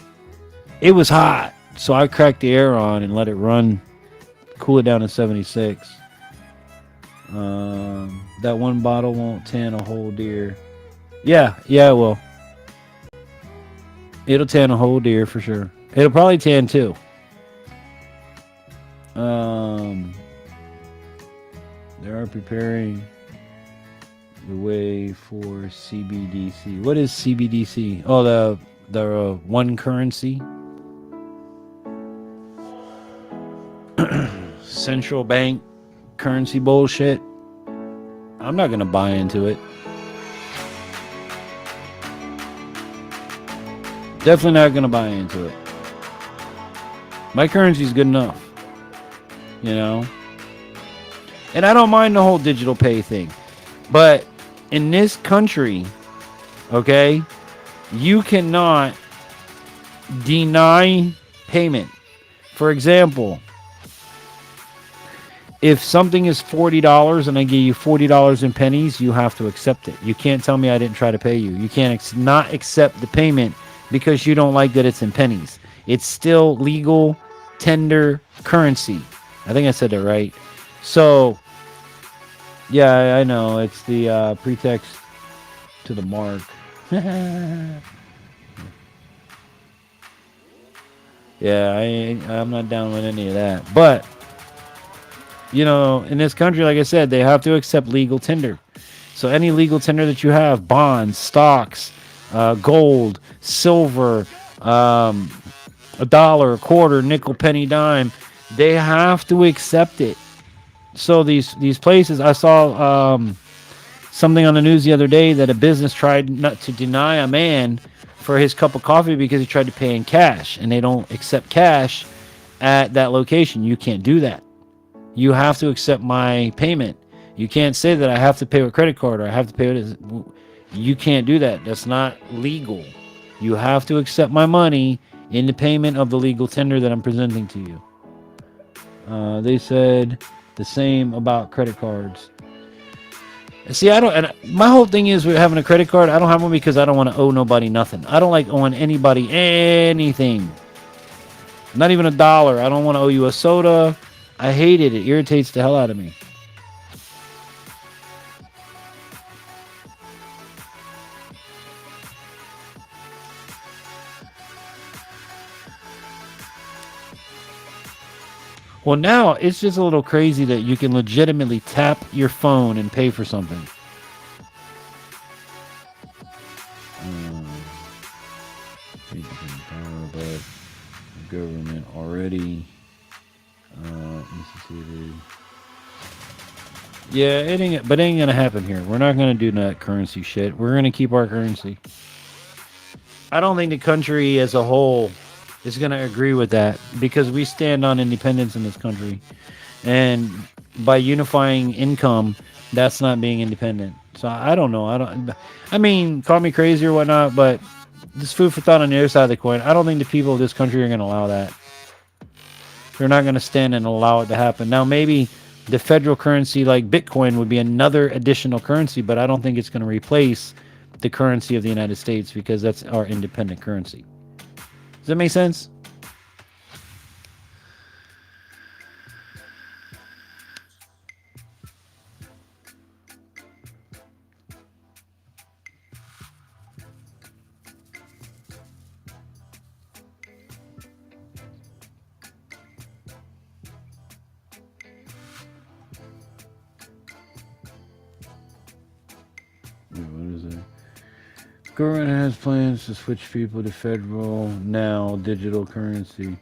G: it was hot. So I cracked the air on and let it run, cool it down to 76. That one bottle won't tan a whole deer. Yeah, it will. It'll tan a whole deer for sure. It'll probably tan two. They are preparing the way for CBDC. What is CBDC? Oh, the one currency. Central bank currency bullshit. I'm not gonna buy into it. Definitely not gonna buy into it. My currency's good enough, you know. And I don't mind the whole digital pay thing, but in this country, okay, you cannot deny payment. For example, if something is $40 and I give you $40 in pennies, you have to accept it. You can't tell me I didn't try to pay you. You can't not accept the payment because you don't like that it's in pennies. It's still legal tender currency. I think I said that right. So, yeah, I know. It's the pretext to the mark. Yeah, I'm not down with any of that. But You know, in this country, like I said, they have to accept legal tender. So any legal tender that you have, bonds, stocks, gold, silver, a dollar, a quarter, nickel, penny, dime, they have to accept it. So these places, I saw something on the news the other day that a business tried not to deny a man for his cup of coffee because he tried to pay in cash, and they don't accept cash at that location. You can't do that. You have to accept my payment. You can't say that I have to pay with credit card or I have to pay with this. You can't do that. That's not legal. You have to accept my money in the payment of the legal tender that I'm presenting to you. They said the same about credit cards. See, I don't. And my whole thing is with having a credit card. I don't have one because I don't want to owe nobody nothing. I don't like owing anybody anything. Not even $1. I don't want to owe you a soda. I hate it. It irritates the hell out of me. Well, now it's just a little crazy that you can legitimately tap your phone and pay for something. But the government already instituted. Yeah, it ain't gonna happen here. We're not gonna do that currency shit. We're gonna keep our currency. I don't think the country as a whole is going to agree with that because we stand on independence in this country, and by unifying income, that's not being independent. So I don't know. I mean, call me crazy or whatnot, but this food for thought on the other side of the coin. I don't think the people of this country are going to allow that. They're not going to stand and allow it to happen. Now, maybe the federal currency like Bitcoin would be another additional currency, but I don't think it's going to replace the currency of the United States because that's our independent currency. Does that make sense? What is it? Government has plans to switch people to federal now digital currency.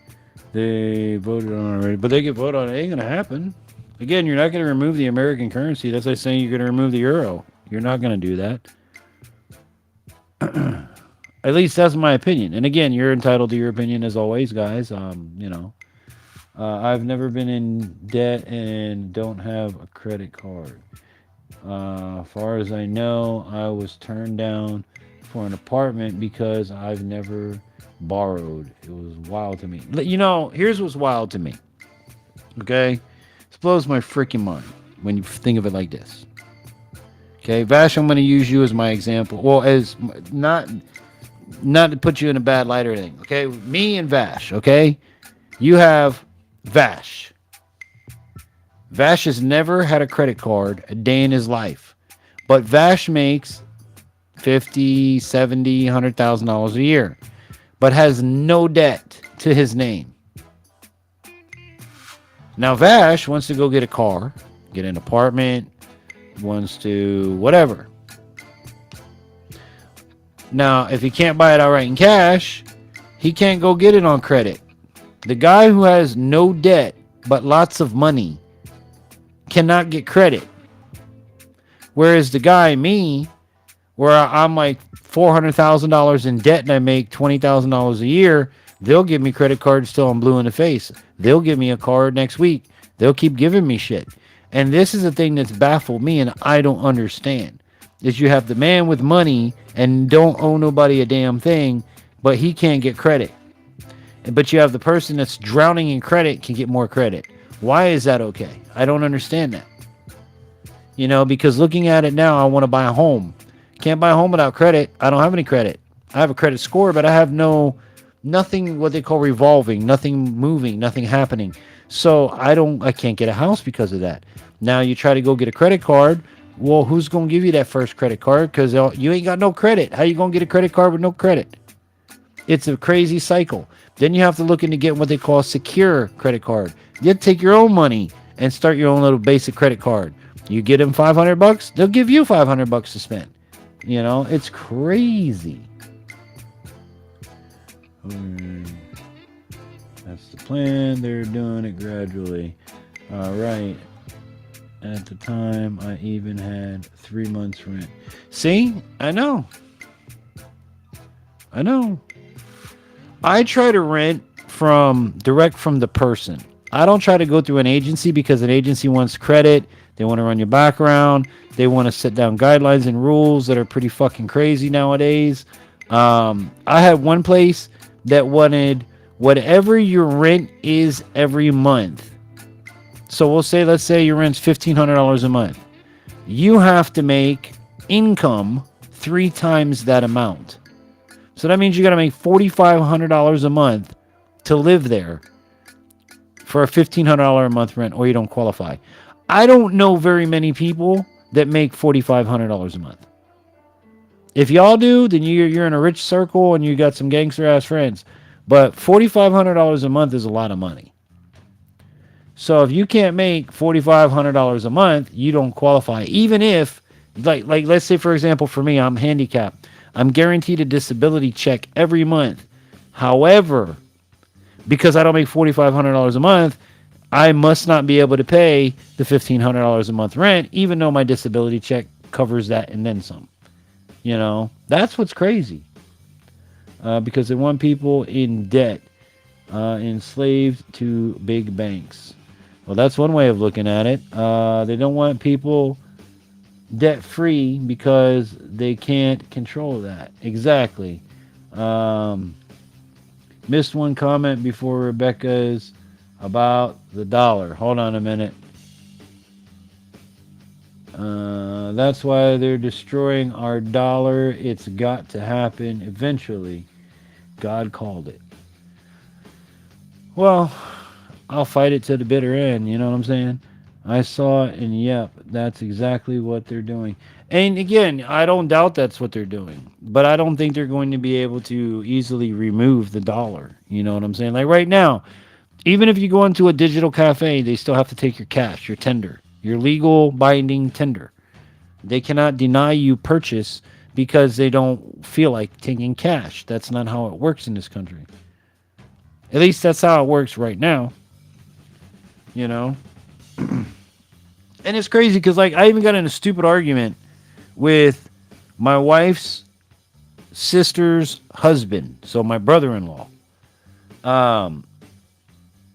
G: They voted on it already, but they can vote on it. It ain't gonna happen. Again, you're not gonna remove the American currency. That's like saying you're gonna remove the euro. You're not gonna do that. At least that's my opinion. And again, you're entitled to your opinion as always, guys. I've never been in debt and don't have a credit card. Far as I know, I was turned down for an apartment because I've never borrowed. It was wild to me. You know, here's what's wild to me. Okay? This blows my freaking mind when you think of it like this. Okay, Vash, I'm going to use you as my example. Well, as not to put you in a bad light or anything. Okay? Me and Vash, okay? You have Vash. Vash has never had a credit card a day in his life. But Vash makes $50,000, $70,000, $100,000 a year, but has no debt to his name. Now Vash wants to go get a car, get an apartment, wants to whatever. Now, if he can't buy it outright in cash, he can't go get it on credit. The guy who has no debt but lots of money cannot get credit. Whereas the guy, me, where I'm like $400,000 in debt and I make $20,000 a year, they'll give me credit cards till I'm blue in the face. They'll give me a card next week. They'll keep giving me shit. And this is the thing that's baffled me and I don't understand. Is you have the man with money and don't owe nobody a damn thing, but he can't get credit. But you have the person that's drowning in credit can get more credit. Why is that okay? I don't understand that. You know, because looking at it now, I want to buy a home. Can't buy a home without credit. I don't have any credit. I have a credit score, but I have nothing what they call revolving, nothing moving, nothing happening. So I can't get a house because of that. Now you try to go get a credit card. Well, who's going to give you that first credit card? Because you ain't got no credit. How you going to get a credit card with no credit? It's a crazy cycle. Then you have to look into getting what they call a secure credit card. You have to take your own money and start your own little basic credit card. You get them $500, they'll give you $500 to spend. You know, it's crazy. That's the plan. They're doing it gradually. All right. At the time, I even had 3 months rent. See? I know. I try to rent direct from the person. I don't try to go through an agency because an agency wants credit. They want to run your background. They want to set down guidelines and rules that are pretty fucking crazy nowadays. I had one place that wanted whatever your rent is every month. So let's say your rent's $1,500 a month. You have to make income 3 times that amount. So that means you got to make $4,500 a month to live there for a $1,500 a month rent, or you don't qualify. I don't know very many people that make $4,500 a month. If y'all do, then you're in a rich circle and you got some gangster ass friends. But $4,500 a month is a lot of money. So if you can't make $4,500 a month, you don't qualify. Even if, like let's say for example, for me, I'm handicapped. I'm guaranteed a disability check every month. However, because I don't make $4,500 a month, I must not be able to pay the $1,500 a month rent, even though my disability check covers that and then some. You know, that's what's crazy. Because they want people in debt, enslaved to big banks. Well, that's one way of looking at it. They don't want people debt-free because they can't control that. Exactly. Missed one comment before Rebecca's about the dollar. Hold on a minute. That's why they're destroying our dollar. It's got to happen eventually. God called it. Well, I'll fight it to the bitter end. You know what I'm saying? I saw it, and yep, that's exactly what they're doing. And again, I don't doubt that's what they're doing, but I don't think they're going to be able to easily remove the dollar. You know what I'm saying? Like right now, even if you go into a digital cafe, they still have to take your cash, your tender, your legal binding tender. They cannot deny you purchase because they don't feel like taking cash. That's not how it works in this country. At least that's how it works right now. You know? And it's crazy because, like, I even got in a stupid argument with my wife's sister's husband. So my brother-in-law. And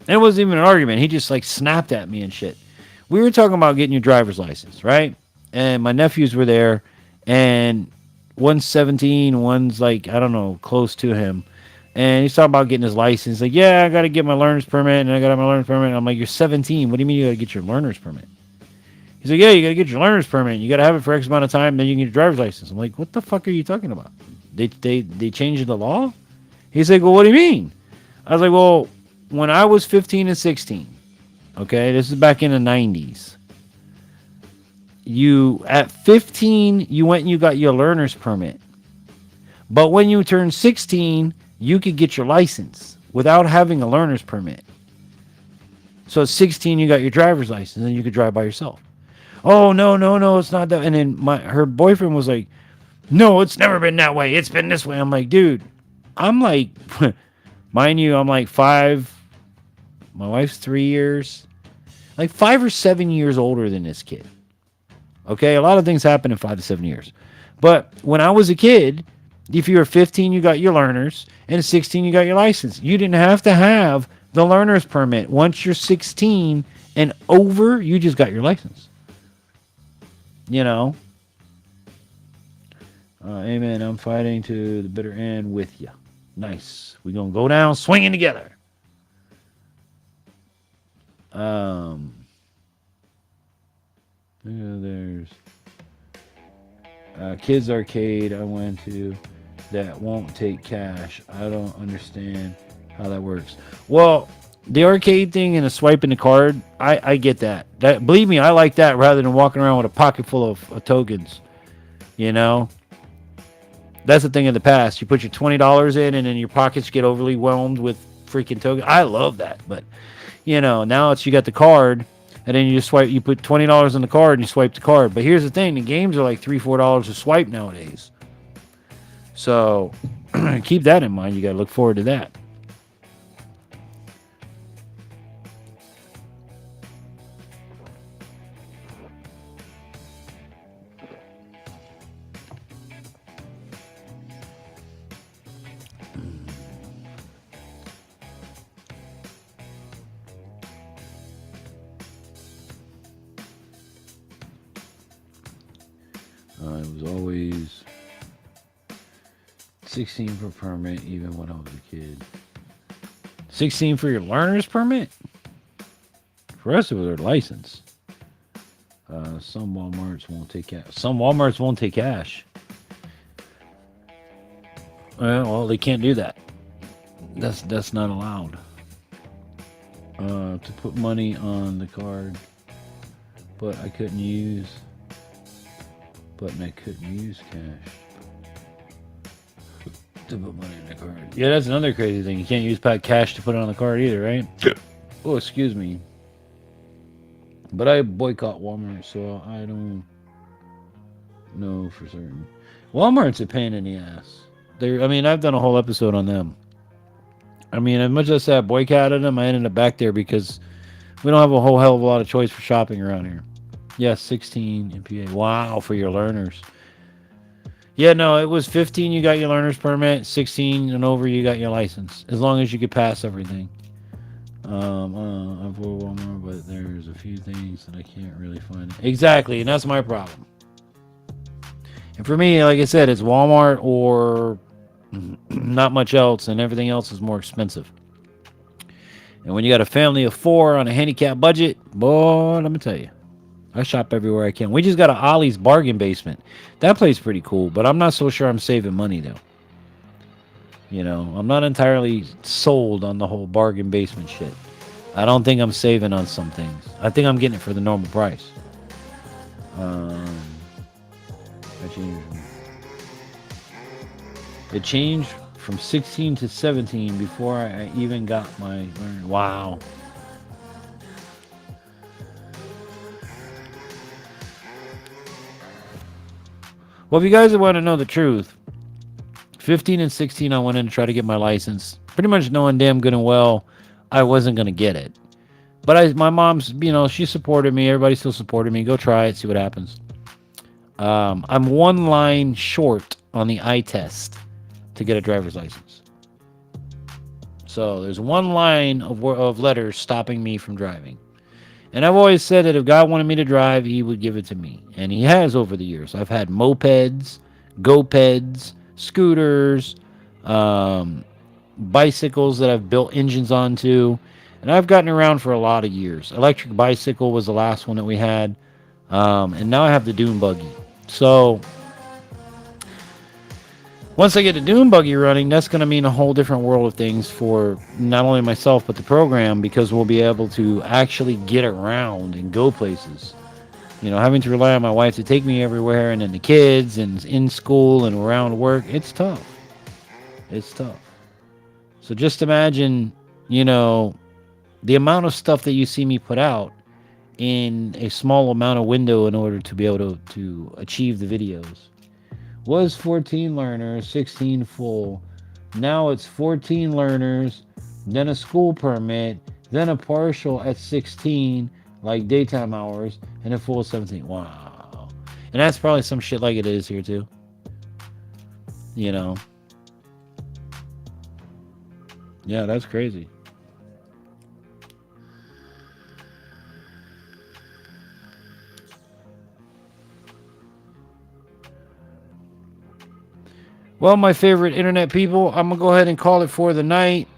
G: it wasn't even an argument. He just, like, snapped at me and shit. We were talking about getting your driver's license, right? And my nephews were there. And one's 17, one's, like, I don't know, close to him. And he's talking about getting his license. Like, yeah, I got to get my learner's permit. And I got my learner's permit. And I'm like, you're 17. What do you mean you got to get your learner's permit? He's like, yeah, you got to get your learner's permit. You got to have it for X amount of time. Then you can get your driver's license. I'm like, what the fuck are you talking about? They changed the law? He's like, well, what do you mean? I was like, well, when I was 15 and 16, okay, this is back in the 90s. At 15, you went and you got your learner's permit. But when you turned 16, you could get your license without having a learner's permit. So at 16, you got your driver's license and you could drive by yourself. Oh, no, it's not that. And then her boyfriend was like, no, it's never been that way. It's been this way. I'm like, dude, I'm like, mind you, I'm like 5. My wife's 3 years, like 5 or 7 years older than this kid. Okay, a lot of things happen in 5 to 7 years. But when I was a kid, if you were 15, you got your learners, and at 16, you got your license. You didn't have to have the learner's permit. Once you're 16 and over, you just got your license. You know? Amen. I'm fighting to the bitter end with you. Nice. We're going to go down swinging together. There's Kids Arcade I went to that won't take cash. I don't understand how that works. Well, the arcade thing and the swiping the card, I get that. Believe me, I like that rather than walking around with a pocket full of tokens. You know? That's the thing of the past. You put your $20 in and then your pockets get overly whelmed with freaking tokens. I love that. But, you know, now it's you got the card. And then you just swipe, you put $20 in the card and you swipe the card. But here's the thing, the games are like $3-4 a swipe nowadays. So keep that in mind. You got to look forward to that. It was always 16 for permit, even when I was a kid. 16 for your learner's permit? For us, it was our license. Some Walmarts won't take cash. Some Walmarts won't take cash. Well, they can't do that. That's not allowed. To put money on the card, but I couldn't use. Button I couldn't use cash to put money in the card. Yeah, that's another crazy thing. You can't use cash to put it on the card either, right?
D: Yeah.
G: Oh, excuse me. But I boycott Walmart, so I don't know for certain. Walmart's a pain in the ass. I've done a whole episode on them. As much as I boycotted them, I ended up back there because we don't have a whole hell of a lot of choice for shopping around here. Yeah, 16 MPA. Wow, for your learners. Yeah, no, it was 15 you got your learner's permit, 16 and over you got your license. As long as you could pass everything. I've worked Walmart, but there's a few things that I can't really find. Exactly, and that's my problem. And for me, like I said, it's Walmart or not much else, and everything else is more expensive. And when you got a family of 4 on a handicap budget, boy, let me tell you. I shop everywhere I can. We just got a Ollie's bargain basement. That place pretty cool, but I'm not so sure I'm saving money, though. I'm not entirely sold on the whole bargain basement shit. I don't think I'm saving on some things. I think I'm getting it for the normal price. It changed from 16 to 17 before I even got my... Wow. Well, if you guys want to know the truth, 15 and 16, I went in to try to get my license, pretty much knowing damn good and well I wasn't going to get it. But my mom's, she supported me. Everybody still supported me. Go try it, see what happens. I'm one line short on the eye test to get a driver's license. So there's one line of letters stopping me from driving. And I've always said that if God wanted me to drive, he would give it to me. And he has over the years. I've had mopeds, go-peds, scooters, bicycles that I've built engines onto. And I've gotten around for a lot of years. Electric bicycle was the last one that we had. And now I have the dune buggy. So once I get the dune buggy running, that's going to mean a whole different world of things for not only myself, but the program, because we'll be able to actually get around and go places. Having to rely on my wife to take me everywhere, and then the kids, and in school and around work, it's tough. It's tough. So just imagine, the amount of stuff that you see me put out in a small amount of window in order to be able to achieve the videos. Was 14 learners, 16 full. Now it's 14 learners, then a school permit, then a partial at 16, like daytime hours, and a full 17. Wow. And that's probably some shit like it is here too. Yeah, that's crazy. Well, my favorite internet people, I'm going to go ahead and call it for the night.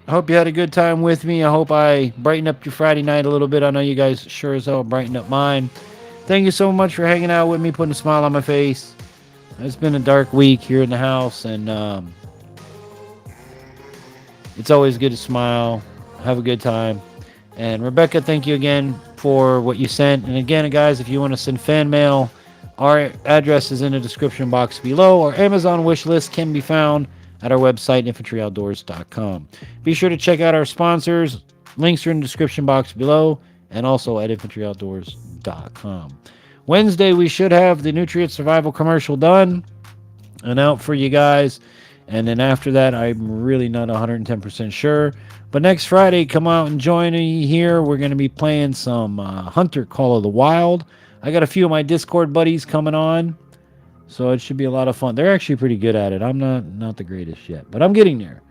G: I hope you had a good time with me. I hope I brightened up your Friday night a little bit. I know you guys sure as hell brightened up mine. Thank you so much for hanging out with me, putting a smile on my face. It's been a dark week here in the house, and it's always good to smile, have a good time. And Rebecca, thank you again for what you sent. And again, guys, if you want to send fan mail, our address is in the description box below. Our Amazon wish list can be found at our website, infantryoutdoors.com. Be sure to check out our sponsors. Links are in the description box below. and also at infantryoutdoors.com. Wednesday, we should have the Nutrient Survival commercial done and out for you guys. And then after that, I'm really not 110% sure. But next Friday, come out and join me here. We're going to be playing some Hunter Call of the Wild. I got a few of my Discord buddies coming on, so it should be a lot of fun. They're actually pretty good at it. I'm not the greatest yet, but I'm getting there.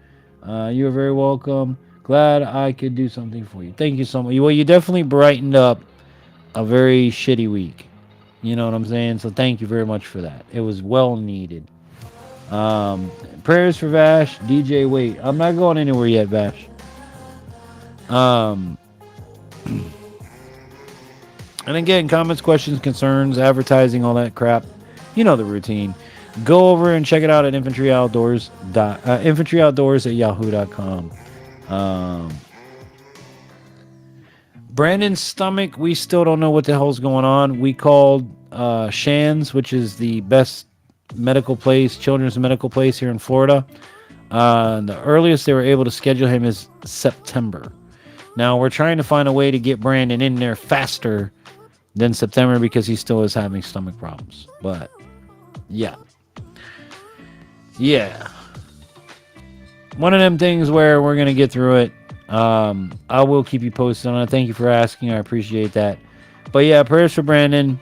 G: You're very welcome. Glad I could do something for you. Thank you so much. Well, you definitely brightened up a very shitty week. You know what I'm saying? So thank you very much for that. It was well needed. Prayers for Vash. DJ, wait. I'm not going anywhere yet, Vash. And again, comments, questions, concerns, advertising, all that crap. You know the routine. Go over and check it out at Infantry Outdoors. Infantry Outdoors at yahoo.com. Brandon's stomach, we still don't know what the hell's going on. We called Shands, which is the best medical place, children's medical place here in Florida. The earliest they were able to schedule him is September. Now we're trying to find a way to get Brandon in there faster than September because he still is having stomach problems. But yeah. One of them things where we're gonna get through it. I will keep you posted on it. Thank you for asking. I appreciate that. But yeah, prayers for Brandon.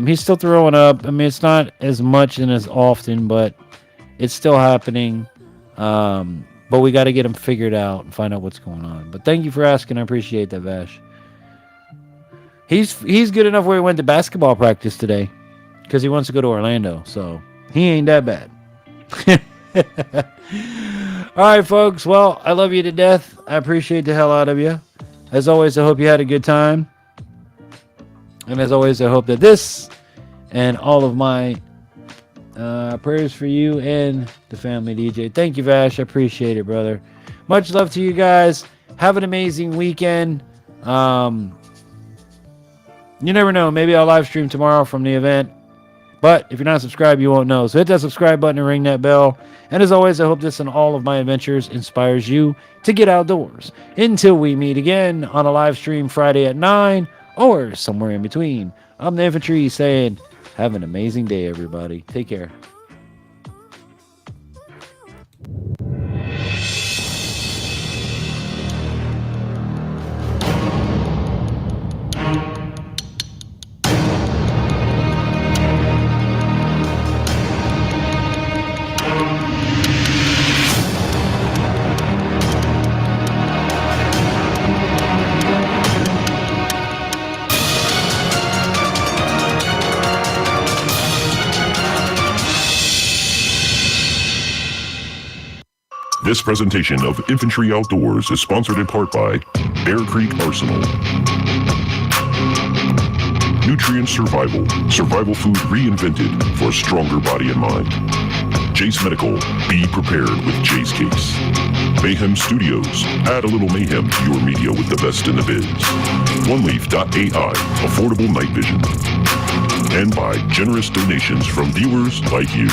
G: He's still throwing up. I mean, it's not as much and as often, but it's still happening. But we got to get him figured out and find out what's going on. But thank you for asking. I appreciate that, Vash. He's good enough where he went to basketball practice today because he wants to go to Orlando. So he ain't that bad. All right, folks. Well, I love you to death. I appreciate the hell out of you. As always, I hope you had a good time. And as always, I hope that this and all of my prayers for you and the family, DJ. Thank you, Vash. I appreciate it, brother. Much love to you guys. Have an amazing weekend. You never know. Maybe I'll live stream tomorrow from the event. But if you're not subscribed, you won't know. So hit that subscribe button and ring that bell. And as always, I hope this and all of my adventures inspires you to get outdoors. Until we meet again on a live stream Friday at 9 or somewhere in between. I'm the Infantry saying, have an amazing day, everybody. Take care.
D: This presentation of Infantry Outdoors is sponsored in part by Bear Creek Arsenal, Nutrient Survival, survival food reinvented for a stronger body and mind. Jase Medical, be prepared with Jase Case. Mayhem Studios, add a little mayhem to your media with the best in the biz. Oneleaf.al, affordable night vision. And by generous donations from viewers like you.